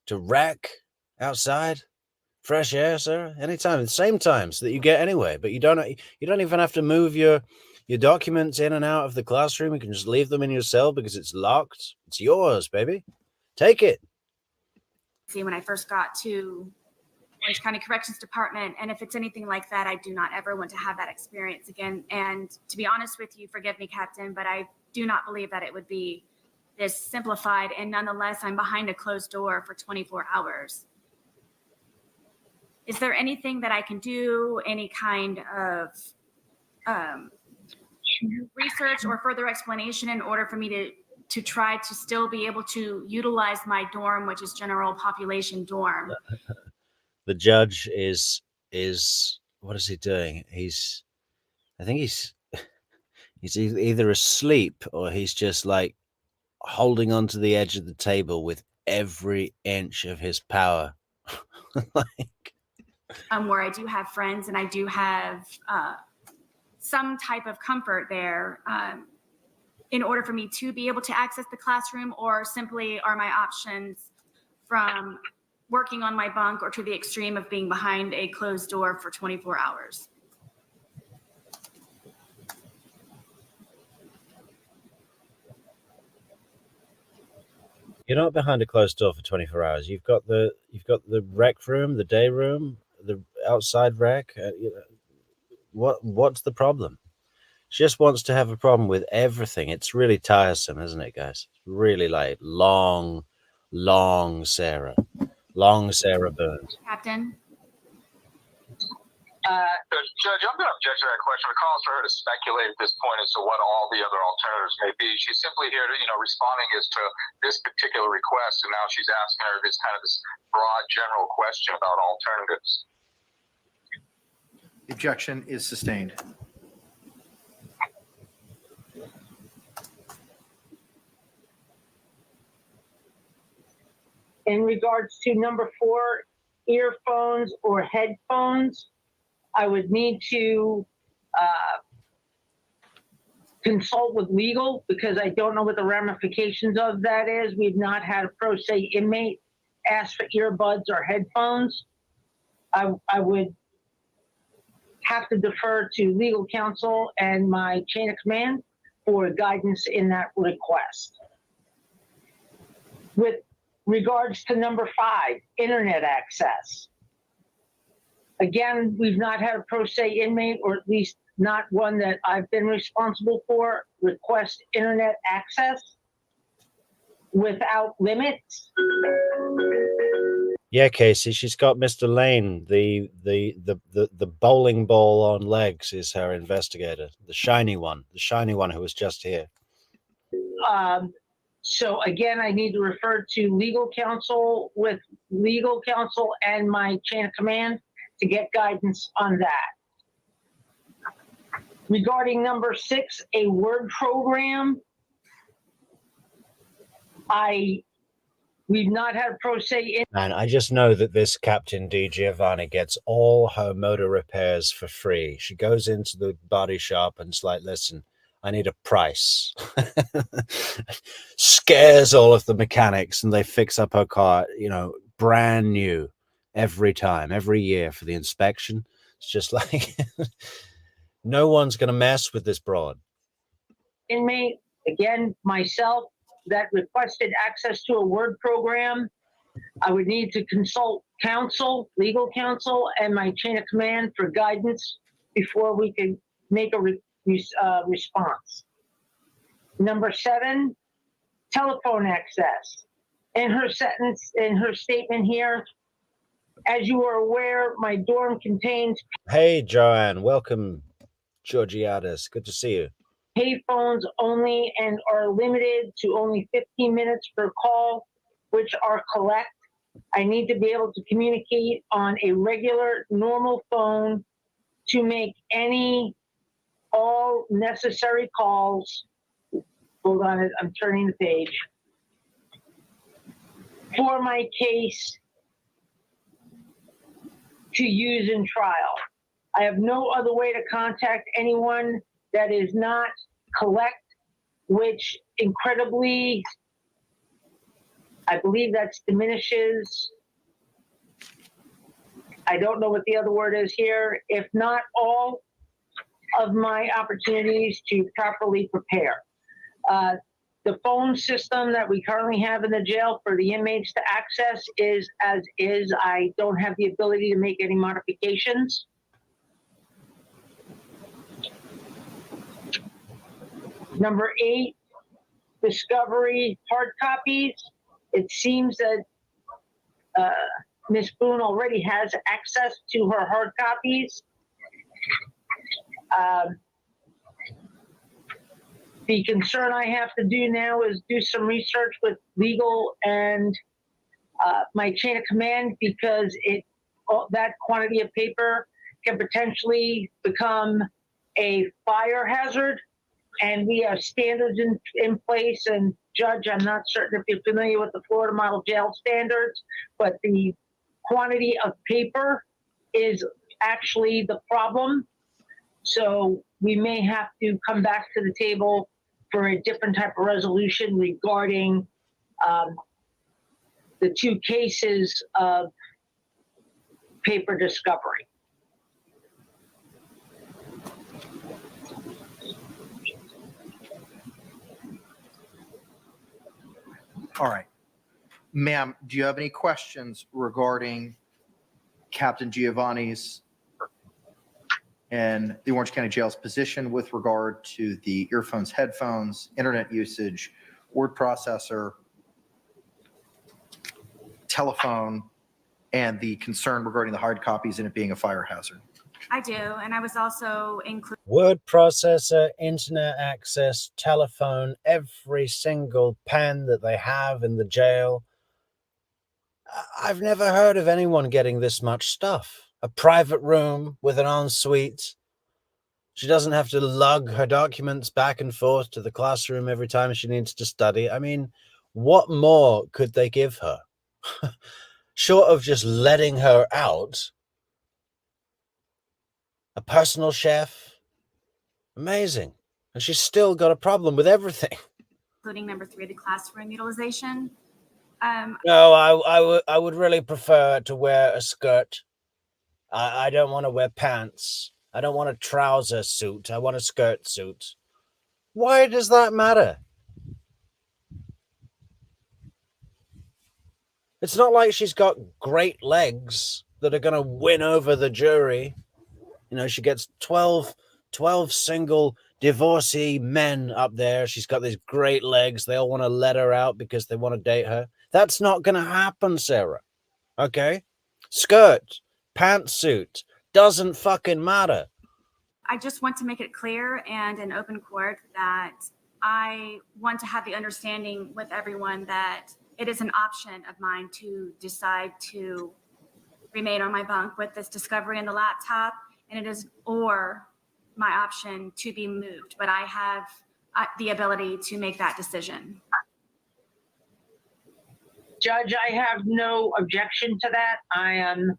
to rec outside, fresh air, Sarah, anytime, the same times that you get anyway. But you don't even have to move your documents in and out of the classroom. You can just leave them in your cell because it's locked. It's yours, baby. Take it. See, when I first got to Orange County Corrections Department, and if it's anything like that, I do not ever want to have that experience again. And to be honest with you, forgive me, Captain, but I do not believe that it would be this simplified. And nonetheless, I'm behind a closed door for 24 hours. Is there anything that I can do, any kind of research or further explanation in order for me to try to still be able to utilize my dorm, which is general population dorm? The judge is what is he doing? I think he's either asleep or he's just like holding onto the edge of the table with every inch of his power. Where I do have friends and I do have some type of comfort there in order for me to be able to access the classroom, or simply are my options from working on my bunk or to the extreme of being behind a closed door for 24 hours. You're not behind a closed door for 24 hours. You've got the rec room, the day room, the outside rec. What's the problem? She just wants to have a problem with everything. It's really tiresome, isn't it, guys? It's really like long Sarah Boone. Captain? Judge, I'm going to object to that question. It calls for her to speculate at this point as to what all the other alternatives may be. She's simply here to, responding as to this particular request, and now she's asking her this broad general question about alternatives. The objection is sustained. In regards to number 4, earphones or headphones, I would need to consult with legal because I don't know what the ramifications of that is. We've not had a pro se inmate ask for earbuds or headphones. I would have to defer to legal counsel and my chain of command for guidance in that request. With regards to number 5, internet access. Again, we've not had a pro se inmate, or at least not one that I've been responsible for, request internet access without limits. Yeah, Casey, she's got Mr. Lane, the bowling ball on legs is her investigator, the shiny one who was just here. So again, I need to refer to legal counsel with legal counsel and my chain of command to get guidance on that. Regarding number 6, a word program, we've not had a pro se. And I just know that this Captain D. Giovanni gets all her motor repairs for free. She goes into the body shop and it's like, listen, I need a price. Scares all of the mechanics and they fix up her car, you know, brand new every time, every year for the inspection. It's just like, no one's going to mess with this broad. Inmate, again, myself, that requested access to a word program. I would need to consult counsel, legal counsel, and my chain of command for guidance before we can make a response. Number 7, telephone access. In her statement here, as you are aware, my dorm contains. Hey, Joanne, welcome, Georgiades. Good to see you. Payphones only and are limited to only 15 minutes per call, which are collect. I need to be able to communicate on a regular, normal phone to make all necessary calls. Hold on, I'm turning the page. For my case to use in trial. I have no other way to contact anyone that is not collect, which incredibly, I believe that's diminishes. I don't know what the other word is here. If not all of my opportunities to properly prepare. The phone system that we currently have in the jail for the inmates to access is as is. I don't have the ability to make any modifications. Number 8, discovery hard copies. It seems that Ms. Boone already has access to her hard copies. The concern I have to do now is do some research with legal and my chain of command, because that quantity of paper can potentially become a fire hazard. And we have standards in place. And Judge, I'm not certain if you're familiar with the Florida Model Jail standards, but the quantity of paper is actually the problem. So we may have to come back to the table for a different type of resolution regarding the 2 cases of paper discovery. All right. Ma'am, do you have any questions regarding Captain Giovanni's and the Orange County Jail's position with regard to the earphones, headphones, internet usage, word processor, telephone, and the concern regarding the hard copies and it being a fire hazard? I do, and I was also included. Word processor, internet access, telephone, every single pen that they have in the jail. I've never heard of anyone getting this much stuff. A private room with an ensuite. She doesn't have to lug her documents back and forth to the classroom every time she needs to study. I mean, what more could they give her? Short of just letting her out, a personal chef, amazing. And she's still got a problem with everything. Including number 3, the classroom utilization. No, I would really prefer to wear a skirt. I don't want to wear pants. I don't want a trouser suit. I want a skirt suit. Why does that matter? It's not like she's got great legs that are going to win over the jury. You know, she gets 12 single divorcee men up there. She's got these great legs. They all want to let her out because they want to date her. That's not going to happen, Sarah. Okay? Skirt, pantsuit, doesn't fucking matter. I just want to make it clear and in open court that I want to have the understanding with everyone that it is an option of mine to decide to remain on my bunk with this discovery in the laptop, and it is or my option to be moved, but I have the ability to make that decision. Judge, I have no objection to that. I am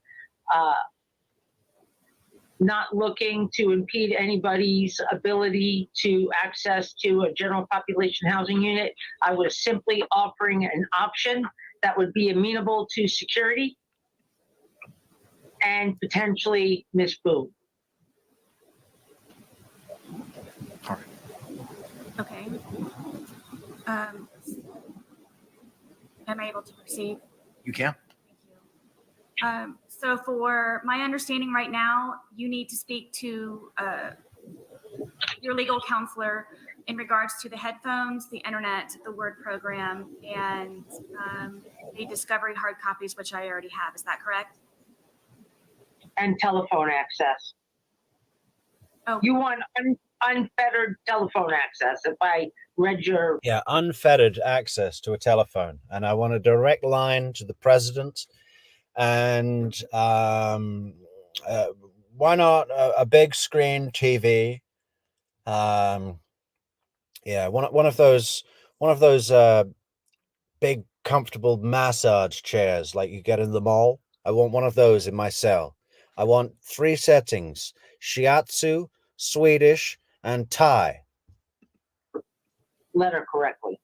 not looking to impede anybody's ability to access to a general population housing unit. I was simply offering an option that would be amenable to security and potentially Ms. Boone. Okay. Am I able to proceed? You can. Thank you. So for my understanding right now, you need to speak to your legal counselor in regards to the headphones, the internet, the Word program, and the discovery hard copies, which I already have. Is that correct? And telephone access. Oh. You want unfettered telephone access, if I read your... Yeah, unfettered access to a telephone. And I want a direct line to the president. And why not a big screen TV? Yeah, one of those big comfortable massage chairs like you get in the mall. I want one of those in my cell. I want 3 settings: shiatsu, Swedish, and Thai. Letter correctly.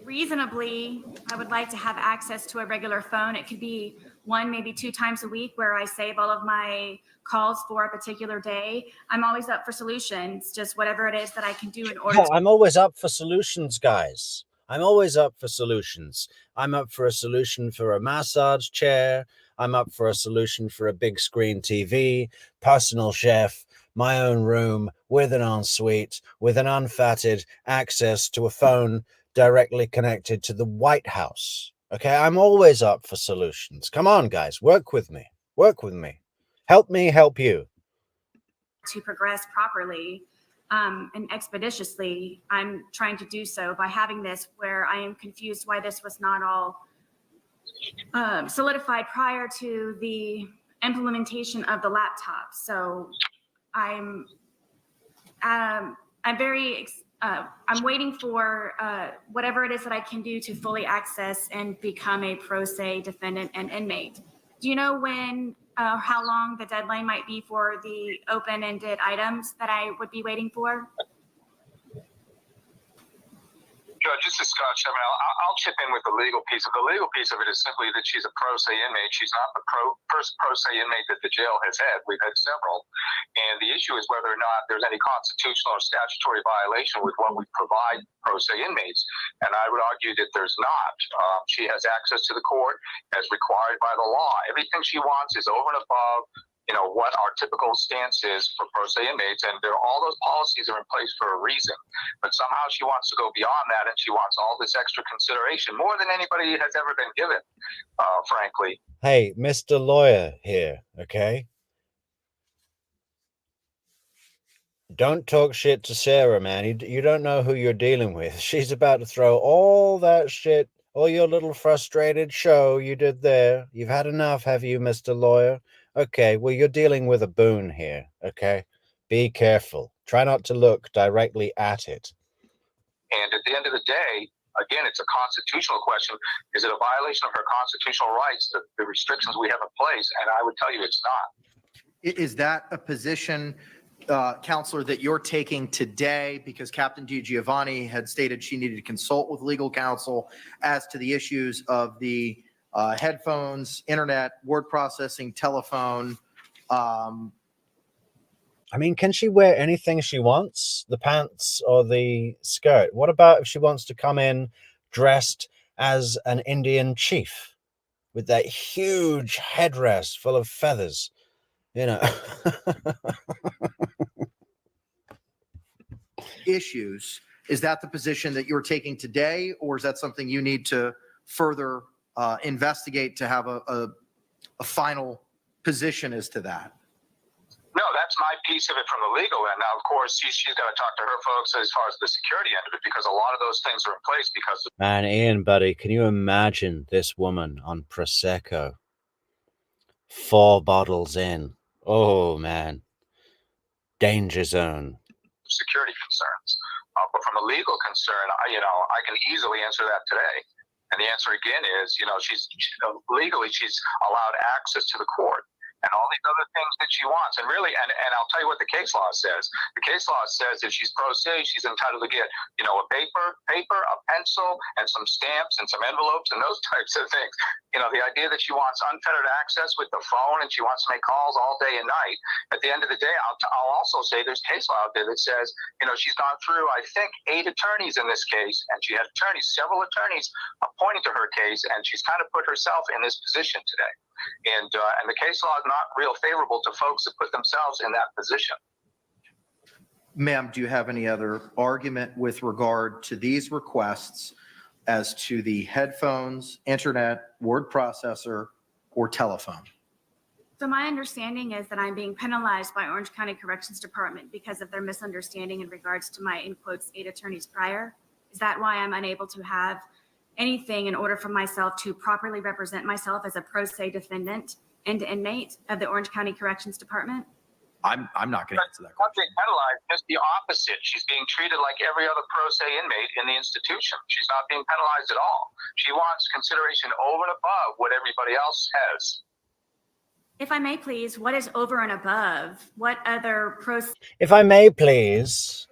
Reasonably, I would like to have access to a regular phone. It could be 1, maybe 2 times a week where I save all of my calls for a particular day. I'm always up for solutions, just whatever it is that I can do in order to... I'm always up for solutions, guys. I'm always up for solutions. I'm up for a solution for a massage chair. I'm up for a solution for a big screen TV, personal chef, my own room with an ensuite, with an unfettered access to a phone directly connected to the White House. Okay, I'm always up for solutions. Come on, guys, work with me. Work with me. Help me help you. To progress properly and expeditiously, I'm trying to do so by having this where I am confused why this was not all solidified prior to the implementation of the laptop. So I'm waiting for whatever it is that I can do to fully access and become a pro se defendant and inmate. Do you know when, how long the deadline might be for the open-ended items that I would be waiting for? Judge, this is Scott Shepard. I'll chip in with the legal piece. The legal piece of it is simply that she's a pro se inmate. She's not the first pro se inmate that the jail has had. We've had several. And the issue is whether or not there's any constitutional or statutory violation with what we provide pro se inmates. And I would argue that there's not. She has access to the court as required by the law. Everything she wants is over and above what our typical stance is for pro se inmates, and all those policies are in place for a reason. But somehow she wants to go beyond that, and she wants all this extra consideration, more than anybody has ever been given, frankly. Hey, Mr. Lawyer here, okay? Don't talk shit to Sarah, man. You don't know who you're dealing with. She's about to throw all that shit, all your little frustrated show you did there. You've had enough, have you, Mr. Lawyer? Okay, well, you're dealing with a Boone here, okay? Be careful. Try not to look directly at it. And at the end of the day, again, it's a constitutional question. Is it a violation of her constitutional rights, the restrictions we have in place? And I would tell you it's not. Is that a position, Counselor, that you're taking today? Because Captain DiGiovanni had stated she needed to consult with legal counsel as to the issues of the headphones, internet, word processing, telephone. I mean, can she wear anything she wants? The pants or the skirt? What about if she wants to come in dressed as an Indian chief with that huge headdress full of feathers? You know. Issues. Is that the position that you're taking today, or is that something you need to further investigate to have a final position as to that? No, that's my piece of it from the legal end. Now, of course, she's got to talk to her folks as far as the security end of it, because a lot of those things are in place because of. Man, Ian, buddy, can you imagine this woman on Prosecco? 4 bottles in. Oh, man. Danger zone. Security concerns. But from a legal concern, I can easily answer that today. And the answer again is, legally, she's allowed access to the court and all these other things that she wants. And really, and I'll tell you what the case law says. The case law says if she's pro se, she's entitled to get, a paper, a pencil, and some stamps and some envelopes and those types of things. The idea that she wants unfettered access with the phone and she wants to make calls all day and night. At the end of the day, I'll also say there's case law out there that says, she's gone through, I think, 8 attorneys in this case, and she had several attorneys appointed to her case, and she's kind of put herself in this position today. And the case law is not real favorable to folks that put themselves in that position. Ma'am, do you have any other argument with regard to these requests as to the headphones, internet, word processor, or telephone? So my understanding is that I'm being penalized by Orange County Corrections Department because of their misunderstanding in regards to my, in quotes, 8 attorneys prior. Is that why I'm unable to have anything in order for myself to properly represent myself as a pro se defendant and inmate of the Orange County Corrections Department? I'm not going to answer that Not being penalized, just the opposite. She's being treated like every other pro se inmate in the institution. She's not being penalized at all. She wants consideration over and above what everybody else has. If I may please, what is over and above? What other If I may please,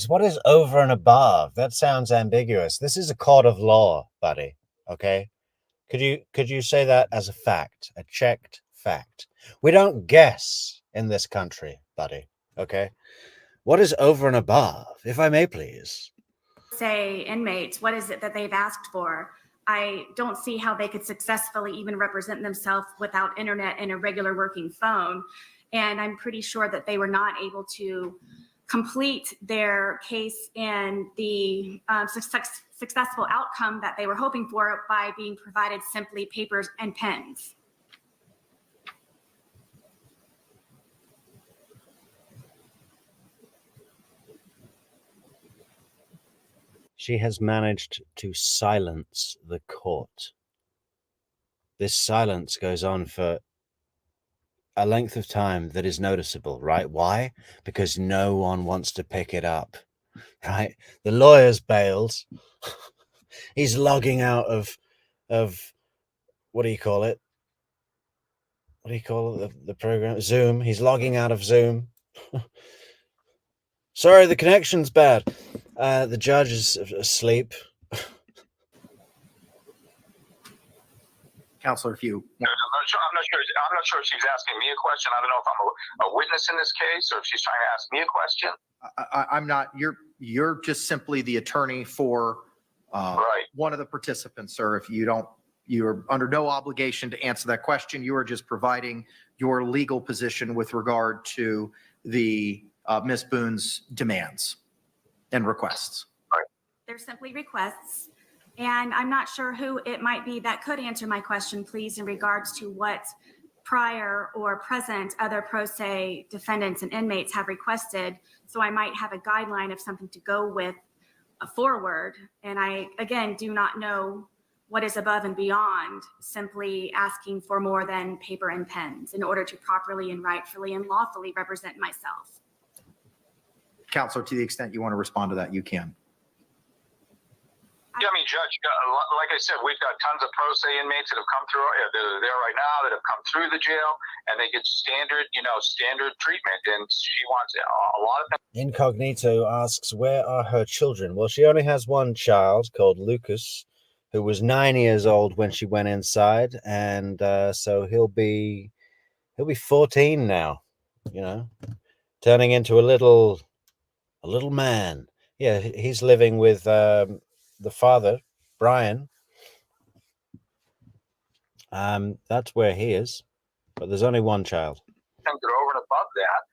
what is over and above? That sounds ambiguous. This is a court of law, buddy. Okay? Could you say that as a fact, a checked fact? We don't guess in this country, buddy. Okay? What is over and above, if I may please? say inmates, what is it that they've asked for? I don't see how they could successfully even represent themselves without internet and a regular working phone. And I'm pretty sure that they were not able to complete their case in the successful outcome that they were hoping for by being provided simply papers and pens. She has managed to silence the court. This silence goes on for a length of time that is noticeable, right? Why? Because no one wants to pick it up, right? The lawyer's bailed. He's logging out of what do you call it? What do you call it? The program? Zoom. He's logging out of Zoom. Sorry, the connection's bad. The judge is asleep. Counselor, if you. I'm not sure if she's asking me a question. I don't know if I'm a witness in this case or if she's trying to ask me a question. I'm not. You're just simply the attorney for Right. one of the participants, sir. If you don't, you're under no obligation to answer that question. You are just providing your legal position with regard to the Ms. Boone's demands and requests. They're simply requests. And I'm not sure who it might be that could answer my question, please, in regards to what prior or present other pro se defendants and inmates have requested. So I might have a guideline of something to go with forward. And I, again, do not know what is above and beyond simply asking for more than paper and pens in order to properly and rightfully and lawfully represent myself. Counselor, to the extent you want to respond to that, you can. Yeah, I mean, Judge, like I said, we've got tons of pro se inmates that have come through, that are there right now, that have come through the jail, and they get standard treatment. And she wants a lot of things. Incognito asks, where are her children? Well, she only has one child called Lucas, who was 9 years old when she went inside, and so he'll be 14 now, turning into a little man. Yeah, he's living with the father, Brian. That's where he is, but there's only one child. Things that are over and above that.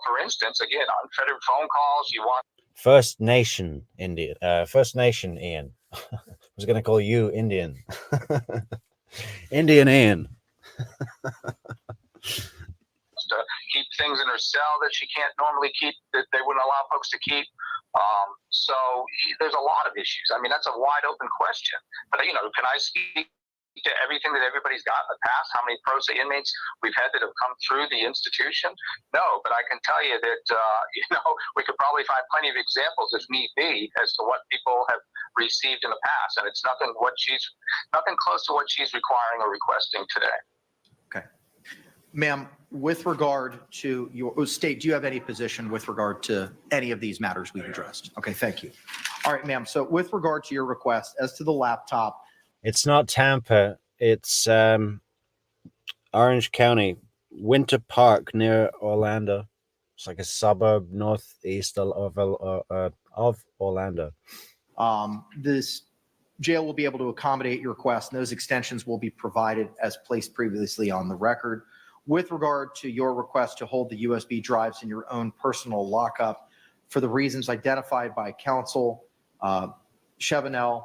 For instance, again, unfettered phone calls. You want First Nation Indian. First Nation Ian. I was going to call you Indian. Indian Ian. to keep things in her cell that she can't normally keep, that they wouldn't allow folks to keep. So there's a lot of issues. I mean, that's a wide open question. But, can I speak to everything that everybody's got in the past? How many pro se inmates we've had that have come through the institution? No, but I can tell you that, we could probably find plenty of examples if need be as to what people have received in the past. And it's nothing close to what she's requiring or requesting today. Okay. Ma'am, with regard to your state, do you have any position with regard to any of these matters we've addressed? Okay, thank you. All right, ma'am. So with regard to your request as to the laptop, it's not Tampa. It's Orange County, Winter Park near Orlando. It's like a suburb northeast of Orlando. this jail will be able to accommodate your request, and those extensions will be provided as placed previously on the record. With regard to your request to hold the USB drives in your own personal lockup, for the reasons identified by counsel Chevenel,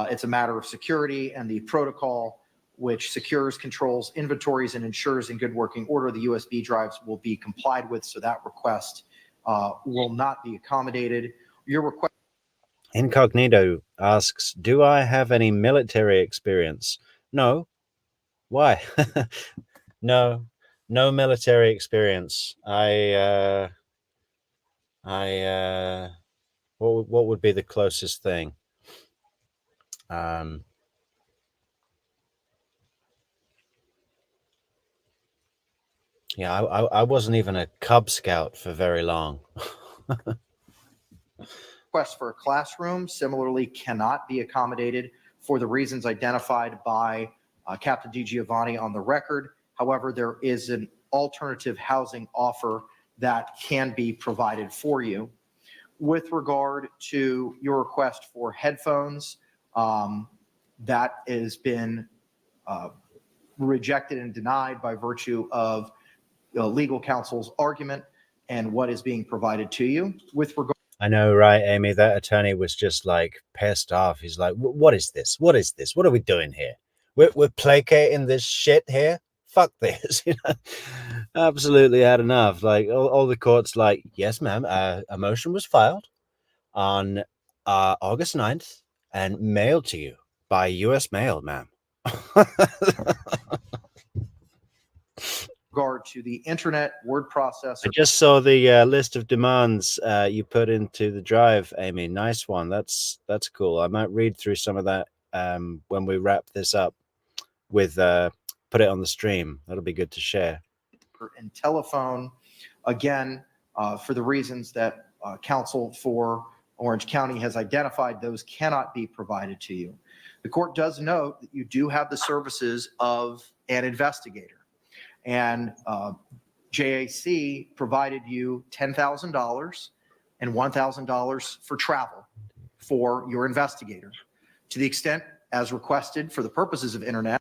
it's a matter of security and the protocol which secures, controls inventories, and ensures in good working order the USB drives will be complied with, so that request will not be accommodated. Your request. Incognito asks, do I have any military experience? No. Why? No military experience. What would be the closest thing? Yeah, I wasn't even a Cub Scout for very long. Request for a classroom similarly cannot be accommodated for the reasons identified by Captain DiGiovanni on the record. However, there is an alternative housing offer that can be provided for you. With regard to your request for headphones, that has been rejected and denied by virtue of legal counsel's argument and what is being provided to you. With regard, I know, right, Amy? That attorney was just like pissed off. He's like, "What is this? What is this? What are we doing here? We're placating this shit here. Fuck this!" Absolutely had enough. Like all the courts, like, yes, ma'am. A motion was filed on August 9th and mailed to you by U.S. mail, ma'am. regard to the internet word processor. I just saw the list of demands you put into the drive, Amy. Nice one. That's cool. I might read through some of that when we wrap this up with put it on the stream. That'll be good to share. And telephone, again, for the reasons that counsel for Orange County has identified, those cannot be provided to you. The court does note that you do have the services of an investigator. And JAC provided you $10,000 and $1,000 for travel for your investigator. To the extent as requested for the purposes of internet.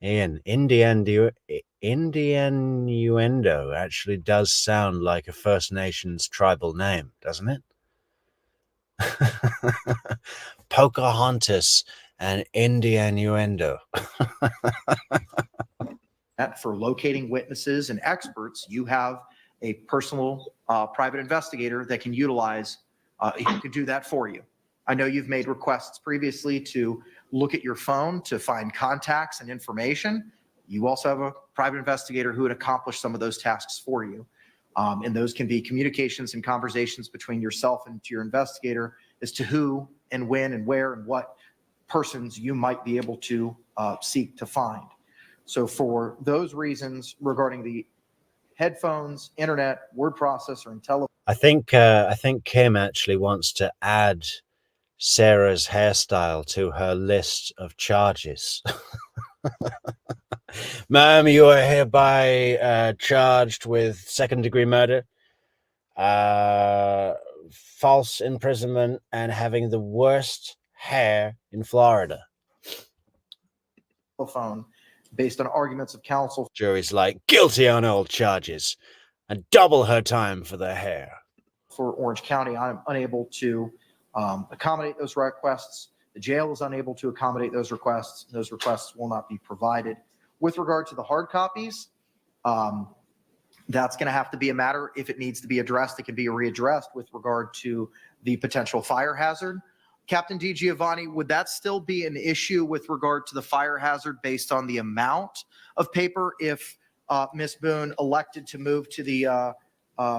Ian, Indianuendo actually does sound like a First Nations tribal name, doesn't it? Pocahontas and Indianuendo. For locating witnesses and experts, you have a personal private investigator that can utilize, he can do that for you. I know you've made requests previously to look at your phone to find contacts and information. You also have a private investigator who would accomplish some of those tasks for you. And those can be communications and conversations between yourself and your investigator as to who and when and where and what persons you might be able to seek to find. So for those reasons regarding the headphones, internet, word processor, and telephone. I think Kim actually wants to add Sarah's hairstyle to her list of charges. Ma'am, you are hereby charged with second-degree murder, false imprisonment, and having the worst hair in Florida. Phone based on arguments of counsel. Jury's like, guilty on all charges and double her time for the hair. For Orange County, I'm unable to accommodate those requests. The jail is unable to accommodate those requests. Those requests will not be provided. With regard to the hard copies, that's going to have to be a matter. If it needs to be addressed, it can be readdressed with regard to the potential fire hazard. Captain DiGiovanni, would that still be an issue with regard to the fire hazard based on the amount of paper if Ms. Boone elected to move to the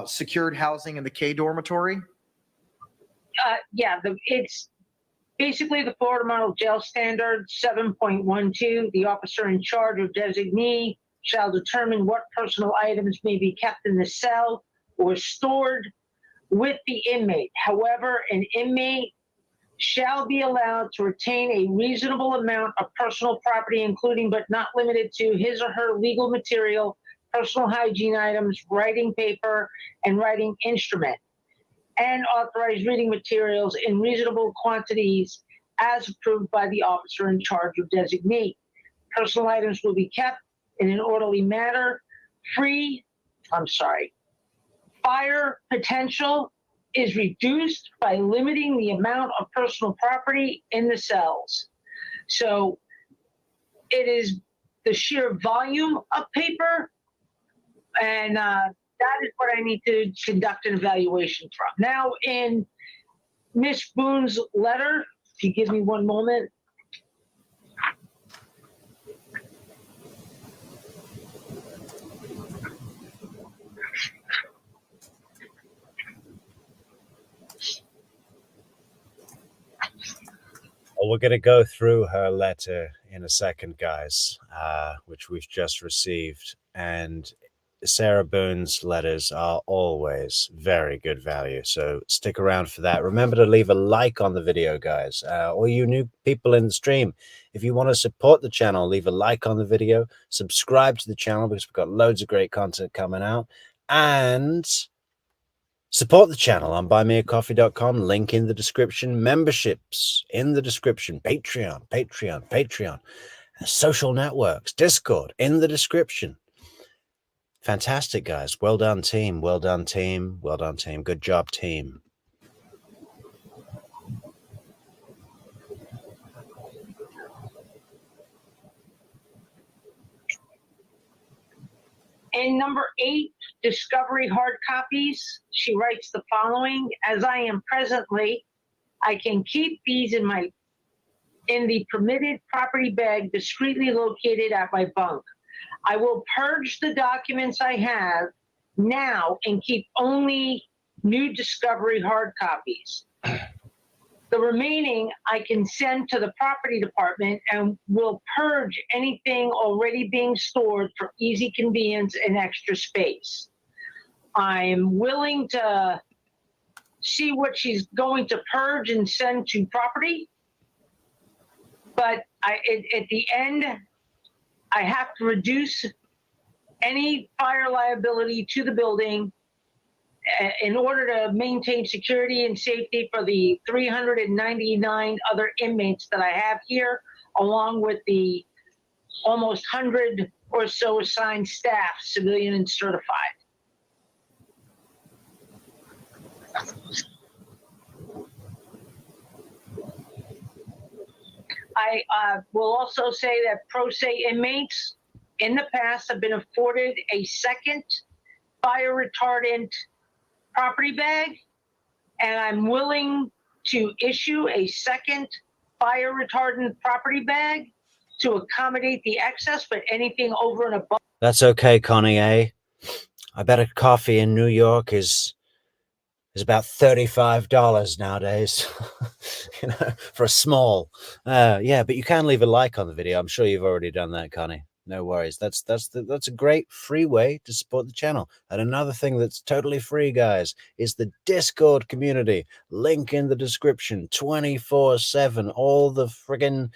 secured housing in the K dormitory? Yeah, it's basically the Florida Model Jail Standard 7.12. The officer in charge or designee shall determine what personal items may be kept in the cell or stored with the inmate. However, an inmate shall be allowed to retain a reasonable amount of personal property, including but not limited to his or her legal material, personal hygiene items, writing paper, and writing instrument, and authorized reading materials in reasonable quantities as approved by the officer in charge or designee. Personal items will be kept in an orderly manner. Fire potential is reduced by limiting the amount of personal property in the cells. So it is the sheer volume of paper, and that is what I need to conduct an evaluation from. Now, in Ms. Boone's letter, if you give me one moment. Well, we're going to go through her letter in a second, guys, which we've just received. And Sarah Boone's letters are always very good value. So stick around for that. Remember to leave a like on the video, guys. All you new people in the stream, if you want to support the channel, leave a like on the video. Subscribe to the channel because we've got loads of great content coming out. And support the channel on buymeacoffee.com. Link in the description. Memberships in the description. Patreon. Social networks. Discord in the description. Fantastic, guys. Well done, team. Well done, team. Well done, team. Good job, team. In number 8, discovery hard copies, she writes the following: as I am presently, I can keep these in the permitted property bag discreetly located at my bunk. I will purge the documents I have now and keep only new discovery hard copies. The remaining I can send to the property department and will purge anything already being stored for easy convenience and extra space. I'm willing to see what she's going to purge and send to property, but at the end, I have to reduce any fire liability to the building in order to maintain security and safety for the 399 other inmates that I have here, along with the almost 100 or so assigned staff, civilian and certified. I will also say that pro se inmates in the past have been afforded a second fire retardant property bag, and I'm willing to issue a second fire retardant property bag to accommodate the excess, but anything over and above. That's okay, Connie A. I bet a coffee in New York is is about $35 nowadays, for a small. Yeah, but you can leave a like on the video. I'm sure you've already done that, Connie. No worries. That's a great free way to support the channel. And another thing that's totally free, guys, is the Discord community. Link in the description. 24/7. All the friggin'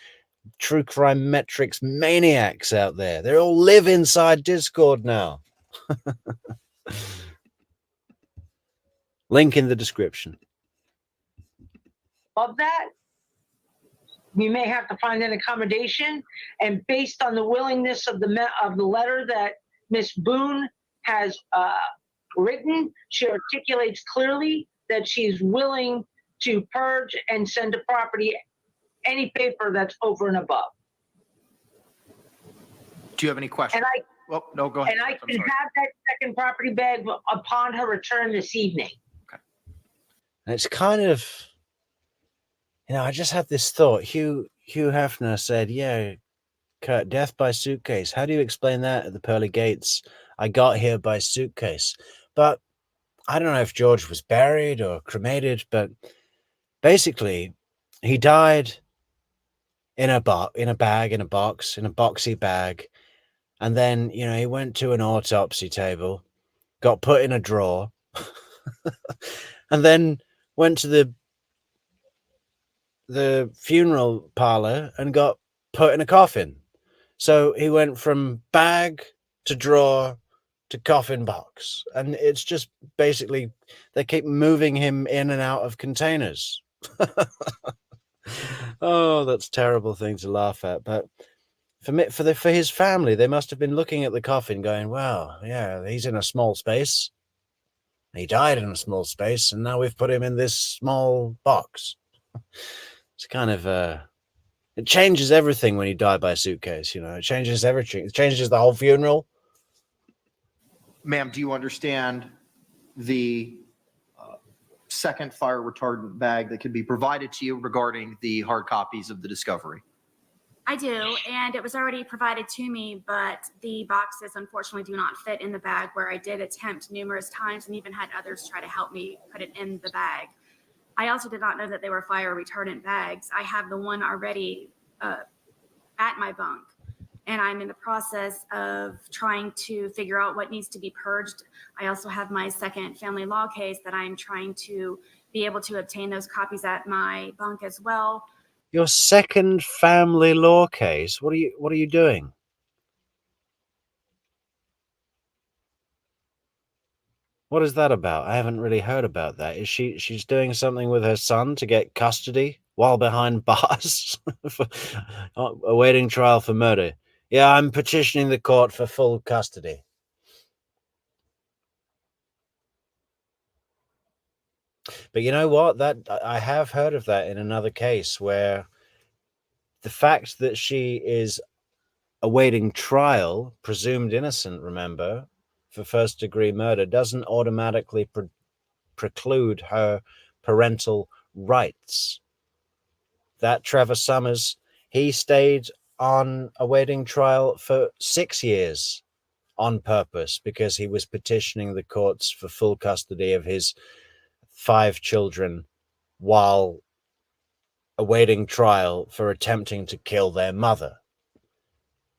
true crime Metrix maniacs out there. They all live inside Discord now. Link in the description. Of that, we may have to find an accommodation, and based on the willingness of the letter that Miss Boone has written, she articulates clearly that she's willing to purge and send to property any paper that's over and above. Do you have any questions? Well, no, go ahead. And I I'm can sorry. have that second property bag upon her return this evening. And it's kind of, I just had this thought. Hugh Hefner said, yeah, Kurt, death by suitcase. How do you explain that at the pearly gates? I got here by suitcase. But I don't know if George was buried or cremated, but basically he died in a box, in a boxy bag. And then, he went to an autopsy table, got put in a drawer, and then went to the funeral parlor and got put in a coffin. So he went from bag to drawer to coffin box. And it's just basically, they keep moving him in and out of containers. Oh, that's a terrible thing to laugh at. But for his family, they must have been looking at the coffin going, well, yeah, he's in a small space. He died in a small space, and now we've put him in this small box. It's kind of, it changes everything when you die by suitcase, It changes everything. It changes the whole funeral. Ma'am, do you understand the second fire retardant bag that could be provided to you regarding the hard copies of the discovery? I do, and it was already provided to me, but the boxes unfortunately do not fit in the bag, where I did attempt numerous times and even had others try to help me put it in the bag. I also did not know that they were fire retardant bags. I have the one already at my bunk, and I'm in the process of trying to figure out what needs to be purged. I also have my second family law case that I'm trying to be able to obtain those copies at my bunk as well. Your second family law case? What are you doing? What is that about? I haven't really heard about that. Is she's doing something with her son to get custody while behind bars for awaiting trial for murder? Yeah, I'm petitioning the court for full custody. But you know what? That I have heard of that in another case, where the fact that she is awaiting trial, presumed innocent, remember, for first-degree murder, doesn't automatically preclude her parental rights. That Trevor Summers, he stayed on awaiting trial for 6 years on purpose because he was petitioning the courts for full custody of his 5 children while awaiting trial for attempting to kill their mother.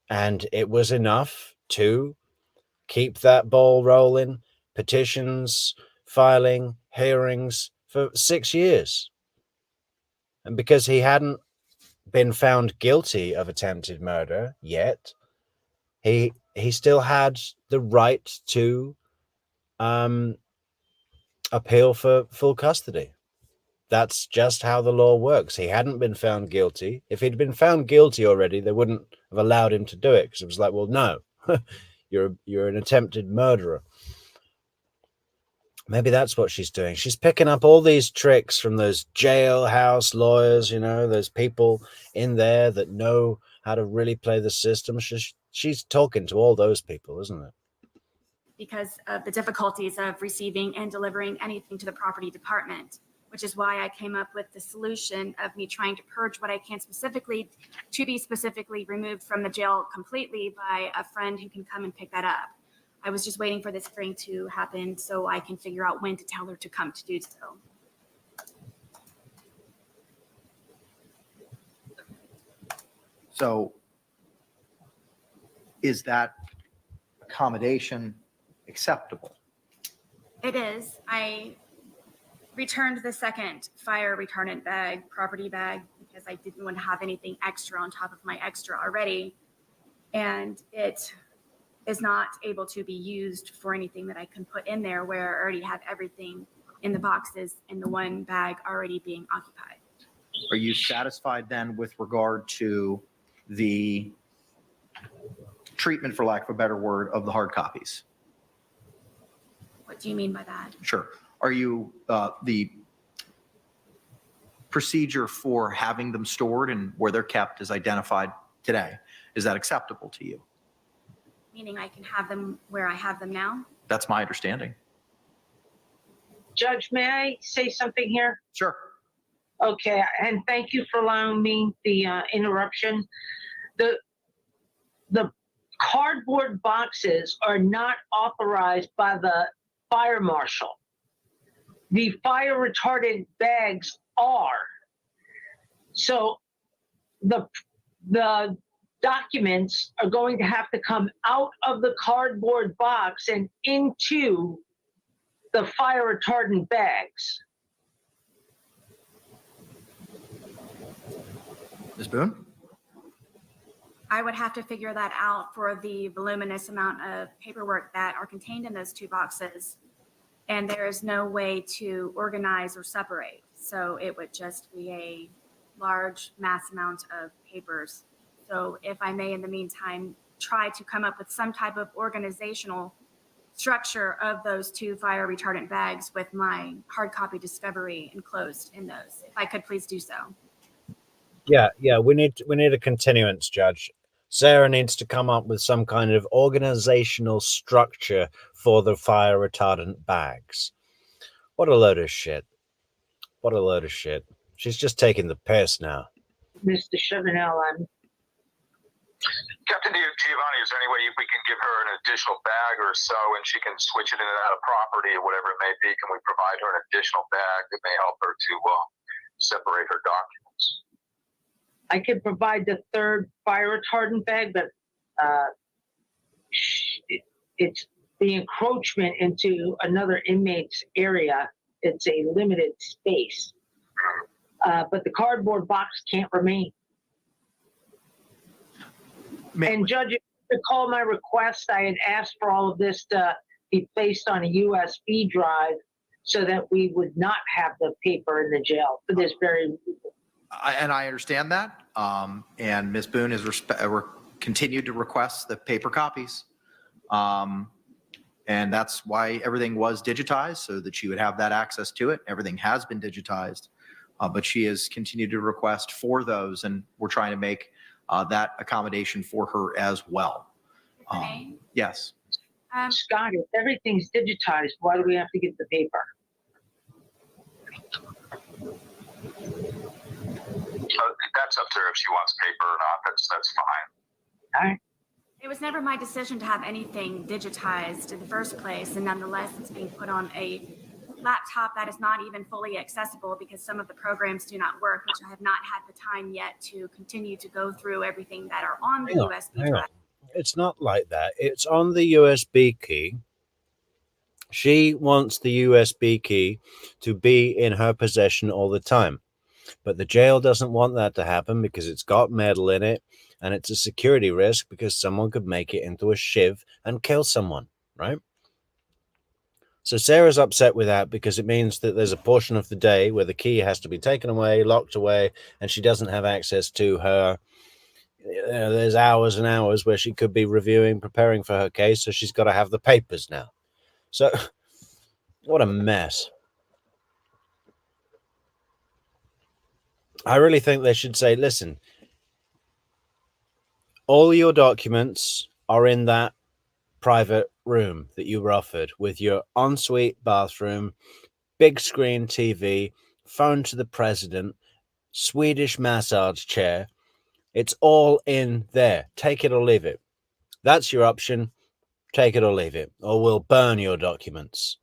And it was enough to keep that ball rolling, petitions, filing, hearings for 6 years. And because he hadn't been found guilty of attempted murder yet, he still had the right to appeal for full custody. That's just how the law works. He hadn't been found guilty. If he'd been found guilty already, they wouldn't have allowed him to do it, because it was like, well, no, you're an attempted murderer. Maybe that's what she's doing. She's picking up all these tricks from those jailhouse lawyers, those people in there that know how to really play the system. She's talking to all those people, isn't it? Because of the difficulties of receiving and delivering anything to the property department, which is why I came up with the solution of me trying to purge what I can specifically to be specifically removed from the jail completely by a friend who can come and pick that up. I was just waiting for this hearing to happen so I can figure out when to tell her to come to do so. So is that accommodation acceptable? It is. I returned the second fire retardant bag, property bag, because I didn't want to have anything extra on top of my extra already. And it is not able to be used for anything that I can put in there where I already have everything in the boxes in the one bag already being occupied. Are you satisfied then with regard to the treatment, for lack of a better word, of the hard copies? What do you mean by that? Sure. Are you, the procedure for having them stored and where they're kept is identified today? Is that acceptable to you? Meaning I can have them where I have them now? That's my understanding. Judge, may I say something here? Sure. Okay, and thank you for allowing me the interruption. The cardboard boxes are not authorized by the fire marshal. The fire retardant bags are. So the documents are going to have to come out of the cardboard box and into the fire retardant bags. Ms. Boone? I would have to figure that out for the voluminous amount of paperwork that are contained in those two boxes. And there is no way to organize or separate. So it would just be a large mass amount of papers. So if I may, in the meantime, try to come up with some type of organizational structure of those two fire retardant bags with my hard copy discovery enclosed in those. If I could please do so. Yeah, we need a continuance, Judge. Sarah needs to come up with some kind of organizational structure for the fire retardant bags. What a load of shit. What a load of shit. She's just taking the piss now. Mr. Chavanel, Captain Giovanni, is there any way we can give her an additional bag or so and she can switch it in and out of property or whatever it may be? Can we provide her an additional bag that may help her to separate her documents? I could provide the third fire retardant bag, but it's the encroachment into another inmate's area. It's a limited space. But the cardboard box can't remain. And Judge, if you recall my request, I had asked for all of this to be placed on a USB drive so that we would not have the paper in the jail for this very reason. And I understand that. And Ms. Boone has continued to request the paper copies. And that's why everything was digitized, so that she would have that access to it. Everything has been digitized, but she has continued to request for those, and we're trying to make that accommodation for her as well. Yes. Scott, if everything's digitized, why do we have to get the paper? That's up to her if she wants paper or not. That's fine. All right. It was never my decision to have anything digitized in the first place, and nonetheless, it's being put on a laptop that is not even fully accessible because some of the programs do not work, which I have not had the time yet to continue to go through everything that are on the USB drive. It's not like that. It's on the USB key. She wants the USB key to be in her possession all the time. But the jail doesn't want that to happen because it's got metal in it, and it's a security risk because someone could make it into a shiv and kill someone, right? So Sarah's upset with that because it means that there's a portion of the day where the key has to be taken away, locked away, and she doesn't have access to her. There's hours and hours where she could be reviewing, preparing for her case, so she's got to have the papers now. So what a mess. I really think they should say, listen, all your documents are in that private room that you were offered with your ensuite bathroom, big screen TV, phone to the president, Swedish massage chair. It's all in there. Take it or leave it. That's your option. Take it or leave it, or we'll burn your documents.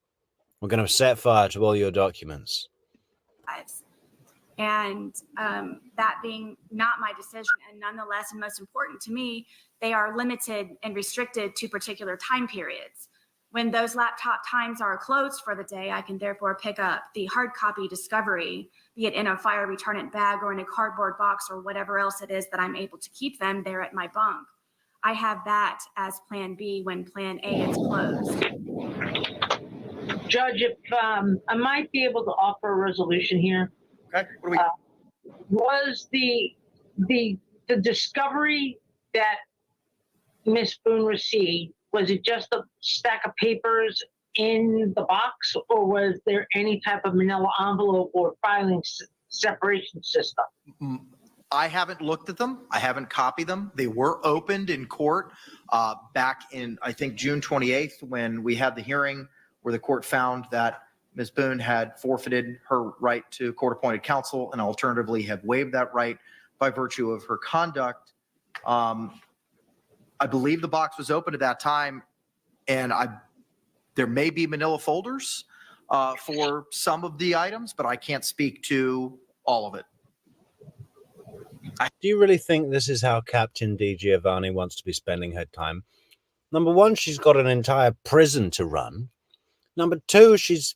We're going to set fire to all your documents. lives. And that being not my decision, and nonetheless, and most important to me, they are limited and restricted to particular time periods. When those laptop times are closed for the day, I can therefore pick up the hard copy discovery, be it in a fire retardant bag or in a cardboard box or whatever else it is that I'm able to keep them there at my bunk. I have that as plan B when plan A is closed. Judge, if I might be able to offer a resolution here. Okay, what do we? Was the discovery that Miss Boone received, was it just a stack of papers in the box, or was there any type of manila envelope or filing separation system? I haven't looked at them. I haven't copied them. They were opened in court back in, I think, June 28th, when we had the hearing where the court found that Ms. Boone had forfeited her right to court-appointed counsel and alternatively have waived that right by virtue of her conduct. I believe the box was open at that time, and there may be manila folders for some of the items, but I can't speak to all of it. Do you really think this is how Captain Di Giovanni wants to be spending her time? Number one, she's got an entire prison to run. Number two, she's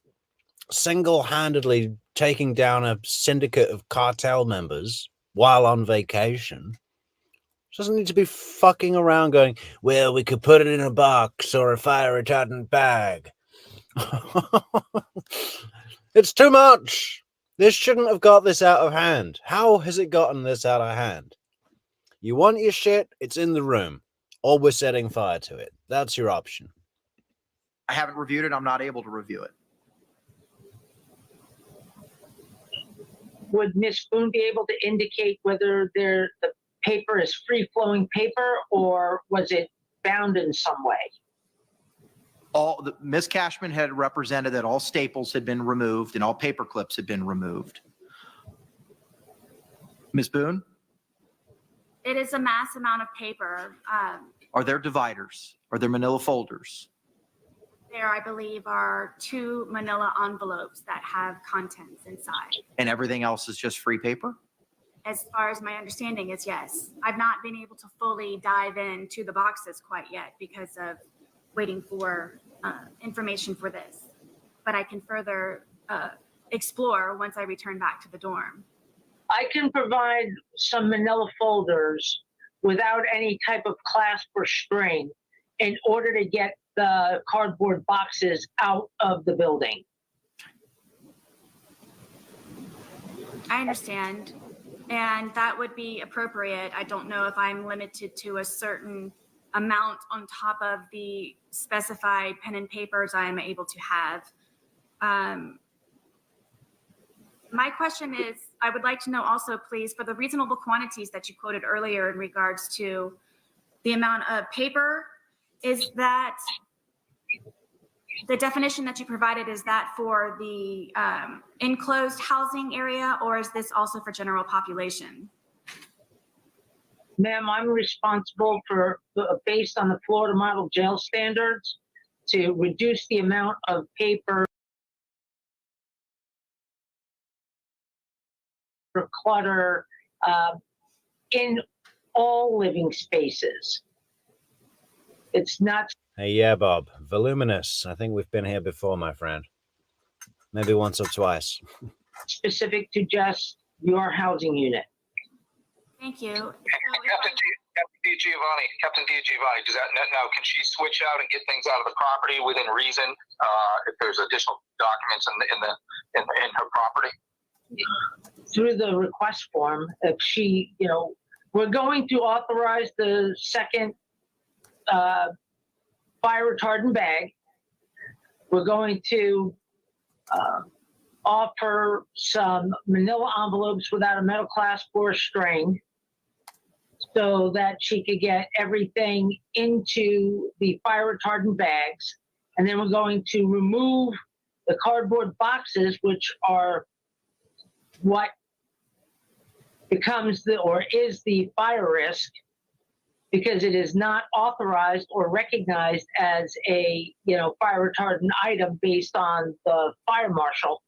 single-handedly taking down a syndicate of cartel members while on vacation. She doesn't need to be fucking around going, well, we could put it in a box or a fire retardant bag. It's too much. This shouldn't have got this out of hand. How has it gotten this out of hand? You want your shit, it's in the room, or we're setting fire to it. That's your option. I haven't reviewed it. I'm not able to review it. Would Miss Boone be able to indicate whether the paper is free-flowing paper, or was it bound in some way? Ms. Cashman had represented that all staples had been removed and all paper clips had been removed. Ms. Boone, It is a mass amount of paper. are there dividers? Are there manila folders? There, I believe, are 2 manila envelopes that have contents inside. And everything else is just free paper? As far as my understanding is, yes. I've not been able to fully dive into the boxes quite yet because of waiting for information for this. But I can further explore once I return back to the dorm. I can provide some manila folders without any type of clasp or string in order to get the cardboard boxes out of the building. I understand. And that would be appropriate. I don't know if I'm limited to a certain amount on top of the specified pen and papers I am able to have. My question is, I would like to know also, please, for the reasonable quantities that you quoted earlier in regards to the amount of paper, is that the definition that you provided, is that for the enclosed housing area, or is this also for general population? Ma'am, I'm responsible for, based on the Florida Model Jail standards, to reduce the amount of paper or clutter in all living spaces. It's not Hey, yeah, Bob. Voluminous. I think we've been here before, my friend. Maybe once or twice. specific to just your housing unit. Thank you. Captain DiGiovanni, does that now can she switch out and get things out of the property within reason if there's additional documents in her property? Through the request form, if she, we're going to authorize the second fire retardant bag. We're going to offer some manila envelopes without a metal clasp or string so that she could get everything into the fire retardant bags. And then we're going to remove the cardboard boxes, which are what becomes or is the fire risk. because it is not authorized or recognized as a, fire retardant item based on the fire marshal.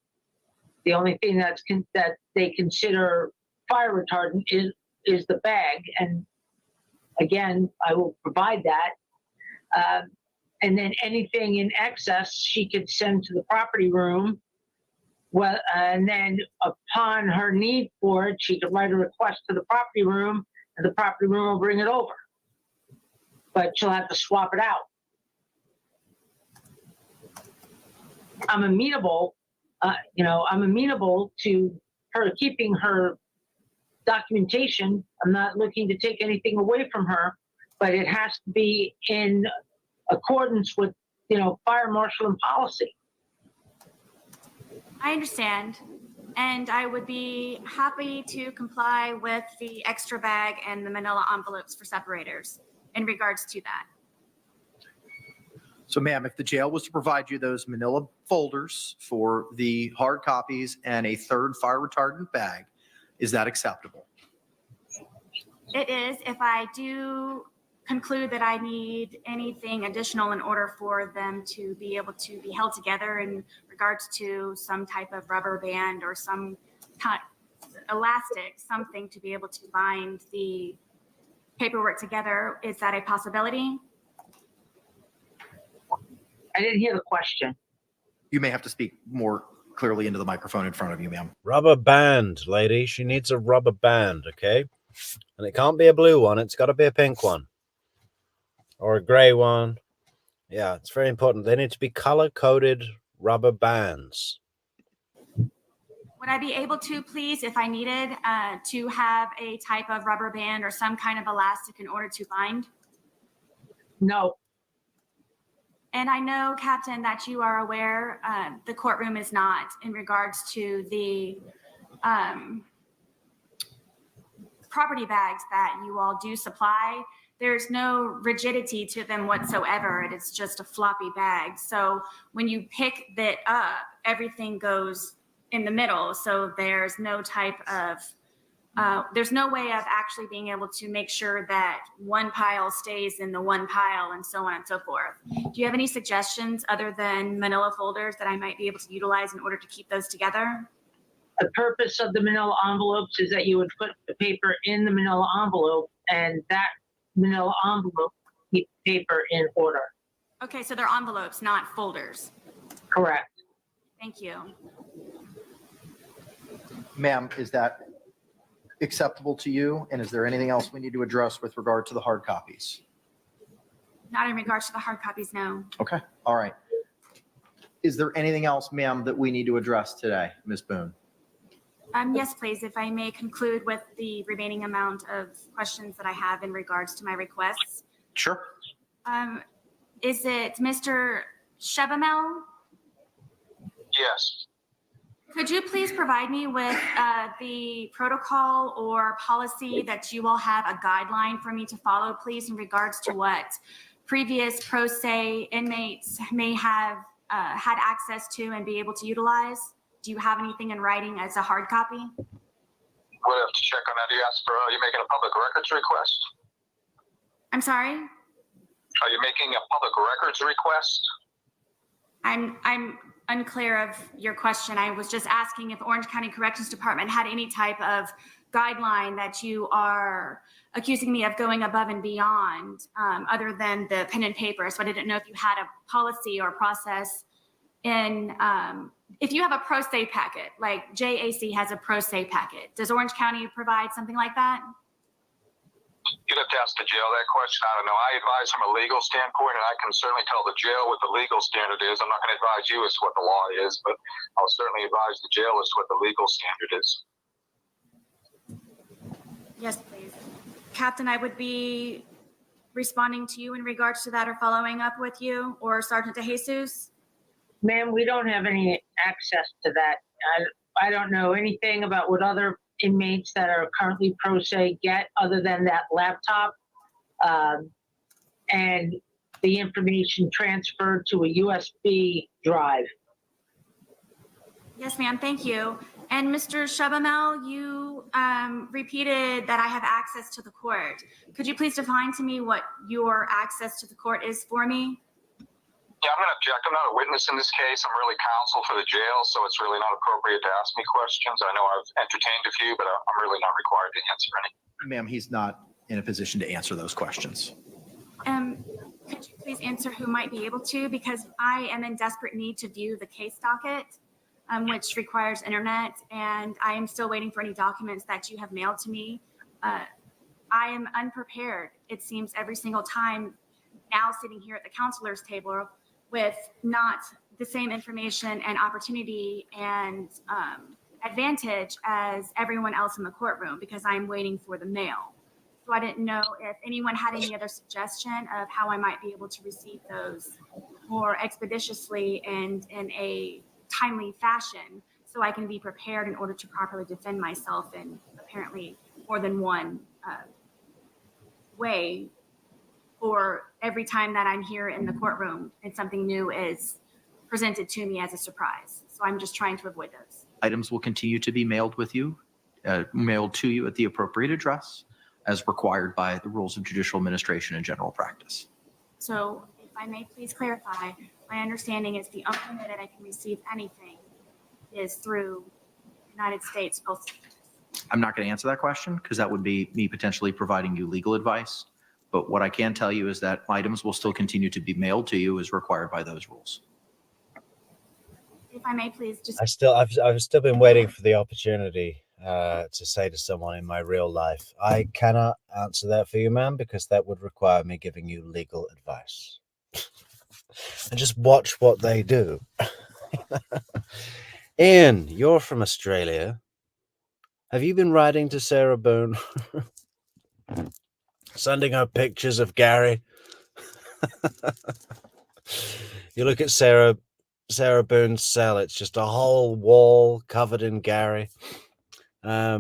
The only thing that they consider fire retardant is the bag. And again, I will provide that. And then anything in excess, she could send to the property room. Well, and then upon her need for it, she could write a request to the property room, and the property room will bring it over. But she'll have to swap it out. I'm amenable, I'm amenable to her keeping her documentation. I'm not looking to take anything away from her, but it has to be in accordance with, fire marshal and policy. I understand. And I would be happy to comply with the extra bag and the manila envelopes for separators in regards to that. So ma'am, if the jail was to provide you those manila folders for the hard copies and a third fire retardant bag, is that acceptable? It is if I do conclude that I need anything additional in order for them to be able to be held together in regards to some type of rubber band or some elastic, something to be able to bind the paperwork together. Is that a possibility? I didn't hear the question. You may have to speak more clearly into the microphone in front of you, ma'am. Rubber band, lady. She needs a rubber band, okay? And it can't be a blue one. It's got to be a pink one. Or a gray one. Yeah, it's very important. They need to be color-coded rubber bands. Would I be able to, please, if I needed, to have a type of rubber band or some kind of elastic in order to bind? No. And I know, Captain, that you are aware the courtroom is not in regards to the property bags that you all do supply. There's no rigidity to them whatsoever. It is just a floppy bag. So when you pick that up, everything goes in the middle. So there's no type of, there's no way of actually being able to make sure that one pile stays in the one pile and so on and so forth. Do you have any suggestions other than manila folders that I might be able to utilize in order to keep those together? The purpose of the manila envelopes is that you would put the paper in the manila envelope, and that manila envelope keep paper in order. Okay, so they're envelopes, not folders. Correct. Thank you. Ma'am, is that acceptable to you? And is there anything else we need to address with regard to the hard copies? Not in regards to the hard copies, no. Okay, all right. Is there anything else, ma'am, that we need to address today, Ms. Boone? Yes, please, if I may conclude with the remaining amount of questions that I have in regards to my requests. Sure. Is it Mr. Chevamel? Yes. Could you please provide me with the protocol or policy that you all have, a guideline for me to follow, please, in regards to what previous pro se inmates may have had access to and be able to utilize? Do you have anything in writing as a hard copy? We'll have to check on that. You asked for, are you making a public records request? I'm sorry? Are you making a public records request? I'm unclear of your question. I was just asking if Orange County Corrections Department had any type of guideline that you are accusing me of going above and beyond, other than the pen and paper. So I didn't know if you had a policy or process in, if you have a pro se packet, like JAC has a pro se packet. Does Orange County provide something like that? You'd have to ask the jail that question. I don't know. I advise from a legal standpoint, and I can certainly tell the jail what the legal standard is. I'm not going to advise you as to what the law is, but I'll certainly advise the jail as to what the legal standard is. Yes, please. Captain, I would be responding to you in regards to that or following up with you, or Sergeant DeJesus. Ma'am, we don't have any access to that. I don't know anything about what other inmates that are currently pro se get other than that laptop and the information transferred to a USB drive. Yes, ma'am. Thank you. And Mr. Shabamel, you repeated that I have access to the court. Could you please define to me what your access to the court is for me? Yeah, I'm going to object. I'm not a witness in this case. I'm really counsel for the jail, so it's really not appropriate to ask me questions. I know I've entertained a few, but I'm really not required to answer any. Ma'am, he's not in a position to answer those questions. Could you please answer who might be able to? Because I am in desperate need to view the case docket, which requires internet, and I am still waiting for any documents that you have mailed to me. I am unprepared, it seems, every single time now sitting here at the counselor's table with not the same information and opportunity and advantage as everyone else in the courtroom because I'm waiting for the mail. So I didn't know if anyone had any other suggestion of how I might be able to receive those more expeditiously and in a timely fashion so I can be prepared in order to properly defend myself in apparently more than one way, or every time that I'm here in the courtroom and something new is presented to me as a surprise. So I'm just trying to avoid those. Items will continue to be mailed to you at the appropriate address as required by the rules of judicial administration and general practice. So if I may please clarify, my understanding is the only way that I can receive anything is through United States Postal Service. I'm not going to answer that question because that would be me potentially providing you legal advice. But what I can tell you is that items will still continue to be mailed to you as required by those rules. If I may please just. I've still been waiting for the opportunity to say to someone in my real life, I cannot answer that for you, ma'am, because that would require me giving you legal advice. And just watch what they do. Ian, you're from Australia. Have you been writing to Sarah Boone? Sending her pictures of Gary? You look at Sarah Boone's cell, it's just a whole wall covered in Gary. Where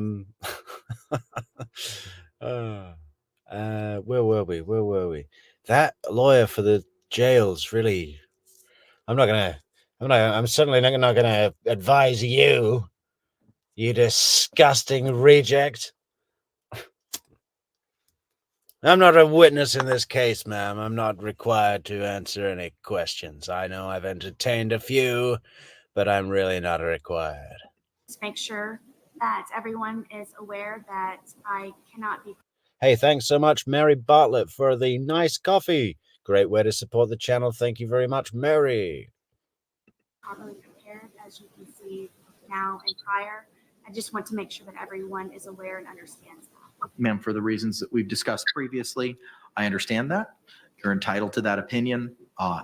were we? That lawyer for the jails really. I'm certainly not gonna advise you, you disgusting reject. I'm not a witness in this case, ma'am. I'm not required to answer any questions. I know I've entertained a few, but I'm really not required. Just make sure that everyone is aware that I cannot be. Hey, thanks so much, Mary Bartlett, for the nice coffee. Great way to support the channel. Thank you very much, Mary. Properly prepared, as you can see now and prior. I just want to make sure that everyone is aware and understands that. Ma'am, for the reasons that we've discussed previously, I understand that. You're entitled to that opinion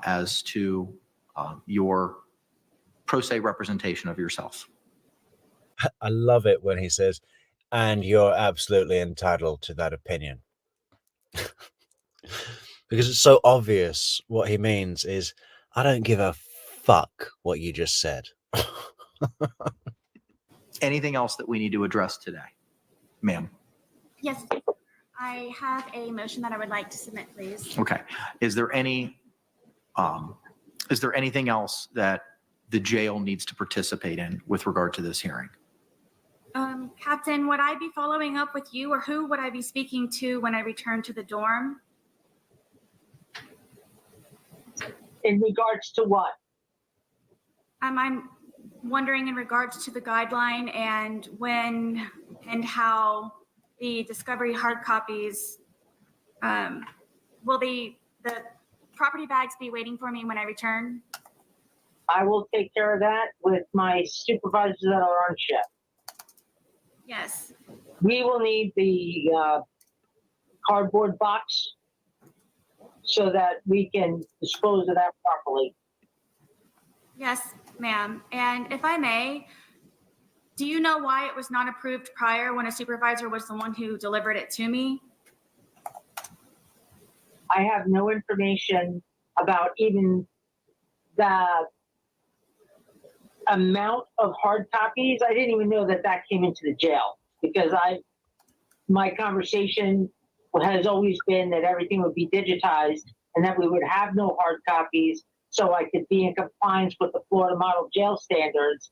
as to your pro se representation of yourself. I love it when he says, and you're absolutely entitled to that opinion. Because it's so obvious. What he means is, I don't give a fuck what you just said. Anything else that we need to address today, ma'am? Yes, I have a motion that I would like to submit, please. Okay. Is there anything else that the jail needs to participate in with regard to this hearing? Captain, would I be following up with you, or who would I be speaking to when I return to the dorm? In regards to what? I'm wondering in regards to the guideline and when and how the discovery hard copies, will the property bags be waiting for me when I return? I will take care of that with my supervisors that are on shift. Yes. We will need the cardboard box so that we can dispose of that properly. Yes, ma'am. And if I may, do you know why it was not approved prior when a supervisor was the one who delivered it to me? I have no information about even the amount of hard copies. I didn't even know that that came into the jail because my conversation has always been that everything would be digitized and that we would have no hard copies so I could be in compliance with the Florida model jail standards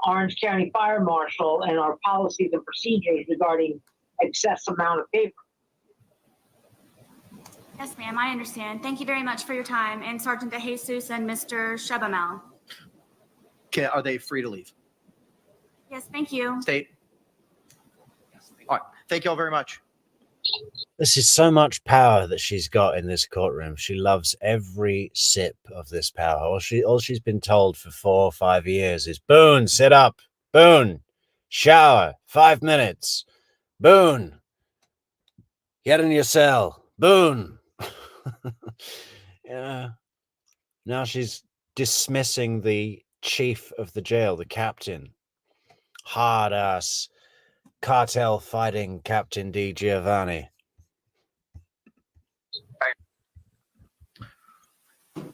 Orange County Fire Marshal and our policies and procedures regarding excess amount of paper. Yes, ma'am, I understand. Thank you very much for your time. And Sergeant DeJesus and Mr. Shabamel. Are they free to leave? Yes, thank you. State? All right. Thank you all very much. This is so much power that she's got in this courtroom. She loves every sip of this power. All she's been told for 4 or 5 years is, Boone, sit up. Boone, shower, 5 minutes. Boone, get in your cell. Boone. Yeah. Now she's dismissing the chief of the jail, the captain. Hard ass cartel fighting Captain D. Giovanni.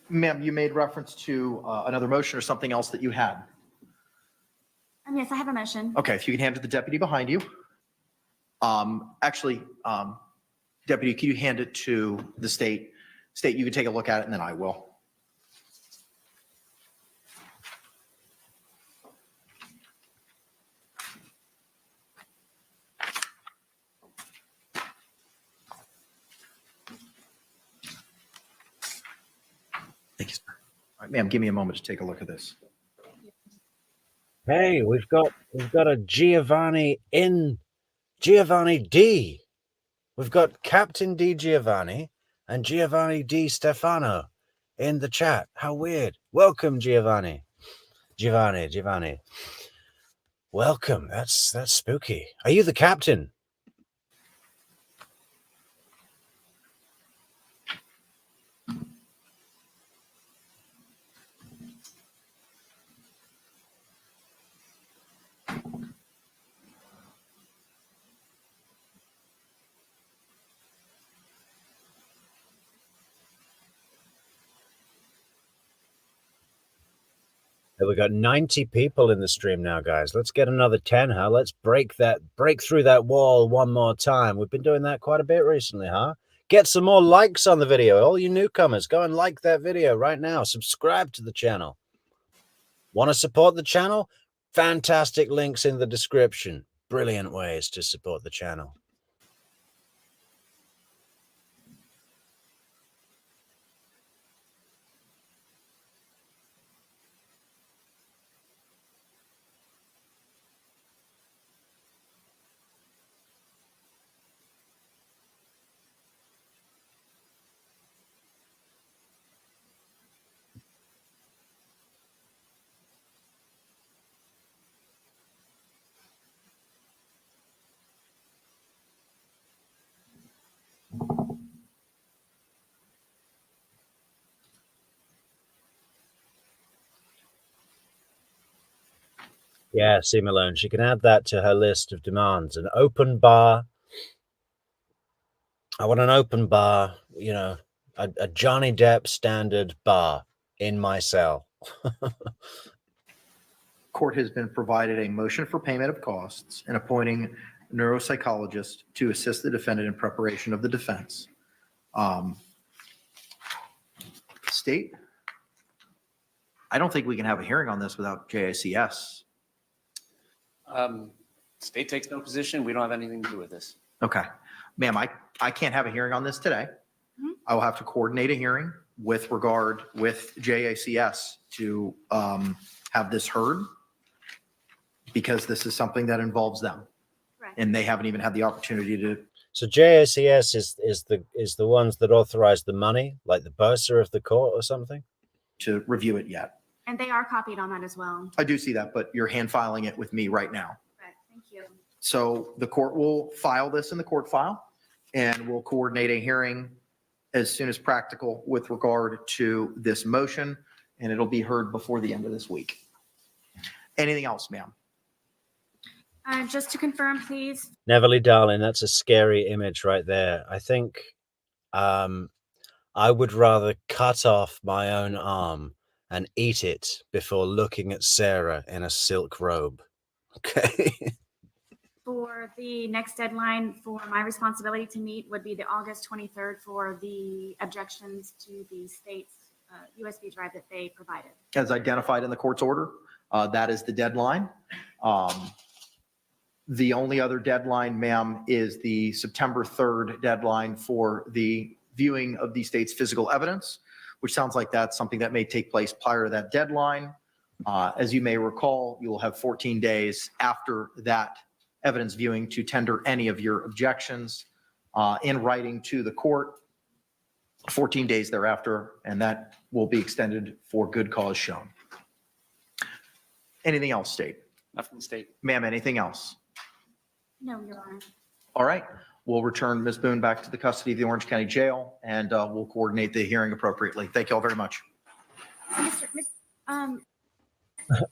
Ma'am, you made reference to another motion or something else that you had. Yes, I have a motion. Okay, if you can hand it to the deputy behind you. Actually, deputy, can you hand it to the state? State, you can take a look at it and then I will. Thank you, sir. All right, ma'am, give me a moment to take a look at this. Hey, we've got a Giovanni D. We've got Captain D. Giovanni and Giovanni D. Stefano in the chat. How weird. Welcome, Giovanni. Giovanni. Welcome. That's spooky. Are you the captain? We got 90 people in the stream now, guys. Let's get another 10, huh? Let's break through that wall one more time. We've been doing that quite a bit recently, huh? Get some more likes on the video. All you newcomers, go and like that video right now. Subscribe to the channel. Want to support the channel? Fantastic links in the description. Brilliant ways to support the channel. Yeah, C. Malone. She can add that to her list of demands. An open bar. I want an open bar, you know, a Johnny Depp standard bar in my cell. Court has been provided a motion for payment of costs and appointing a neuropsychologist to assist the defendant in preparation of the defense. State, I don't think we can have a hearing on this without JICS. State takes no position. We don't have anything to do with this. Okay. Ma'am, I can't have a hearing on this today. Mhm. I will have to coordinate a hearing with JICS to have this heard because this is something that involves them. Correct. And they haven't even had the opportunity to. So JACS is the ones that authorize the money, like the bursar of the court or something? To review it yet. And they are copied on that as well. I do see that, but you're hand filing it with me right now. Correct. Thank you. So the court will file this in the court file and we'll coordinate a hearing as soon as practical with regard to this motion, and it'll be heard before the end of this week. Anything else, ma'am? Just to confirm, please. Neverly, darling, that's a scary image right there. I think I would rather cut off my own arm and eat it before looking at Sarah in a silk robe. Okay. For the next deadline for my responsibility to meet would be the August 23rd for the objections to the state's USB drive that they provided. As identified in the court's order, That is the deadline. The only other deadline, ma'am, is the September 3rd deadline for the viewing of the state's physical evidence, which sounds like that's something that may take place prior to that deadline. As you may recall, you will have 14 days after that evidence viewing to tender any of your objections in writing to the court, 14 days thereafter, and that will be extended for good cause shown. Anything else, state? Nothing, state. Ma'am, anything else? No, Your Honor. All right, we'll return Ms. Boone back to the custody of the Orange County Jail, and we'll coordinate the hearing appropriately. Thank you all very much.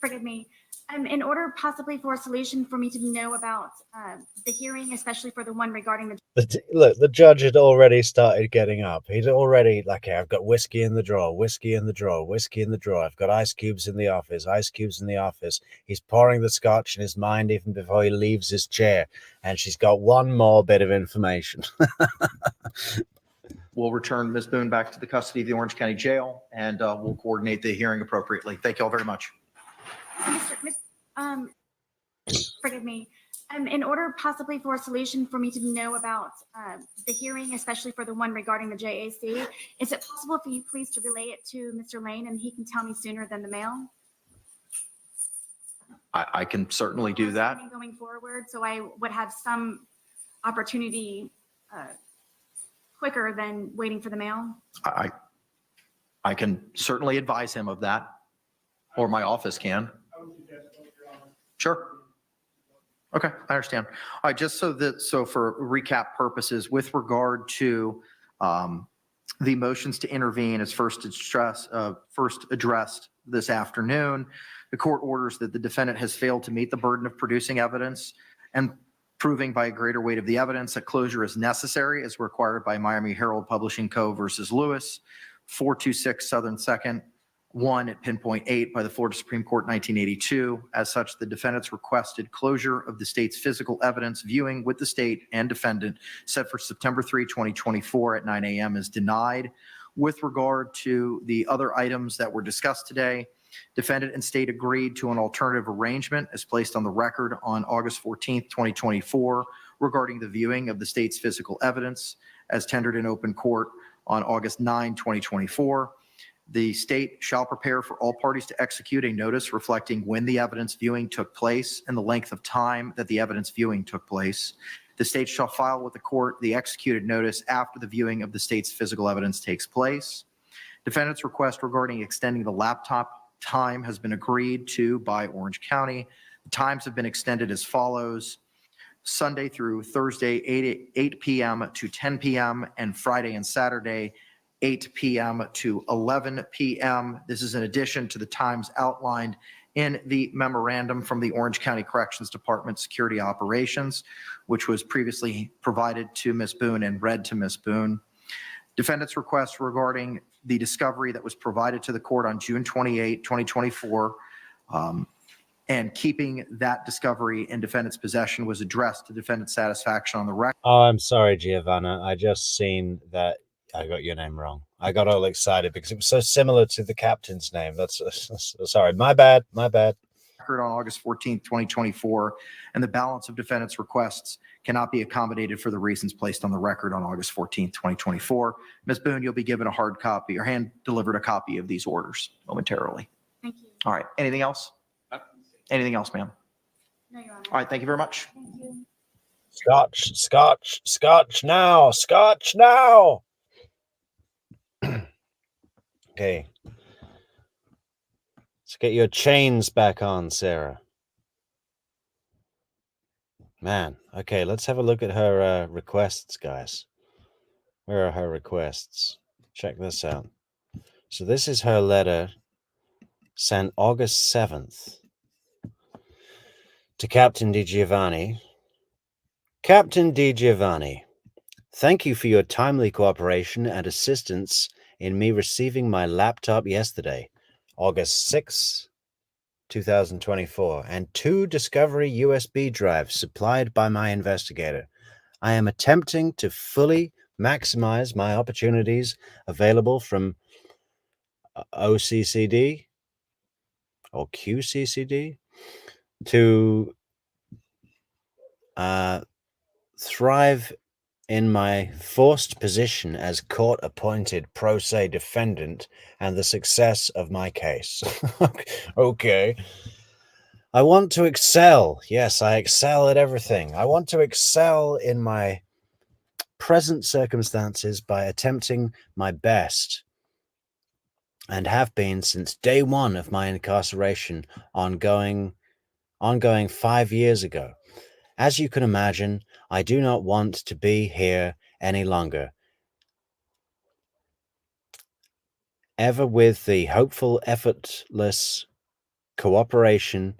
Forgive me. In order possibly for a solution for me to know about the hearing, especially for the one regarding the Look, the judge had already started getting up. He'd already, like, I've got whiskey in the drawer, whiskey in the drawer, whiskey in the drawer. I've got ice cubes in the office, ice cubes in the office. He's pouring the scotch in his mind even before he leaves his chair. And she's got one more bit of information. We'll return Ms. Boone back to the custody of the Orange County Jail, and we'll coordinate the hearing appropriately. Thank you all very much. Forgive me. In order possibly for a solution for me to know about the hearing, especially for the one regarding the JAC, is it possible for you please to relay it to Mr. Lane and he can tell me sooner than the mail? I can certainly do that. Going forward, so I would have some opportunity quicker than waiting for the mail. I can certainly advise him of that, or my office can. Sure. Okay, I understand. All right, just so for recap purposes, with regard to the motions to intervene as first addressed this afternoon, the court orders that the defendant has failed to meet the burden of producing evidence and proving by a greater weight of the evidence that closure is necessary as required by Miami Herald Publishing Co. versus Lewis, 426 Southern 2nd, 1 at pinpoint 8 by the Florida Supreme Court 1982. As such, the defendant's requested closure of the state's physical evidence viewing with the state and defendant set for September 3, 2024 at 9 a.m. is denied. With regard to the other items that were discussed today, defendant and state agreed to an alternative arrangement as placed on the record on August 14, 2024 regarding the viewing of the state's physical evidence as tendered in open court on August 9, 2024. The state shall prepare for all parties to execute a notice reflecting when the evidence viewing took place and the length of time that the evidence viewing took place. The state shall file with the court the executed notice after the viewing of the state's physical evidence takes place. Defendant's request regarding extending the laptop time has been agreed to by Orange County. The times have been extended as follows: Sunday through Thursday, 8 p.m. to 10 p.m., and Friday and Saturday, 8 p.m. to 11 p.m. This is in addition to the times outlined in the memorandum from the Orange County Corrections Department Security Operations, which was previously provided to Ms. Boone and read to Ms. Boone. Defendant's request regarding the discovery that was provided to the court on June 28, 2024, and keeping that discovery in defendant's possession was addressed to defendant's satisfaction on the record. Oh, I'm sorry, Giovanna. I just seen that I got your name wrong. I got all excited because it was so similar to the captain's name. That's sorry. My bad. On August 14th, 2024, and the balance of defendant's requests cannot be accommodated for the reasons placed on the record on August 14th, 2024. Ms. Boone, you'll be given a hard copy or hand-delivered a copy of these orders momentarily. Thank you. All right. Anything else? Anything else, ma'am? No, Your Honor. All right. Thank you very much. Thank you. Scotch now. Okay. Let's get your chains back on, Sarah. Man, okay, let's have a look at her requests, guys. Where are her requests? Check this out. So this is her letter sent August 7th to Captain DiGiovanni. Captain DiGiovanni, thank you for your timely cooperation and assistance in me receiving my laptop yesterday, August 6, 2024, and 2 Discovery USB drives supplied by my investigator. I am attempting to fully maximize my opportunities available from OCCD, or QCCD to thrive in my forced position as court-appointed pro se defendant and the success of my case. Okay. I want to excel. Yes, I excel at everything. I want to excel in my present circumstances by attempting my best, and have been since day one of my incarceration, ongoing 5 years ago. As you can imagine, I do not want to be here any longer. Ever with the hopeful, effortless cooperation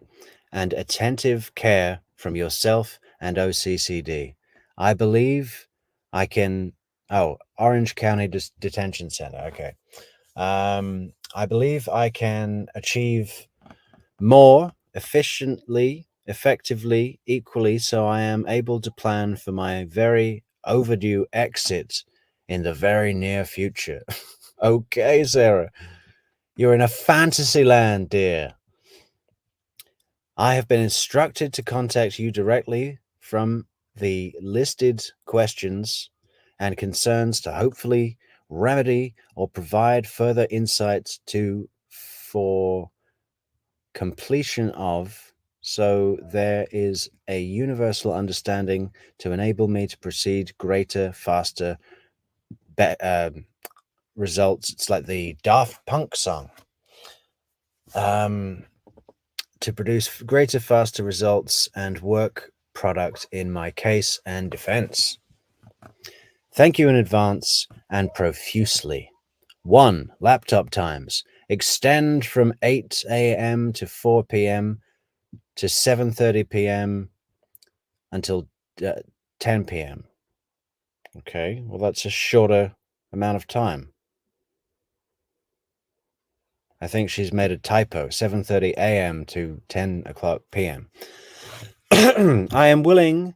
and attentive care from yourself and OCCD, I believe I can. Oh, Orange County Detention Center. Okay. I believe I can achieve more efficiently, effectively, equally, so I am able to plan for my very overdue exit in the very near future. Okay, Sarah. You're in a fantasy land, dear. I have been instructed to contact you directly from the listed questions and concerns to hopefully remedy or provide further insights to for completion of, so there is a universal understanding to enable me to proceed greater, faster results. It's like the Daft Punk song. To produce greater, faster results and work product in my case and defense. Thank you in advance and profusely. 1. Laptop times. Extend from 8 a.m. to 4 p.m. to 7:30 p.m. until 10 p.m. Okay, well, that's a shorter amount of time. I think she's made a typo, 7:30 a.m. to 10 o'clock p.m. I am willing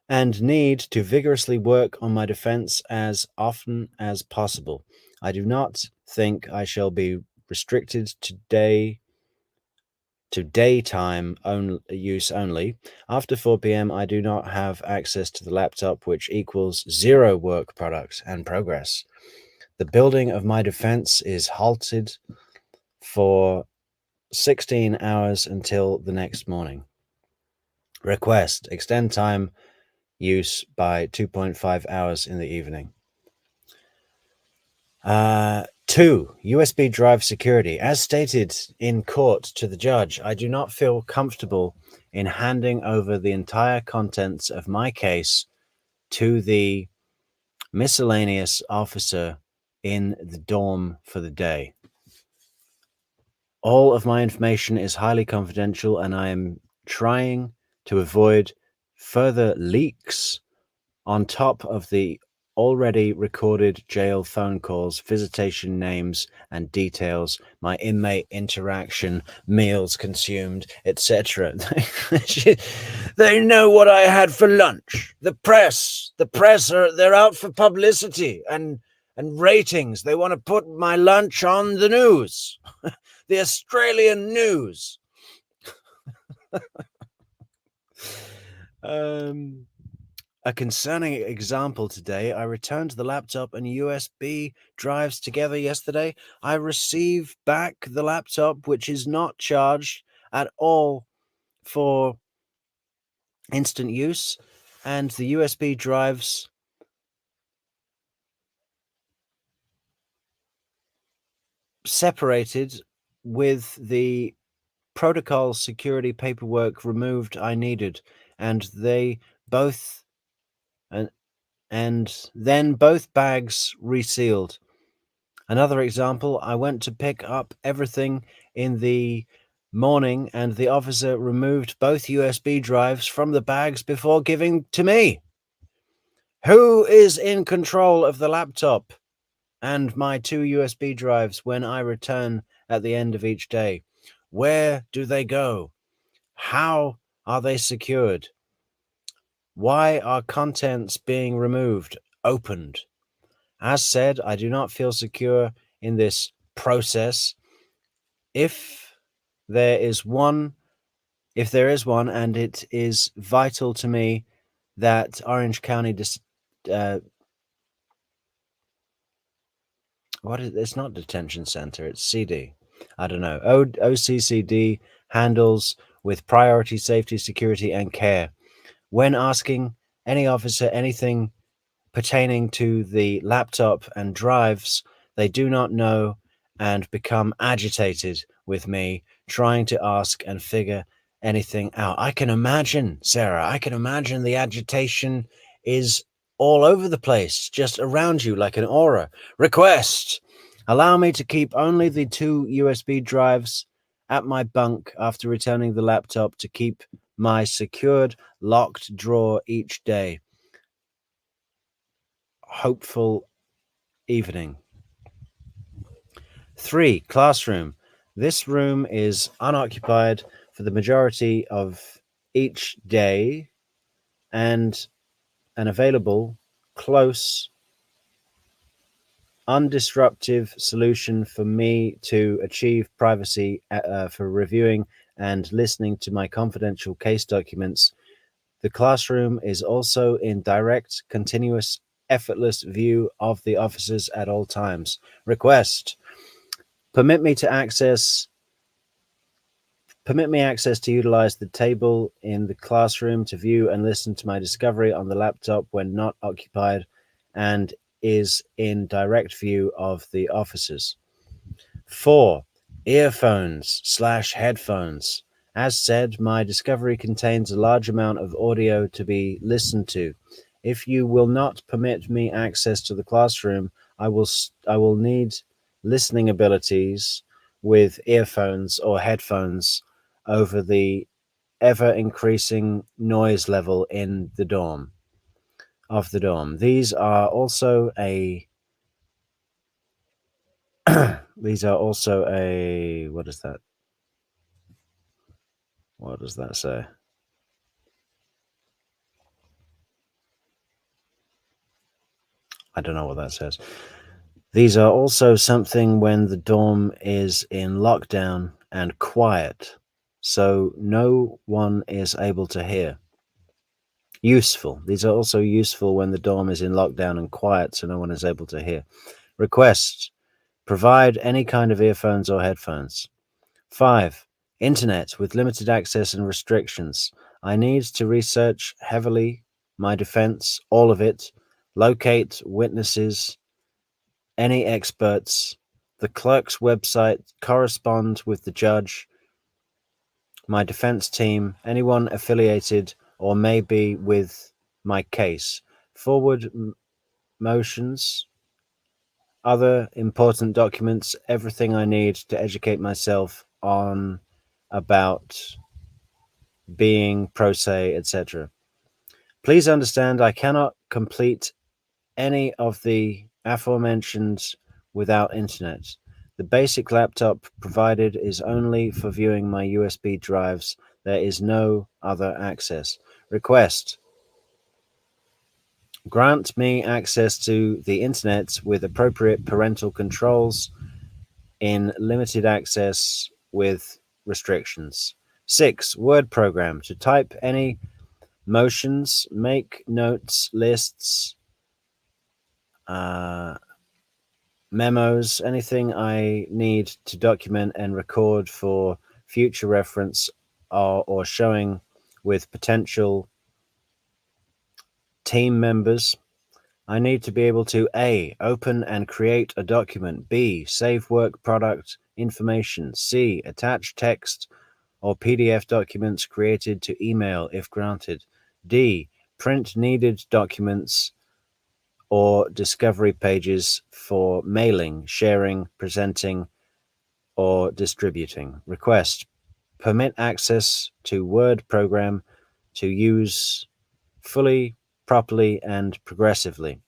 and need to vigorously work on my defense as often as possible. I do not think I shall be restricted to daytime use only. After 4 p.m., I do not have access to the laptop, which equals 0 work product and progress. The building of my defense is halted for 16 hours until the next morning. Request, extend time use by 2.5 hours in the evening. 2. USB drive security. As stated in court to the judge, I do not feel comfortable in handing over the entire contents of my case to the miscellaneous officer in the dorm for the day. All of my information is highly confidential, and I am trying to avoid further leaks on top of the already recorded jail phone calls, visitation names and details, my inmate interaction, meals consumed, etc. They know what I had for lunch. The press they're out for publicity and ratings. They want to put my lunch on the news. The Australian news. A concerning example today. I returned the laptop and USB drives together yesterday. I received back the laptop, which is not charged at all for instant use, and the USB drives separated with the protocol security paperwork removed I needed, and they both and then both bags resealed. Another example, I went to pick up everything in the morning and the officer removed both USB drives from the bags before giving to me. Who is in control of the laptop and my 2 USB drives when I return at the end of each day? Where do they go? How are they secured? Why are contents being removed, opened? As said, I do not feel secure in this process. If there is one, if there is one, and it is vital to me that Orange County it's not detention center, it's CD. I don't know. OCCD handles with priority safety, security, and care. When asking any officer anything pertaining to the laptop and drives, they do not know and become agitated with me trying to ask and figure anything out. I can imagine, Sarah, I can imagine the agitation is all over the place, just around you like an aura. Request! Allow me to keep only the 2 USB drives at my bunk after returning the laptop to keep my secured, locked drawer each day. Hopeful evening. 3. Classroom. This room is unoccupied for the majority of each day and an available, close, undisruptive solution for me to achieve privacy for reviewing and listening to my confidential case documents. The classroom is also in direct, continuous, effortless view of the officers at all times. Request. Permit me access to utilize the table in the classroom to view and listen to my discovery on the laptop when not occupied and is in direct view of the officers. 4. Earphones/headphones. As said, my discovery contains a large amount of audio to be listened to. If you will not permit me access to the classroom, I will need listening abilities with earphones or headphones over the ever-increasing noise level in the dorm. These are also a what is that? What does that say? I don't know what that says. These are also something when the dorm is in lockdown and quiet, so no one is able to hear. Useful. These are also useful when the dorm is in lockdown and quiet, so no one is able to hear. Request. Provide any kind of earphones or headphones. 5. Internet with limited access and restrictions. I need to research heavily my defense, all of it, locate witnesses, any experts, the clerk's website, correspond with the judge, my defense team, anyone affiliated or maybe with my case, forward motions, other important documents, everything I need to educate myself on about being pro se, etc. Please understand I cannot complete any of the aforementioned without internet. The basic laptop provided is only for viewing my USB drives. There is no other access. Request. Grant me access to the internet with appropriate parental controls in limited access with restrictions. 6. Word program to type any motions, make notes, lists, memos, anything I need to document and record for future reference or showing with potential team members. I need to be able to A. Open and create a document. B. Save work product information. C. Attach text or PDF documents created to email if granted. D. Print needed documents or discovery pages for mailing, sharing, presenting, or distributing. Request. Permit access to Word program to use fully, properly, and progressively.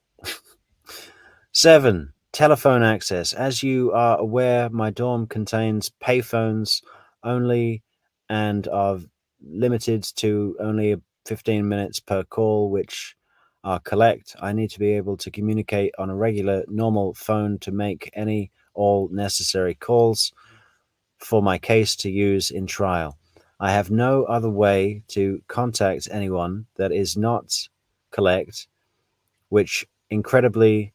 7. Telephone access. As you are aware, my dorm contains payphones only and are limited to only 15 minutes per call, which are collect. I need to be able to communicate on a regular, normal phone to make any all necessary calls. for my case to use in trial. I have no other way to contact anyone that is not collect, which incredibly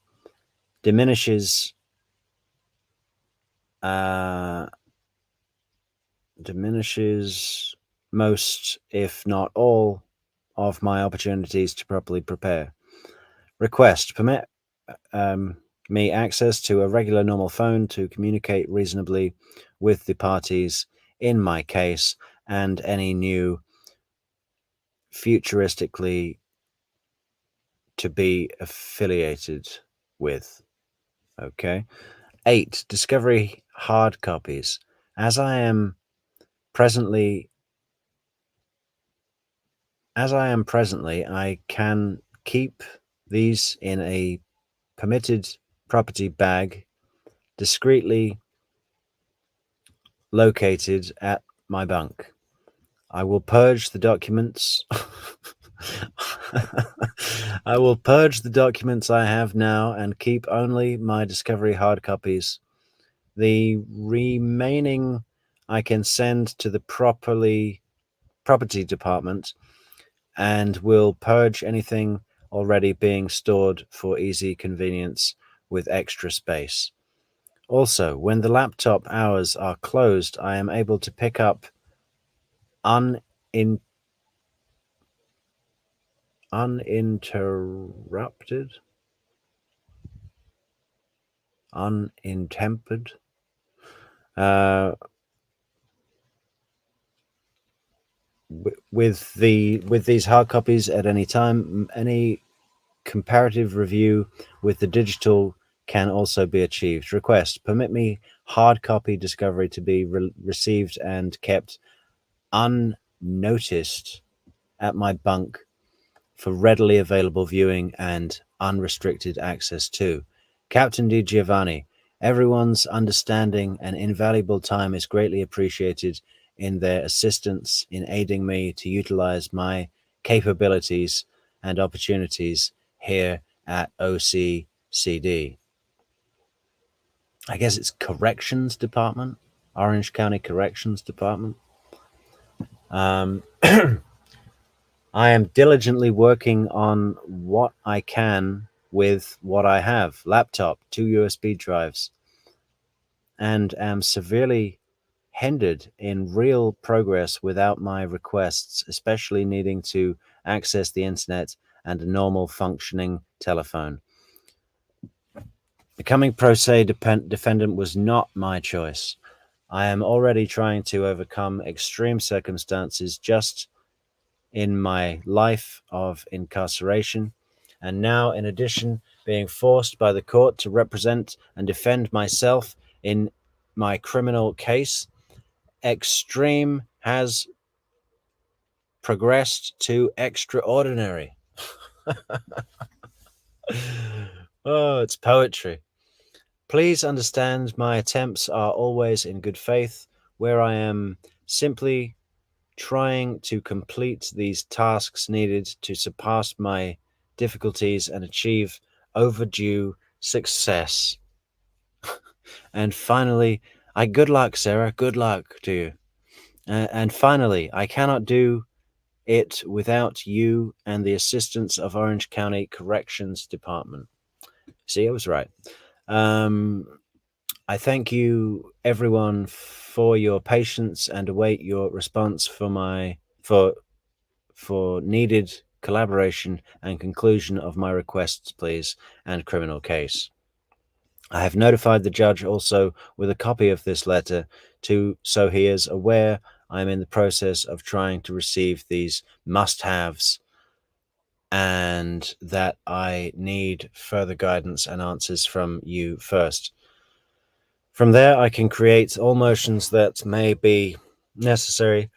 diminishes most, if not all, of my opportunities to properly prepare. Request, permit me access to a regular normal phone to communicate reasonably with the parties in my case and any new futuristically to be affiliated with. Okay. 8. Discovery hard copies. As I am presently, I can keep these in a permitted property bag discreetly located at my bunk. I will purge the documents. I will purge the documents I have now and keep only my discovery hard copies. The remaining I can send to the property department and will purge anything already being stored for easy convenience with extra space. Also, when the laptop hours are closed, I am able to pick up uninterrupted untempered with these hard copies at any time. Any comparative review with the digital can also be achieved. Request, permit me hard copy discovery to be received and kept unnoticed at my bunk for readily available viewing and unrestricted access to. Captain Di Giovanni, everyone's understanding and invaluable time is greatly appreciated in their assistance in aiding me to utilize my capabilities and opportunities here at OCCD. I guess it's Corrections Department, Orange County Corrections Department. I am diligently working on what I can with what I have. Laptop, 2 USB drives, and am severely hindered in real progress without my requests, especially needing to access the internet and a normal functioning telephone. Becoming pro se defendant was not my choice. I am already trying to overcome extreme circumstances just in my life of incarceration, and now, in addition, being forced by the court to represent and defend myself in my criminal case. Extreme has progressed to extraordinary. Oh, it's poetry. Please understand my attempts are always in good faith, where I am simply trying to complete these tasks needed to surpass my difficulties and achieve overdue success. And finally, good luck, Sarah. Good luck to you. And finally, I cannot do it without you and the assistance of Orange County Corrections Department. See, I was right. I thank you, everyone, for your patience and await your response for needed collaboration and conclusion of my requests, please, and criminal case. I have notified the judge also with a copy of this letter so he is aware I am in the process of trying to receive these must-haves and that I need further guidance and answers from you first. From there, I can create all motions that may be necessary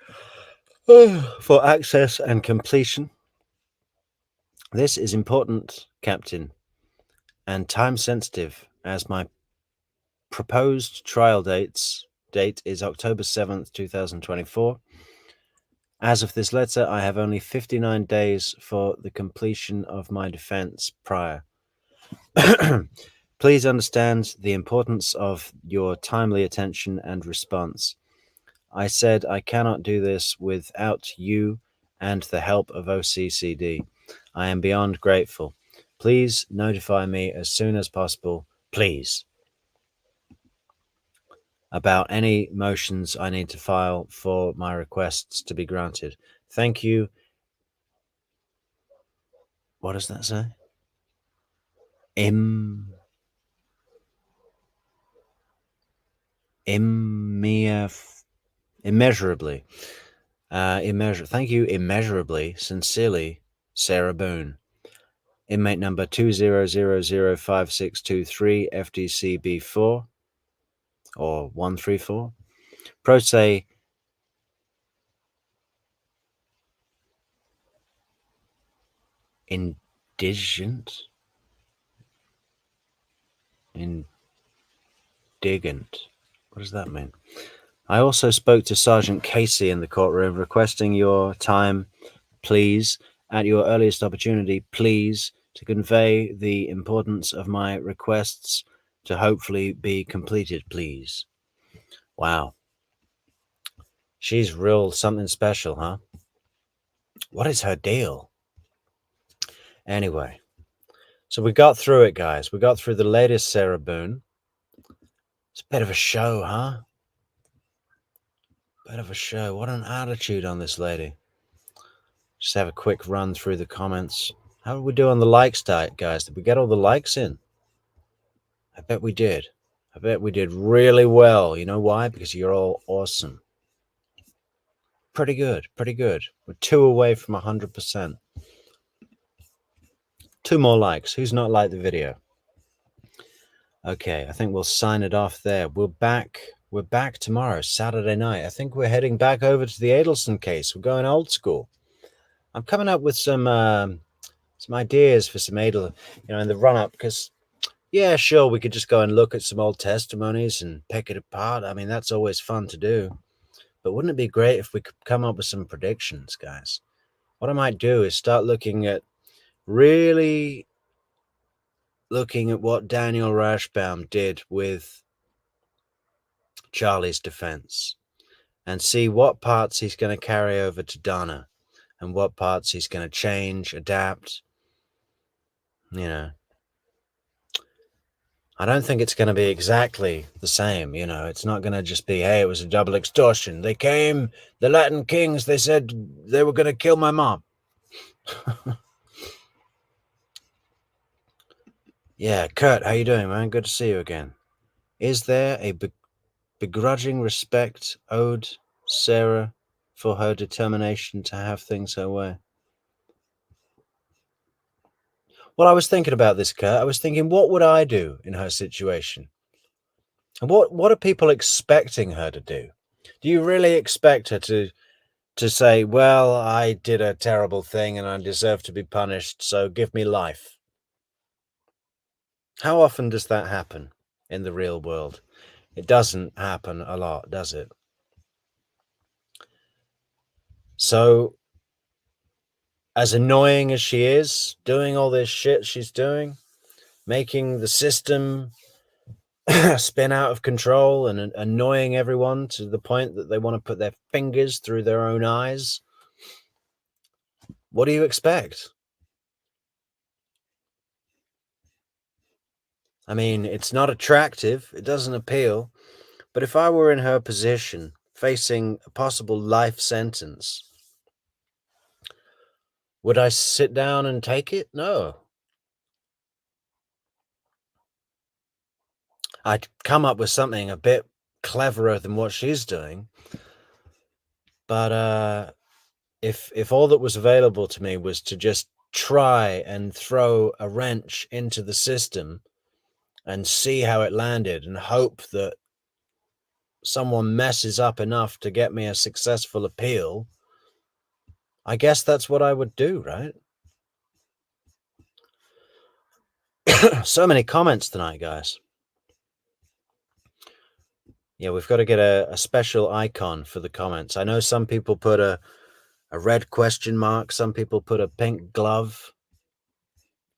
for access and completion. This is important, Captain, and time sensitive, as my proposed trial date is October 7th, 2024. As of this letter, I have only 59 days for the completion of my defense prior. Please understand the importance of your timely attention and response. I said I cannot do this without you and the help of OCCD. I am beyond grateful. Please notify me as soon as possible, please, about any motions I need to file for my requests to be granted. Thank you. What does that say? Immeasurably. Thank you immeasurably, sincerely, Sarah Boone. Inmate number 20005623 FDCB4 or 134. Pro se indigent. What does that mean? I also spoke to Sergeant Casey in the courtroom requesting your time, please, at your earliest opportunity, please, to convey the importance of my requests to hopefully be completed, please. Wow. She's real something special, huh? What is her deal? Anyway, so we got through it, guys. We got through the latest Sarah Boone. It's a bit of a show, huh? Bit of a show. What an attitude on this lady. Just have a quick run through the comments. How did we do on the likes, guys? Did we get all the likes in? I bet we did. I bet we did really well. You know why? Because you're all awesome. Pretty good. Pretty good. We're 2 away from 100%. 2 more likes. Who's not liked the video? Okay, I think we'll sign it off there. We're back tomorrow, Saturday night. I think we're heading back over to the Adelson case. We're going old school. I'm coming up with some ideas for some Adel, in the run-up, because, yeah, sure, we could just go and look at some old testimonies and pick it apart. I mean, that's always fun to do. But wouldn't it be great if we could come up with some predictions, guys? What I might do is start looking at what Daniel Rashbaum did with Charlie's defense and see what parts he's going to carry over to Donna and what parts he's going to change, adapt. I don't think it's going to be exactly the same. It's not going to just be, hey, it was a double extortion. They came, the Latin kings, they said they were going to kill my mom. Yeah, Kurt, how you doing, man? Good to see you again. Is there a begrudging respect owed Sarah for her determination to have things her way? Well, I was thinking about this, Kurt. I was thinking, what would I do in her situation? And what are people expecting her to do? Do you really expect her to say, well, I did a terrible thing and I deserve to be punished, so give me life? How often does that happen in the real world? It doesn't happen a lot, does it? So, as annoying as she is, doing all this shit she's doing, making the system spin out of control and annoying everyone to the point that they want to put their fingers through their own eyes, what do you expect? I mean, it's not attractive. It doesn't appeal. But if I were in her position, facing a possible life sentence, would I sit down and take it? No. I'd come up with something a bit cleverer than what she's doing. But if all that was available to me was to just try and throw a wrench into the system and see how it landed and hope that someone messes up enough to get me a successful appeal, I guess that's what I would do, right? So many comments tonight, guys. Yeah, we've got to get a special icon for the comments. I know some people put a red question mark. Some people put a pink glove.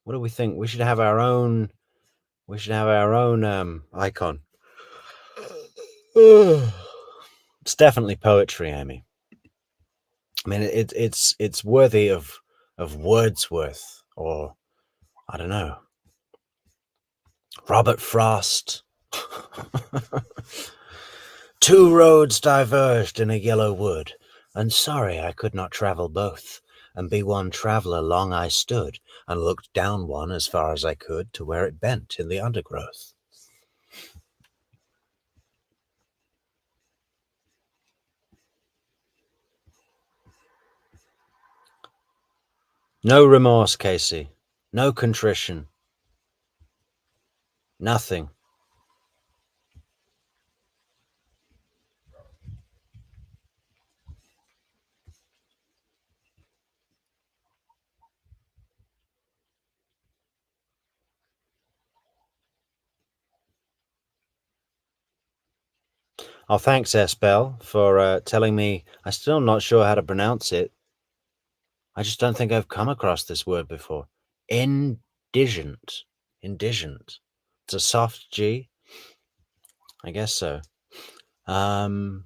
What do we think? We should have our own. We should have our own icon. It's definitely poetry, Amy. I mean, it's worthy of Wordsworth, or I don't know, Robert Frost. Two roads diverged in a yellow wood, and sorry I could not travel both, and be one traveller long I stood, and looked down one as far as I could to where it bent in the undergrowth. No remorse, Casey. No contrition. Nothing. Oh, thanks, Esbel, for telling me. I'm still not sure how to pronounce it. I just don't think I've come across this word before. Indigent. Indigent. It's a soft G. I guess so. The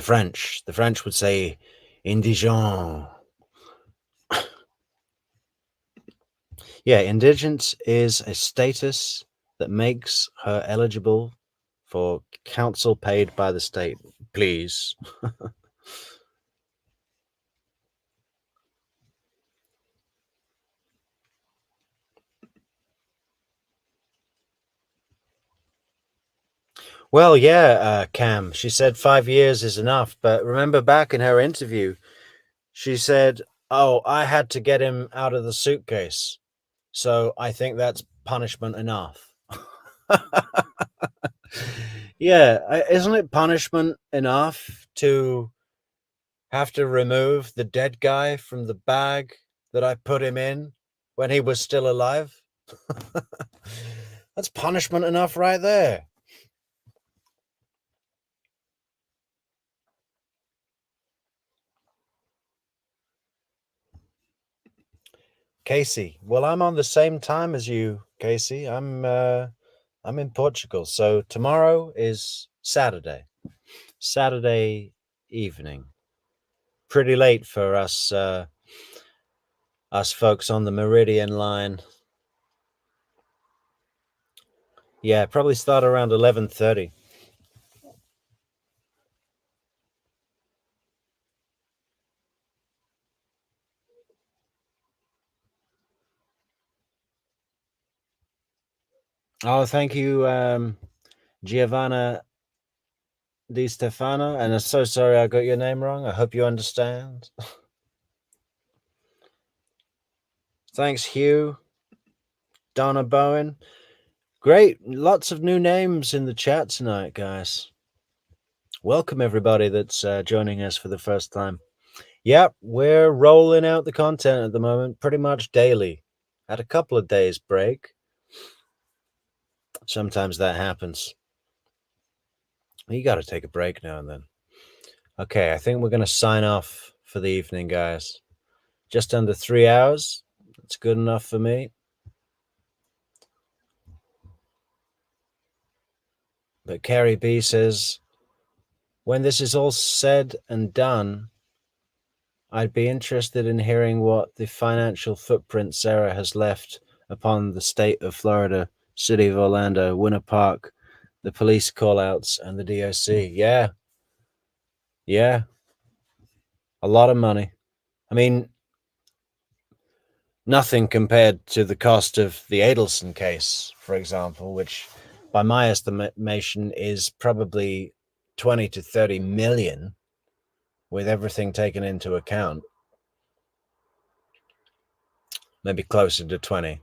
French would say indigent. Yeah, indigent is a status that makes her eligible for counsel paid by the state. Please. Well, yeah, Cam, she said 5 years is enough, but remember back in her interview, she said, oh, I had to get him out of the suitcase, so I think that's punishment enough. Yeah, isn't it punishment enough to have to remove the dead guy from the bag that I put him in when he was still alive? That's punishment enough right there. Casey, well, I'm on the same time as you, Casey. I'm in Portugal, so tomorrow is Saturday evening. Pretty late for us folks on the Meridian line. Yeah, probably start around 11:30. Oh, thank you, Giovanna Di Stefano, and I'm so sorry I got your name wrong. I hope you understand. Thanks, Hugh. Donna Bowen. Great. Lots of new names in the chat tonight, guys. Welcome, everybody that's joining us for the first time. Yep, we're rolling out the content at the moment pretty much daily. Had a couple of days break. Sometimes that happens. You got to take a break now and then. Okay, I think we're going to sign off for the evening, guys. Just under 3 hours. That's good enough for me. But Carrie B says, when this is all said and done, I'd be interested in hearing what the financial footprint Sarah has left upon the state of Florida, city of Orlando, Winter Park, the police callouts, and the DOC. Yeah. A lot of money. I mean, nothing compared to the cost of the Adelson case, for example, which by my estimation is probably 20 to 30 million with everything taken into account. Maybe closer to 20.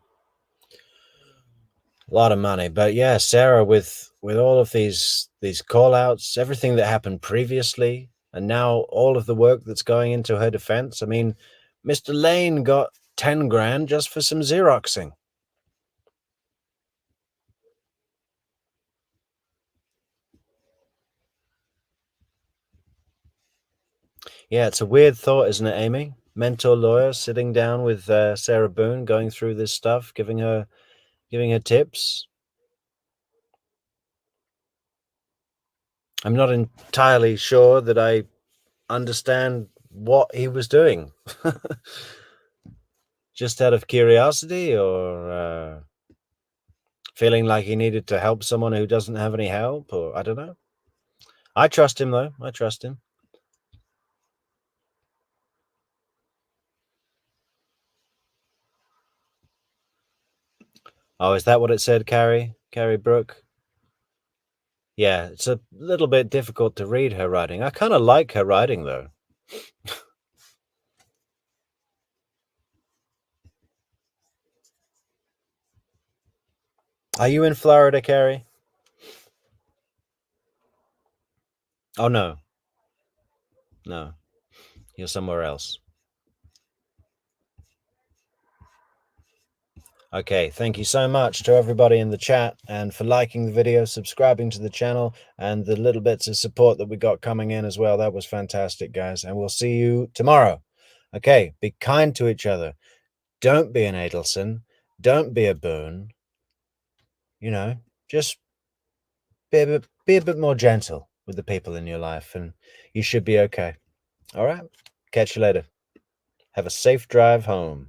A lot of money. But yeah, Sarah, with all of these call outs, everything that happened previously, and now all of the work that's going into her defense. I mean, Mr. Lane got 10 grand just for some Xeroxing. Yeah, it's a weird thought, isn't it, Amy? Mentor lawyer sitting down with Sarah Boone, going through this stuff, giving her tips. I'm not entirely sure that I understand what he was doing. Just out of curiosity, or feeling like he needed to help someone who doesn't have any help, or I don't know. I trust him, though. I trust him. Oh, is that what it said, Carrie? Carrie Brooke? Yeah, it's a little bit difficult to read her writing. I kind of like her writing, though. Are you in Florida, Carrie? Oh, no. No. You're somewhere else. Okay, thank you so much to everybody in the chat and for liking the video, subscribing to the channel, and the little bits of support that we got coming in as well. That was fantastic, guys. And we'll see you tomorrow. Okay, be kind to each other. Don't be an Adelson. Don't be a Boone. You know, just be a bit more gentle with the people in your life, and you should be okay. All right? Catch you later. Have a safe drive home.